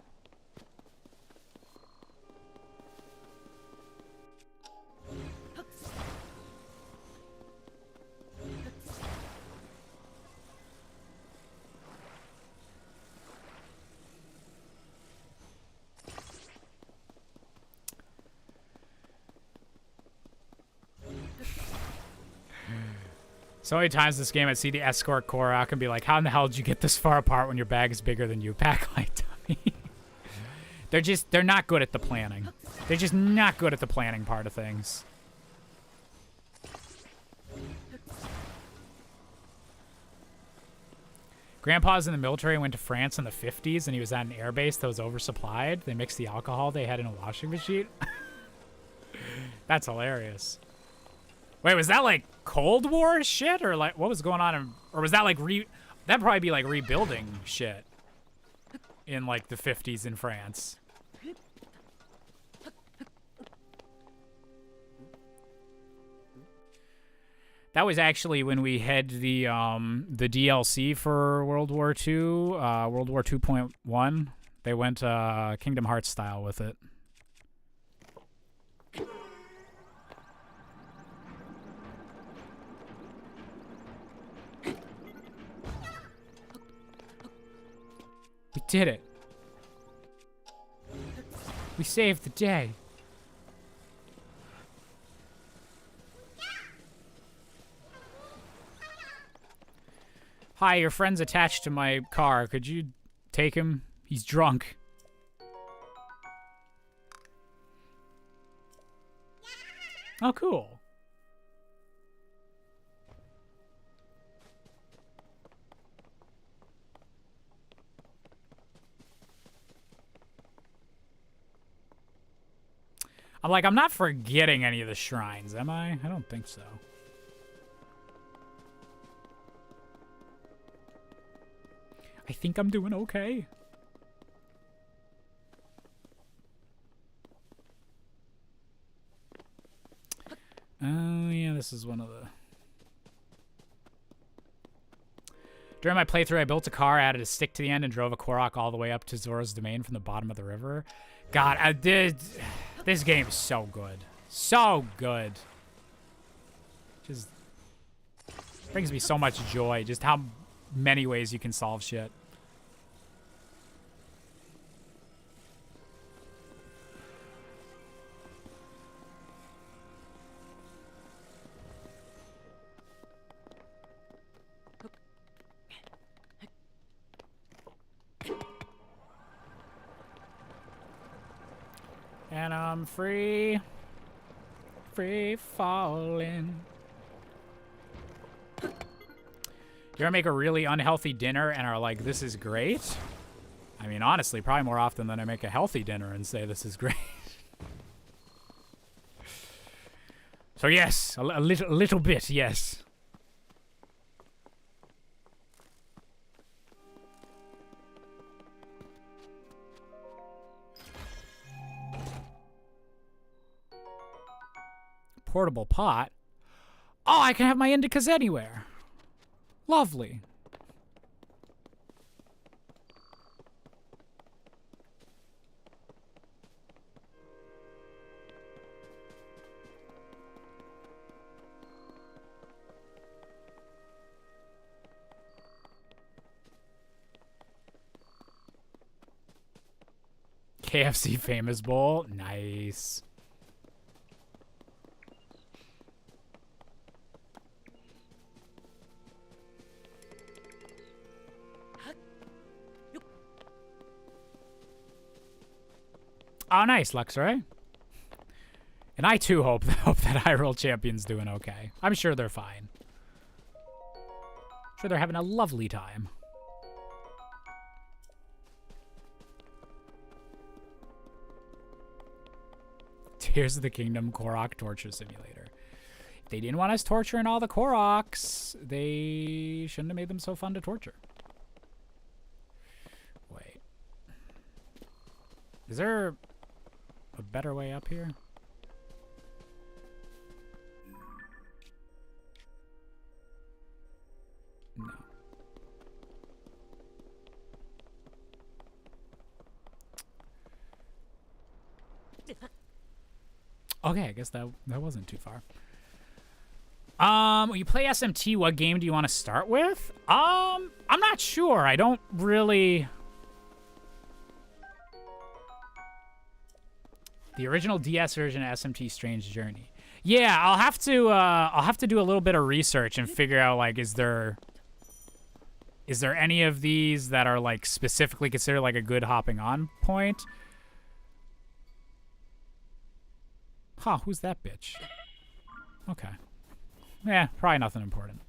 So many times this game I'd see the escort Korok and be like, how in the hell did you get this far apart when your bag is bigger than you? Backlight dummy. They're not good at the planning. They're just not good at the planning part of things. Grandpa's in the military and went to France in the 50s, and he was at an airbase that was oversupplied. They mixed the alcohol they had in a washing machine. That's hilarious. Wait, was that like Cold War shit, or like what was going on? Or was that like that'd probably be like rebuilding shit in like the 50s in France. That was actually when we had the DLC for World War II, World War 2.1. They went Kingdom Hearts style with it. We did it. We saved the day. Hi, your friend's attached to my car. Could you take him? He's drunk. Oh, cool. I'm like, I'm not forgetting any of the shrines, am I? I don't think so. I think I'm doing okay. Oh, yeah, this is one of the... During my playthrough, I built a car, added a stick to the end, and drove a Korok all the way up to Zora's domain from the bottom of the river. God, I did... This game is so good. So good. Just... Brings me so much joy, just how many ways you can solve shit. And I'm free falling. You ever make a really unhealthy dinner and are like, this is great? I mean, honestly, probably more often than I make a healthy dinner and say this is great. So yes, a little bit, yes. Portable pot? Oh, I can have my indicas anywhere. Lovely. KFC famous bowl? Nice. Oh, nice, Luxray. And I too hope that Hyrule Champion's doing okay. I'm sure they're fine. Sure they're having a lovely time. Tears of the Kingdom Korok Torture Simulator. If they didn't want us torturing all the Koroks, they shouldn't have made them so fun to torture. Wait. Is there a better way up here? No. Okay, I guess that wasn't too far. When you play SMT, what game do you want to start with? I'm not sure. I don't really. The original DS version of SMT Strange Journey. Yeah, I'll have to do a little bit of research and figure out, like, is there any of these that are, like, specifically considered like a good hopping on point? Huh, who's that bitch? Okay. Yeah, probably nothing important.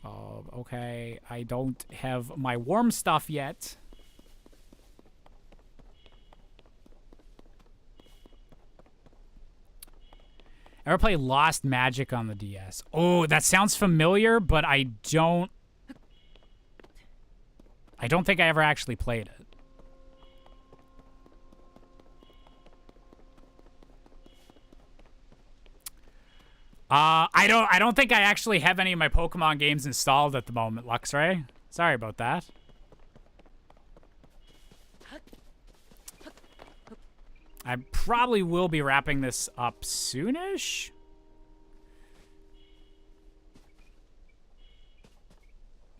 Oh, okay. I don't have my warm stuff yet. Ever play Lost Magic on the DS? Oh, that sounds familiar, but I don't think I ever actually played it. I don't think I actually have any of my Pokemon games installed at the moment, Luxray. Sorry about that. I probably will be wrapping this up soonish.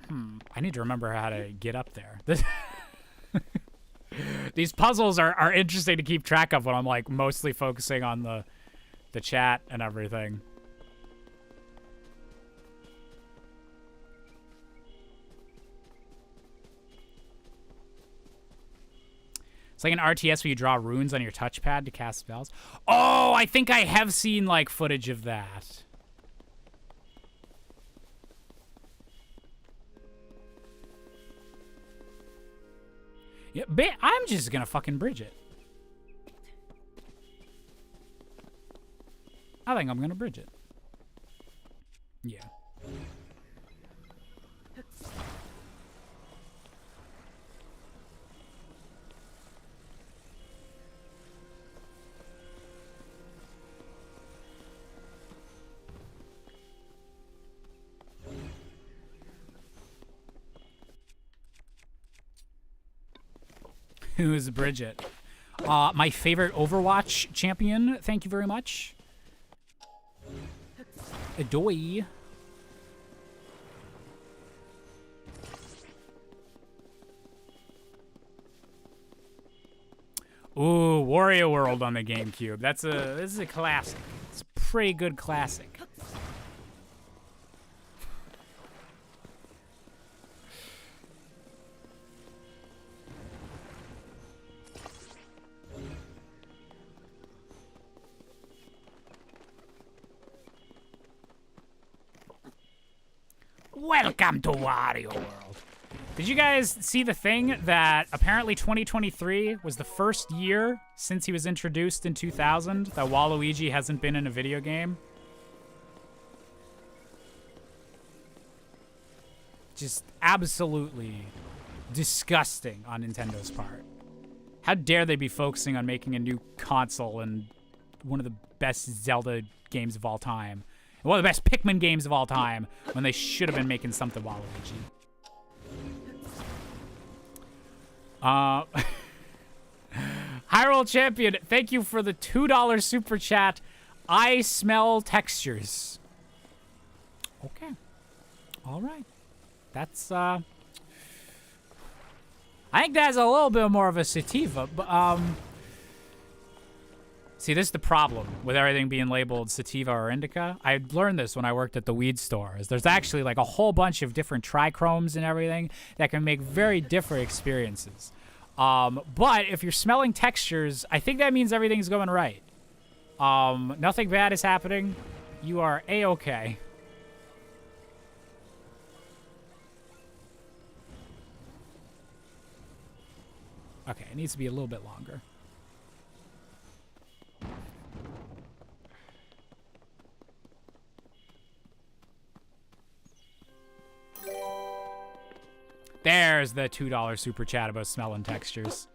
I need to remember how to get up there. These puzzles are interesting to keep track of when I'm, like, mostly focusing on the chat and everything. It's like an RTS where you draw runes on your touchpad to cast spells. Oh, I think I have seen, like, footage of that. Yeah, I'm just gonna fucking bridge it. I think I'm gonna bridge it. Yeah. Who's Bridget? My favorite Overwatch champion. Thank you very much. Adoy. Ooh, Wario World on the GameCube. This is a classic. It's a pretty good classic. Welcome to Wario World. Did you guys see the thing that apparently 2023 was the first year since he was introduced in 2000 that Waluigi hasn't been in a video game? Just absolutely disgusting on Nintendo's part. How dare they be focusing on making a new console and one of the best Zelda games of all time. One of the best Pikmin games of all time when they should have been making something Waluigi. Hyrule Champion, thank you for the $2 super chat. I smell textures. Okay. All right. That's, I think that's a little bit more of a sativa, but, see, this is the problem with everything being labeled sativa or indica. I learned this when I worked at the weed store. There's actually like a whole bunch of different trichromes and everything that can make very different experiences. But if you're smelling textures, I think that means everything's going right. Nothing bad is happening. You are A-okay. Okay, it needs to be a little bit longer. There's the $2 super chat about smelling textures.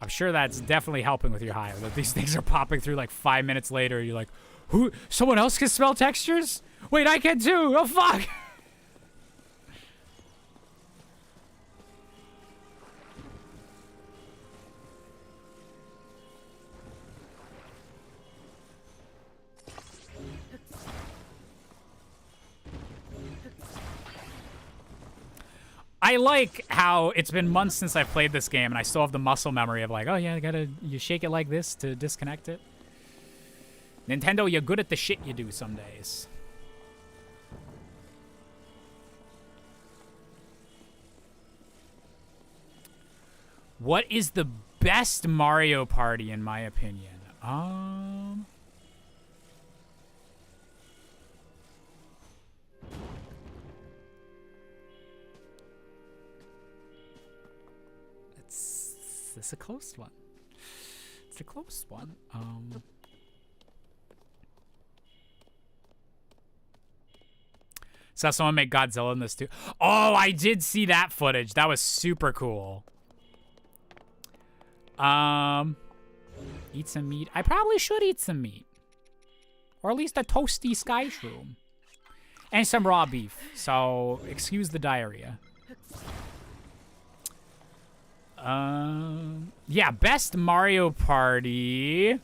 I'm sure that's definitely helping with your high. That these things are popping through like 5 minutes later. You're like, who? Someone else can smell textures? Wait, I can too. Oh, fuck. I like how it's been months since I played this game, and I still have the muscle memory of like, oh yeah, you shake it like this to disconnect it. Nintendo, you're good at the shit you do some days. What is the best Mario Party in my opinion? It's a close one. It's a close one. Saw someone make Godzilla in this too. Oh, I did see that footage. That was super cool. Eat some meat. I probably should eat some meat. Or at least a toasty sky shroom. And some raw beef. So, excuse the diarrhea. Yeah, best Mario Party.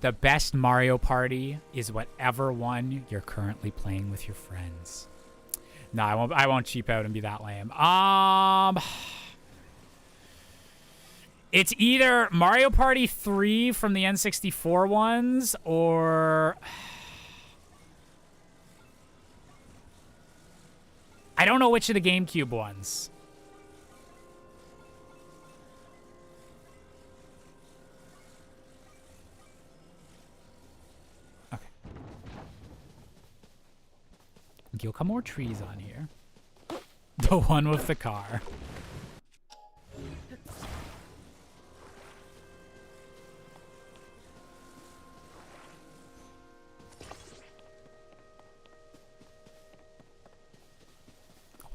The best Mario Party is whatever one you're currently playing with your friends. No, I won't cheap out and be that lame. It's either Mario Party 3 from the N64 ones, or I don't know which of the GameCube ones. Okay. You'll come more trees on here. The one with the car.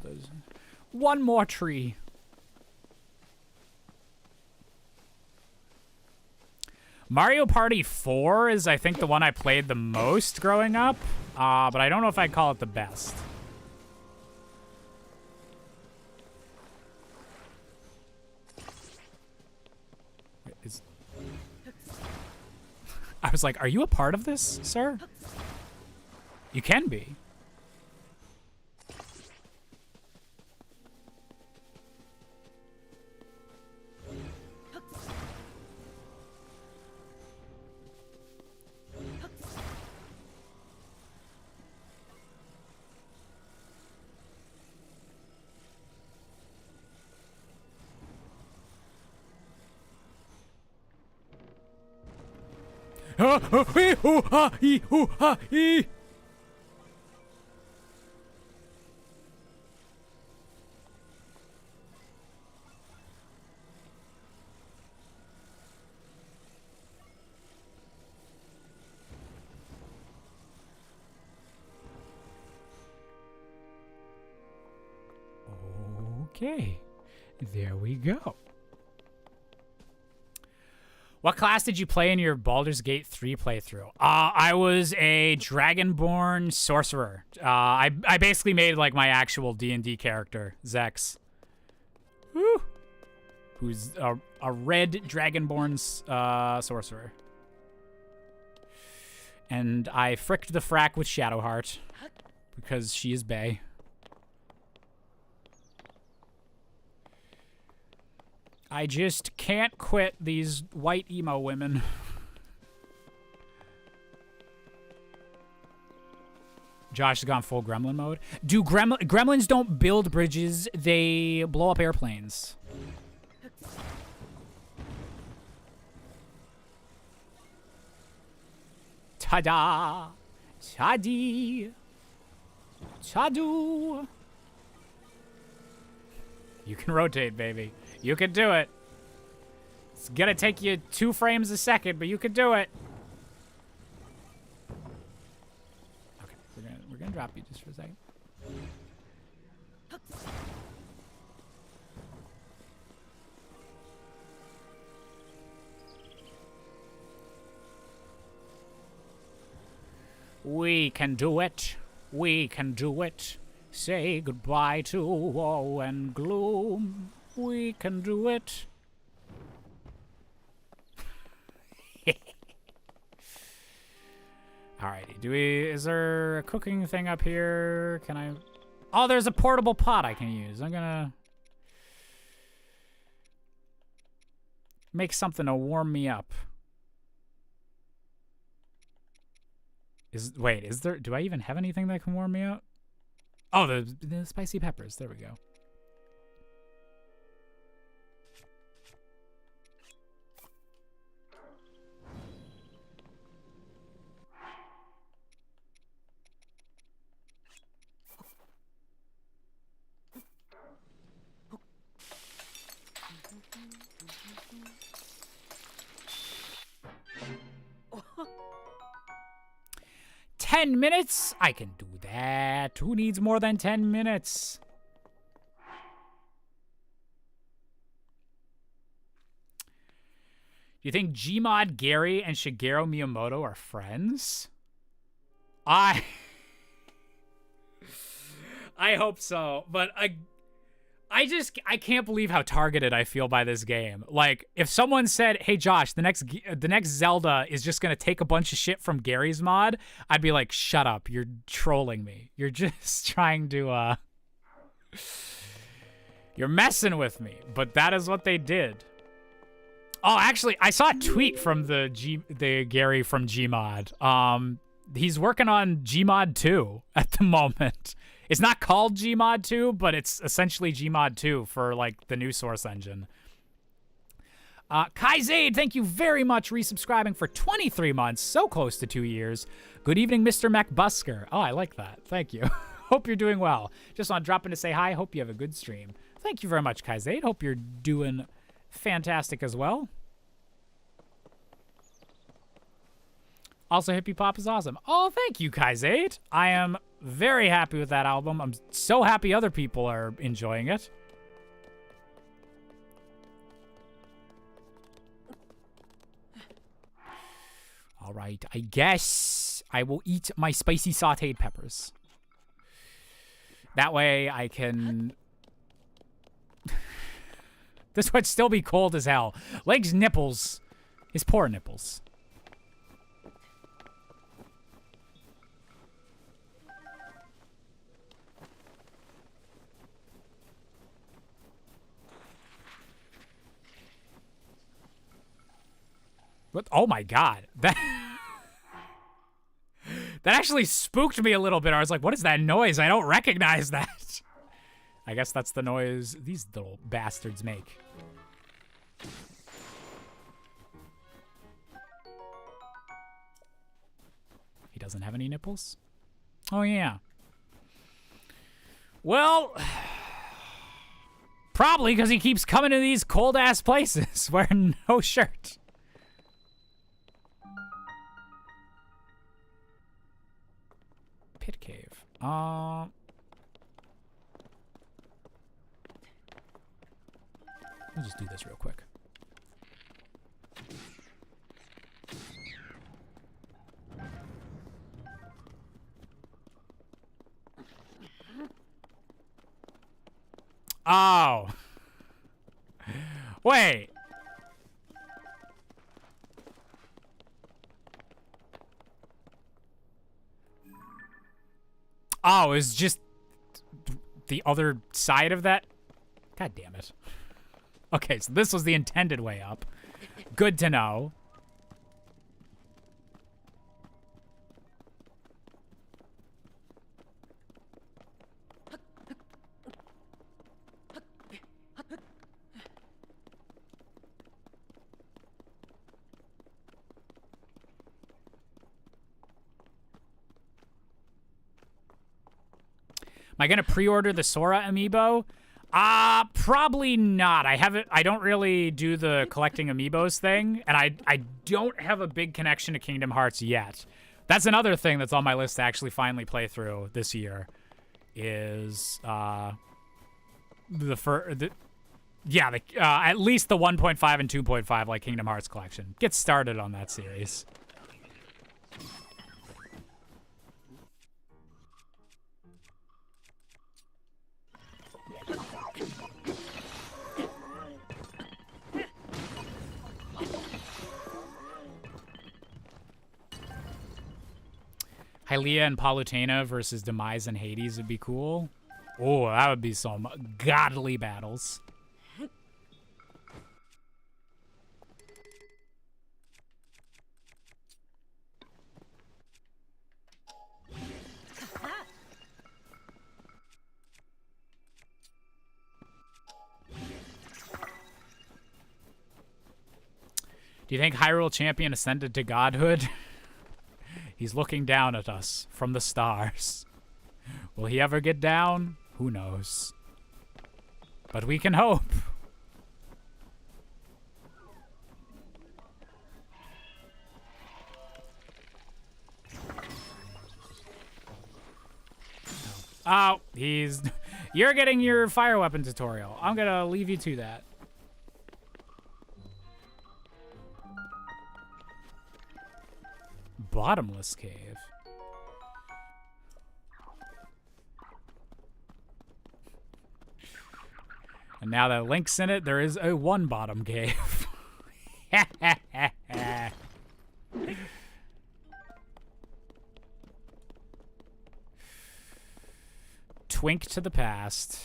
There's one more tree. Mario Party 4 is, I think, the one I played the most growing up, but I don't know if I'd call it the best. I was like, are you a part of this, sir? You can be. Okay, there we go. What class did you play in your Baldur's Gate 3 playthrough? I was a Dragonborn sorcerer. I basically made like my actual D&D character, Zex. Woo! Who's a red Dragonborn sorcerer. And I fricked the frack with Shadowheart because she is bae. I just can't quit these white emo women. Josh has gone full gremlin mode. Gremlins don't build bridges, they blow up airplanes. Ta-da! Ta-dee! Ta-doo! You can rotate, baby. You can do it. It's gonna take you 2 frames a second, but you can do it. Okay, we're gonna drop you just for a second. We can do it. We can do it. Say goodbye to woe and gloom. We can do it. Alrighty, is there a cooking thing up here? Can I? Oh, there's a portable pot I can use. I'm gonna make something to warm me up. Is there, do I even have anything that can warm me up? Oh, the spicy peppers, there we go. $10 minutes? I can do that. Who needs more than 10 minutes? Do you think Gmod Gary and Shigeru Miyamoto are friends? I hope so, but I can't believe how targeted I feel by this game. Like, if someone said, "Hey Josh, the next Zelda is just gonna take a bunch of shit from Gary's mod," I'd be like, "Shut up! You're trolling me. You're just trying to you're messing with me." But that is what they did. Oh, actually, I saw a tweet from the Gary from Gmod. He's working on Gmod 2 at the moment. It's not called Gmod 2, but it's essentially Gmod 2 for, like, the new Source engine. Kai Zaid, thank you very much, resubscribing for 23 months, so close to 2 years. Good evening, Mr. MacBusker. Oh, I like that. Thank you. Hope you're doing well. Just want to drop in to say hi. Hope you have a good stream. Thank you very much, Kai Zaid. Hope you're doing fantastic as well. Also, Hippie Pop is awesome. Oh, thank you, Kai Zaid. I am very happy with that album. I'm so happy other people are enjoying it. All right, I guess I will eat my spicy sauteed peppers. That way I can... This would still be cold as hell. Legs, nipples. His poor nipples. What? Oh my god. That actually spooked me a little bit. I was like, what is that noise? I don't recognize that. I guess that's the noise these little bastards make. He doesn't have any nipples? Oh, yeah. Well, probably because he keeps coming to these cold-ass places wearing no shirt. Pit cave. We'll just do this real quick. Oh. Wait. Oh, it's just the other side of that? God damn it. Okay, so this was the intended way up. Good to know. Am I gonna pre-order the Sora amiibo? Probably not. I don't really do the collecting amiibos thing, and I don't have a big connection to Kingdom Hearts yet. That's another thing that's on my list to actually finally play through this year. Is at least the 1.5 and 2.5 like Kingdom Hearts collection. Get started on that series. Hylia and Palutena versus Demise and Hades would be cool. Oh, that would be some godly battles. Do you think Hyrule Champion ascended to godhood? He's looking down at us from the stars. Will he ever get down? Who knows? But we can hope. Oh, you're getting your fire weapon tutorial. I'm gonna leave you to that. Bottomless cave. And now that Link's in it, there is a one bottom cave. Twink to the past.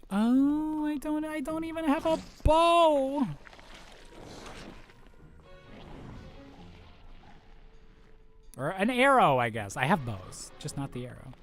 Oh, I don't even have a bow. Or an arrow, I guess. I have bows, just not the arrow.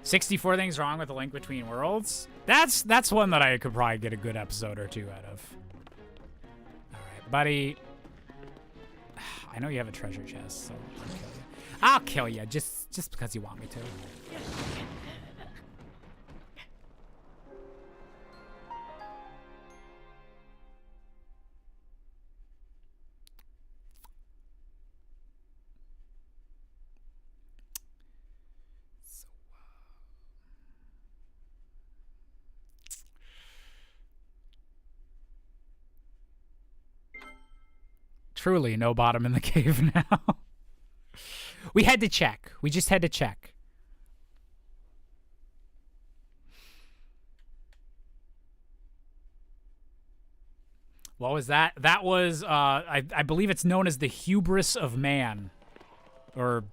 "64 Things Wrong with the Link Between Worlds." That's one that I could probably get a good episode or two out of. All right, buddy. I know you have a treasure chest, so I'll kill you just because you want me to. truly no bottom in the cave now. We had to check. We just had to check. What was that? That was, I believe it's known as the hubris of man. Or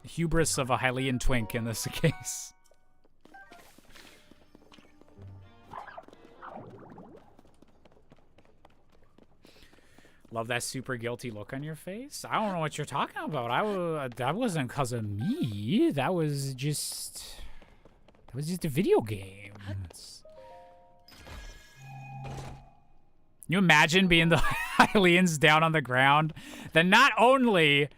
hubris of a Hylian twink in this case. Love that super guilty look on your face. I don't know what you're talking about. That wasn't because of me. That was just a video game. Can you imagine being the Hylians down on the ground? Then not only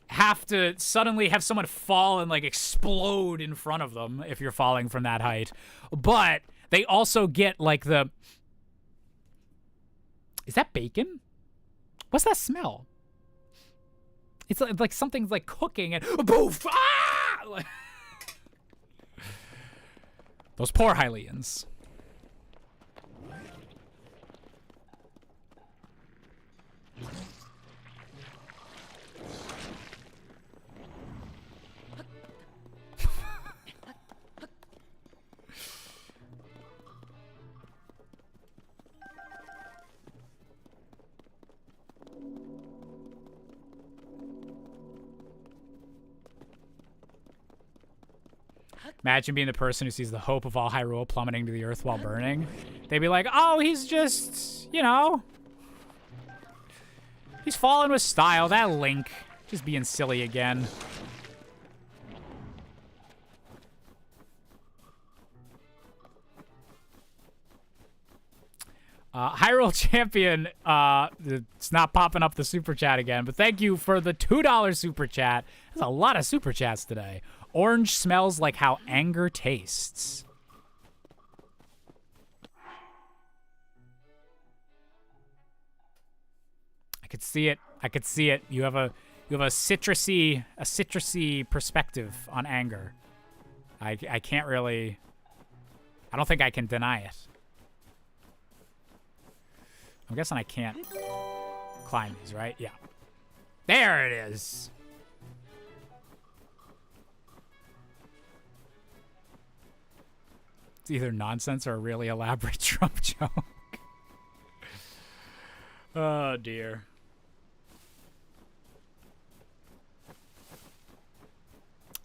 have to suddenly have someone fall and like explode in front of them if you're falling from that height, but they also get like the... Is that bacon? What's that smell? It's like something's like cooking and boof! Ah! Like, those poor Hylians. Imagine being the person who sees the hope of all Hyrule plummeting to the earth while burning. They'd be like, oh, he's just, you know, he's falling with style. That Link, just being silly again. Hyrule Champion, it's not popping up the super chat again, but thank you for the $2 super chat. There's a lot of super chats today. Orange smells like how anger tastes. I could see it. I could see it. You have a citrusy perspective on anger. I can't really. I don't think I can deny it. I'm guessing I can't climb these, right? Yeah. There it is. It's either nonsense or a really elaborate Trump joke. Oh, dear.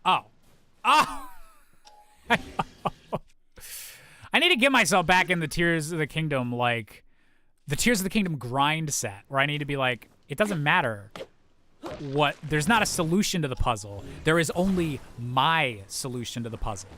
Oh. Oh! I need to get myself back in the Tears of the Kingdom, like, the Tears of the Kingdom grind set, where I need to be like, it doesn't matter what, there's not a solution to the puzzle. There is only my solution to the puzzle.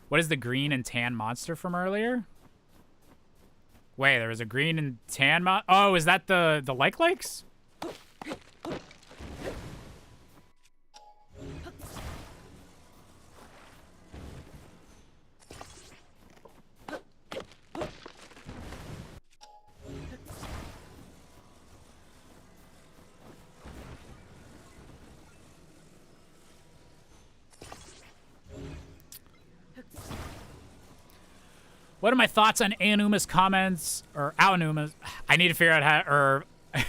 What is the green and tan monster from earlier? Wait, there was a green and tan Oh, is that the likes? What are my thoughts on Aonuma's comments, or Aonuma's? I need to figure out how, or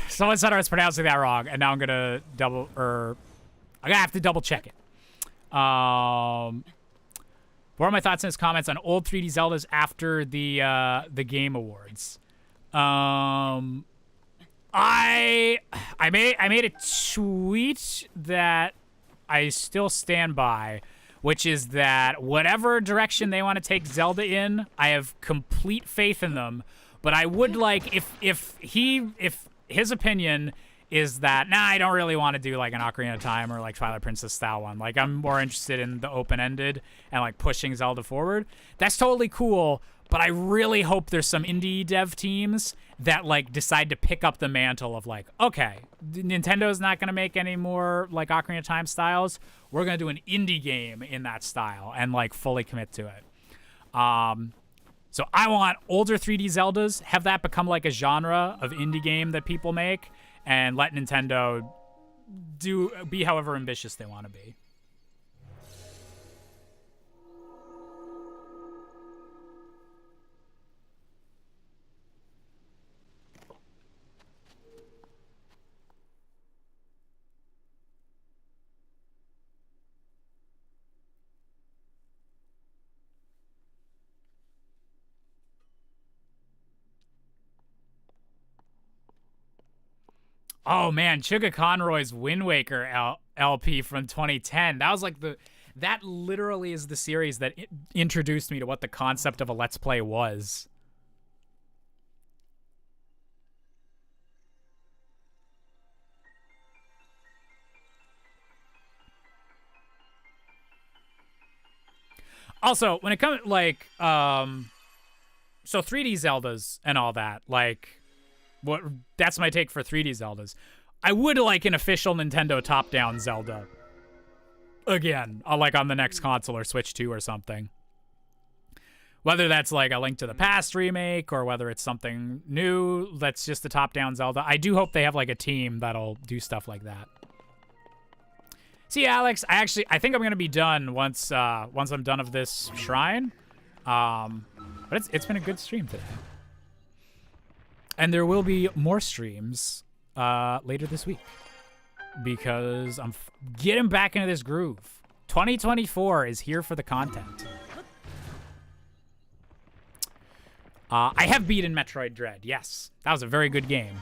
someone said I was pronouncing that wrong, and now I'm gonna I'm gonna have to double check it. What are my thoughts on his comments on old 3D Zeldas after the Game Awards? I made a tweet that I still stand by, which is that whatever direction they want to take Zelda in, I have complete faith in them. But I would like, if his opinion is that, nah, I don't really want to do like an Ocarina of Time or like Twilight Princess style one. Like, I'm more interested in the open-ended and like pushing Zelda forward. That's totally cool, but I really hope there's some indie dev teams that like decide to pick up the mantle of like, okay, Nintendo's not going to make any more like Ocarina of Time styles. We're going to do an indie game in that style and like fully commit to it. So I want older 3D Zeldas, have that become like a genre of indie game that people make, and let Nintendo be however ambitious they want to be. Oh man, Sugar Conroy's Wind Waker LP from 2010. That was like that literally is the series that introduced me to what the concept of a Let's Play was. Also, when it comes like so 3D Zeldas and all that, like that's my take for 3D Zeldas. I would like an official Nintendo top-down Zelda. Again, like on the next console or Switch 2 or something. Whether that's like a Link to the Past remake or whether it's something new that's just a top-down Zelda. I do hope they have like a team that'll do stuff like that. See, Alex, I think I'm gonna be done once I'm done of this shrine. But it's been a good stream today. And there will be more streams later this week because I'm getting back into this groove. 2024 is here for the content. I have beaten Metroid Dread. Yes, that was a very good game.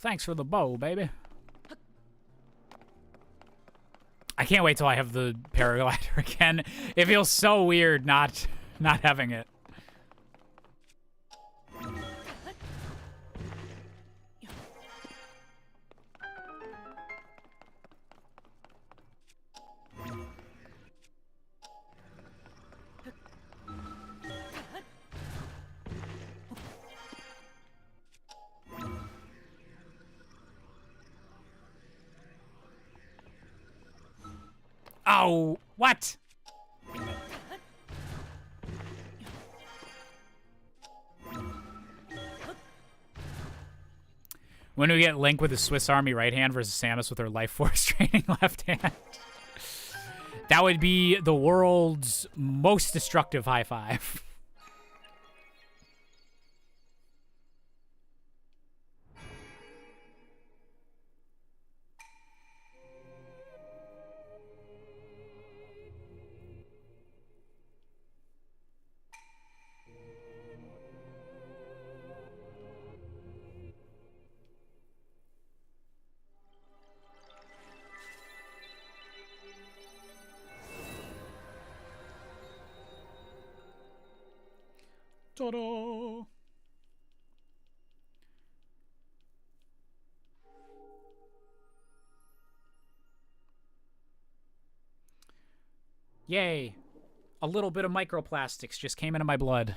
Thanks for the bow, baby. I can't wait till I have the paraglider again. It feels so weird not having it. Oh, what? When do we get Link with his Swiss Army right hand versus Samus with her Life Force training left hand? That would be the world's most destructive high five. Ta-da! Yay. A little bit of microplastics just came into my blood.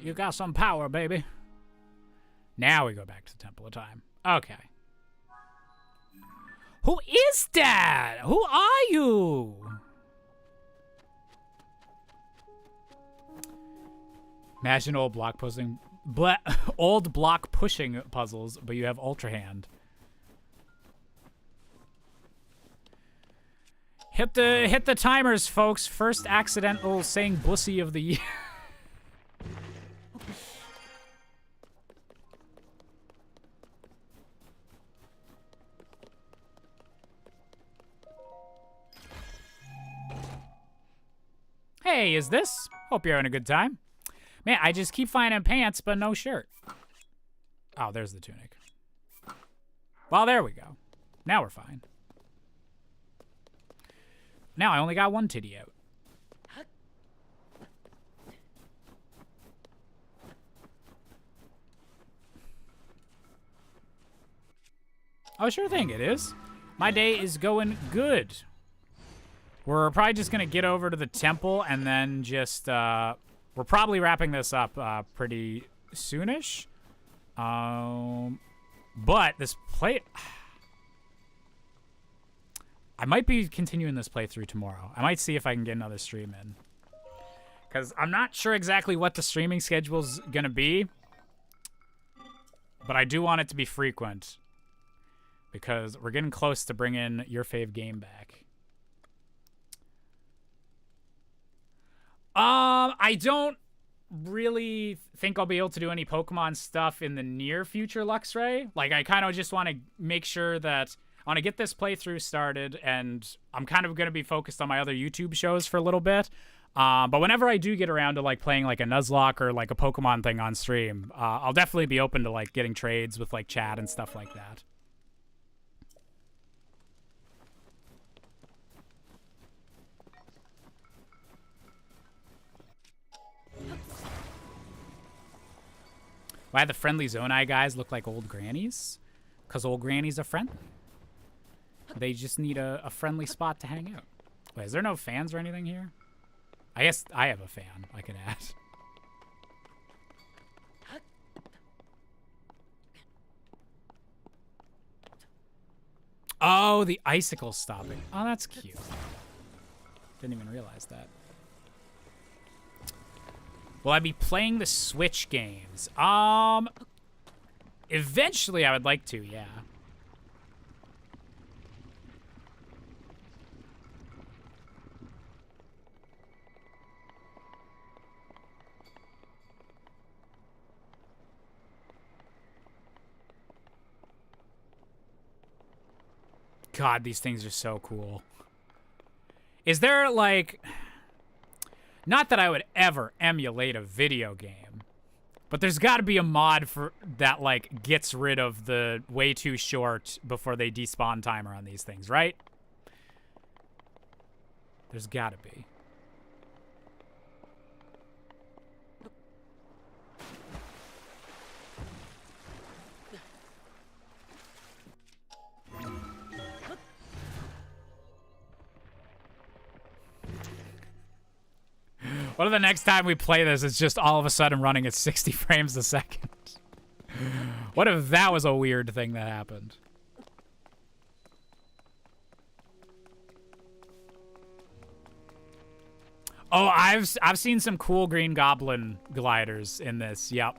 You got some power, baby. Now we go back to the Temple of Time. Okay. Who is that? Who are you? Imagine old block posting old block pushing puzzles, but you have Ultra Hand. Hit the timers, folks. First accidental saying bussy of the year. Hey, is this? Hope you're having a good time. Man, I just keep finding pants, but no shirt. Oh, there's the tunic. Well, there we go. Now we're fine. Now I only got one titty out. Oh, sure thing, it is. My day is going good. We're probably just gonna get over to the temple and then just, we're probably wrapping this up pretty soonish. But this I might be continuing this playthrough tomorrow. I might see if I can get another stream in. Because I'm not sure exactly what the streaming schedule's gonna be. But I do want it to be frequent. Because we're getting close to bringing your fave game back. I don't really think I'll be able to do any Pokemon stuff in the near future, Luxray. Like, I kind of just want to make sure that I want to get this playthrough started, and I'm kind of going to be focused on my other YouTube shows for a little bit. But whenever I do get around to, like, playing, like, a Nuzlocke or, like, a Pokemon thing on stream, I'll definitely be open to, like, getting trades with, like, chat and stuff like that. Why the friendly Zonai guys look like old grannies? Because old grannies are friendly. They just need a friendly spot to hang out. Wait, is there no fans or anything here? I guess I have a fan I can add. Oh, the icicle stopping. Oh, that's cute. Didn't even realize that. Will I be playing the Switch games? Eventually I would like to, yeah. God, these things are so cool. Is there, like... Not that I would ever emulate a video game, but there's got to be a mod for that, like, gets rid of the way too short before they despawn timer on these things, right? There's got to be. What if the next time we play this, it's just all of a sudden running at 60 frames a second? What if that was a weird thing that happened? Oh, I've seen some cool Green Goblin gliders in this. Yep.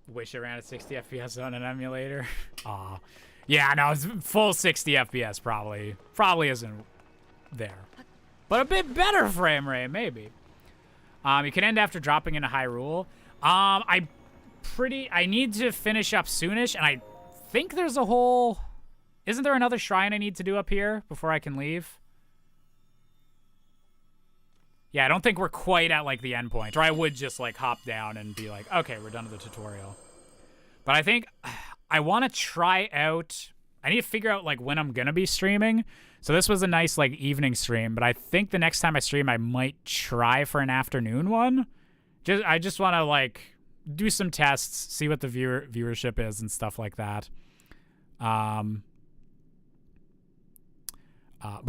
Wish I ran at 60 FPS on an emulator. Aw. Yeah, no, it's full 60 FPS probably. Probably isn't there. But a bit better frame rate, maybe. You can end after dropping into Hyrule. I need to finish up soonish, and I think there's a whole... Isn't there another shrine I need to do up here before I can leave? Yeah, I don't think we're quite at, like, the end point. Or I would just, like, hop down and be like, okay, we're done with the tutorial. But I think I want to try out... I need to figure out, like, when I'm going to be streaming. So this was a nice, like, evening stream. But I think the next time I stream, I might try for an afternoon one. I just want to, like, do some tests, see what the viewership is and stuff like that. But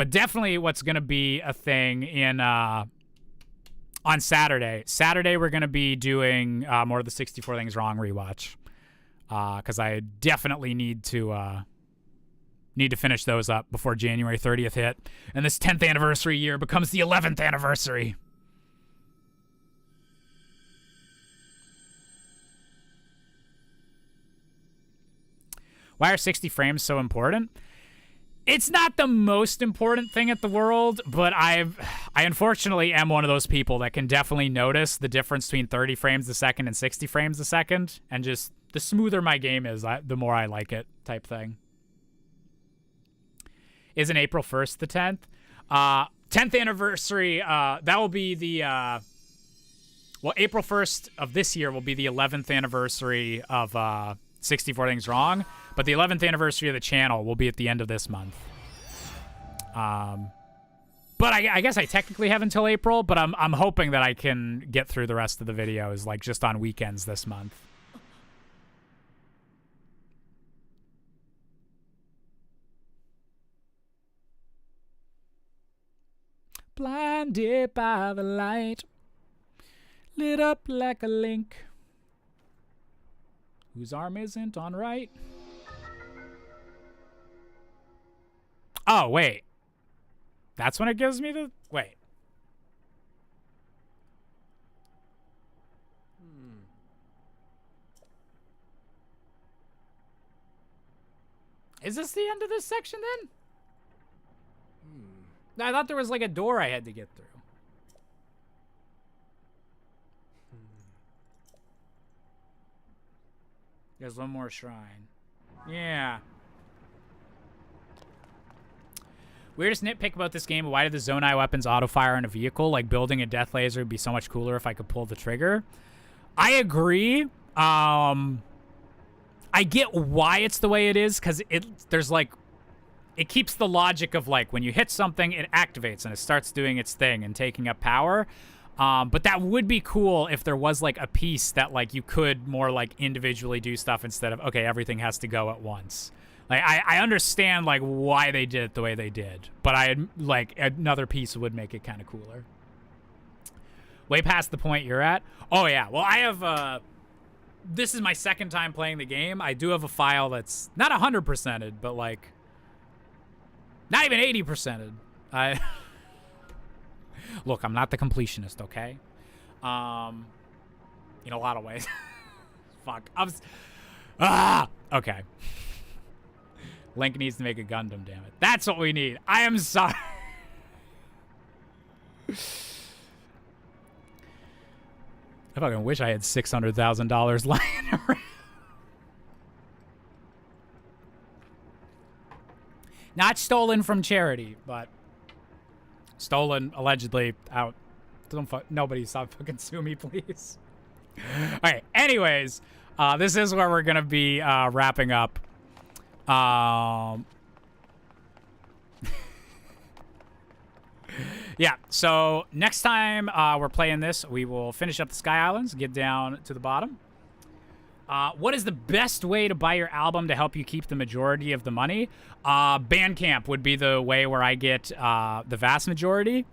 definitely what's going to be a thing in on Saturday. Saturday, we're going to be doing more of the 64 Things Wrong rewatch. Because I definitely need to finish those up before January 30th hit. And this 10th anniversary year becomes the 11th anniversary. Why are 60 frames so important? It's not the most important thing in the world, but I unfortunately am one of those people that can definitely notice the difference between 30 frames a second and 60 frames a second, and just the smoother my game is, the more I like it, type thing. Isn't April 1st the 10th? 10th anniversary, that will be the, well, April 1st of this year will be the 11th anniversary of 64 Things Wrong, but the 11th anniversary of the channel will be at the end of this month. But I guess I technically have until April, but I'm hoping that I can get through the rest of the videos, like, just on weekends this month. Blinded by the light, lit up like a link, whose arm isn't on right. Oh, wait. That's when it gives me the... Wait. Is this the end of this section, then? I thought there was, like, a door I had to get through. There's one more shrine. Yeah. Weirdest nitpick about this game, why did the Zonai weapons auto-fire on a vehicle? Like, building a death laser would be so much cooler if I could pull the trigger. I agree. I get why it's the way it is, because there's, like... It keeps the logic of, like, when you hit something, it activates and it starts doing its thing and taking up power. But that would be cool if there was, like, a piece that, like, you could more, like, individually do stuff instead of, okay, everything has to go at once. Like, I understand, like, why they did it the way they did. But like, another piece would make it kind of cooler. Way past the point you're at? Oh, yeah. Well, I have, this is my second time playing the game. I do have a file that's not 100%ed, but, like... Not even 80%ed. Look, I'm not the completionist, okay? In a lot of ways. Fuck. Okay. Link needs to make a Gundam, damn it. That's what we need. I am sorry. I fucking wish I had $600,000 lying around. Not stolen from charity, but stolen allegedly out. Nobody stop fucking sue me, please. All right. Anyways, this is where we're gonna be wrapping up. Yeah. So next time we're playing this, we will finish up the Sky Islands, get down to the bottom. What is the best way to buy your album to help you keep the majority of the money? Bandcamp would be the way where I get the vast majority.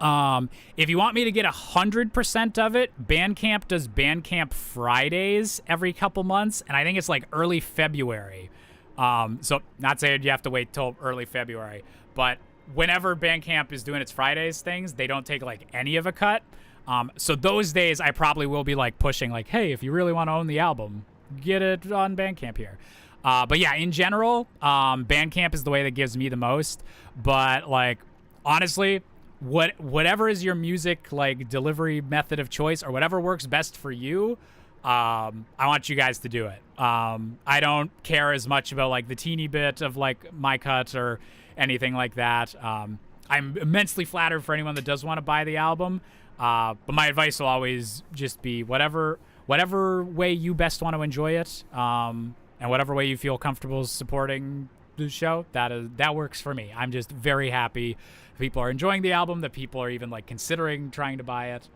If you want me to get 100% of it, Bandcamp does Bandcamp Fridays every couple months, and I think it's like early February. So not saying you have to wait till early February, but whenever Bandcamp is doing its Fridays things, they don't take like any of a cut. So those days I probably will be like pushing like, hey, if you really want to own the album, get it on Bandcamp here. But yeah, in general, Bandcamp is the way that gives me the most. But like, honestly, whatever is your music like delivery method of choice or whatever works best for you, I want you guys to do it. I don't care as much about like the teeny bit of like my cut or anything like that. I'm immensely flattered for anyone that does want to buy the album. But my advice will always just be whatever way you best want to enjoy it, and whatever way you feel comfortable supporting the show, that works for me. I'm just very happy people are enjoying the album, that people are even like considering trying to buy it.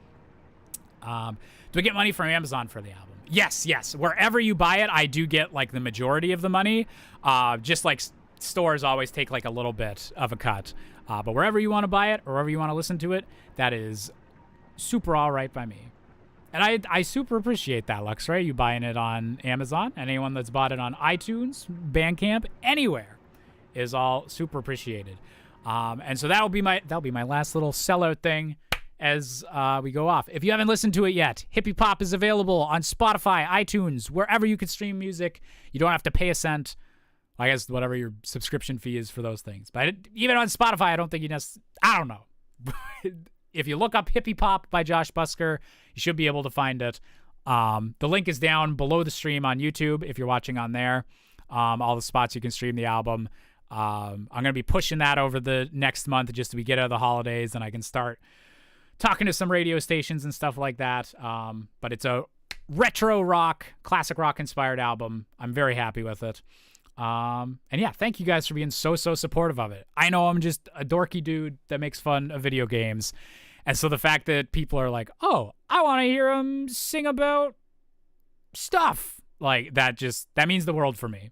Do we get money from Amazon for the album? Yes. Wherever you buy it, I do get like the majority of the money. Just like stores always take like a little bit of a cut. But wherever you want to buy it or wherever you want to listen to it, that is super all right by me. And I super appreciate that, Lux, right? You buying it on Amazon, and anyone that's bought it on iTunes, Bandcamp, anywhere is all super appreciated. And so that'll be my last little sellout thing as we go off. If you haven't listened to it yet, Hippie Pop is available on Spotify, iTunes, wherever you can stream music. You don't have to pay a cent. I guess whatever your subscription fee is for those things. But even on Spotify, I don't think you necessarily, I don't know. If you look up Hippie Pop by Josh Busker, you should be able to find it. The link is down below the stream on YouTube if you're watching on there. All the spots you can stream the album. I'm going to be pushing that over the next month just as we get out of the holidays and I can start talking to some radio stations and stuff like that. But it's a retro rock, classic rock inspired album. I'm very happy with it. And yeah, thank you guys for being so supportive of it. I know I'm just a dorky dude that makes fun of video games. And so the fact that people are like, oh, I want to hear him sing about stuff, like that means the world for me.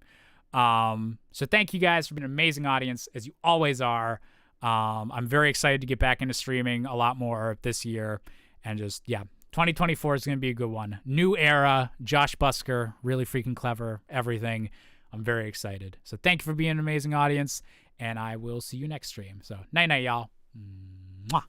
So thank you guys for being an amazing audience, as you always are. I'm very excited to get back into streaming a lot more this year. And 2024 is going to be a good one. New era, Josh Busker, really freaking clever, everything. I'm very excited. So thank you for being an amazing audience, and I will see you next stream. So night, y'all. Mwah.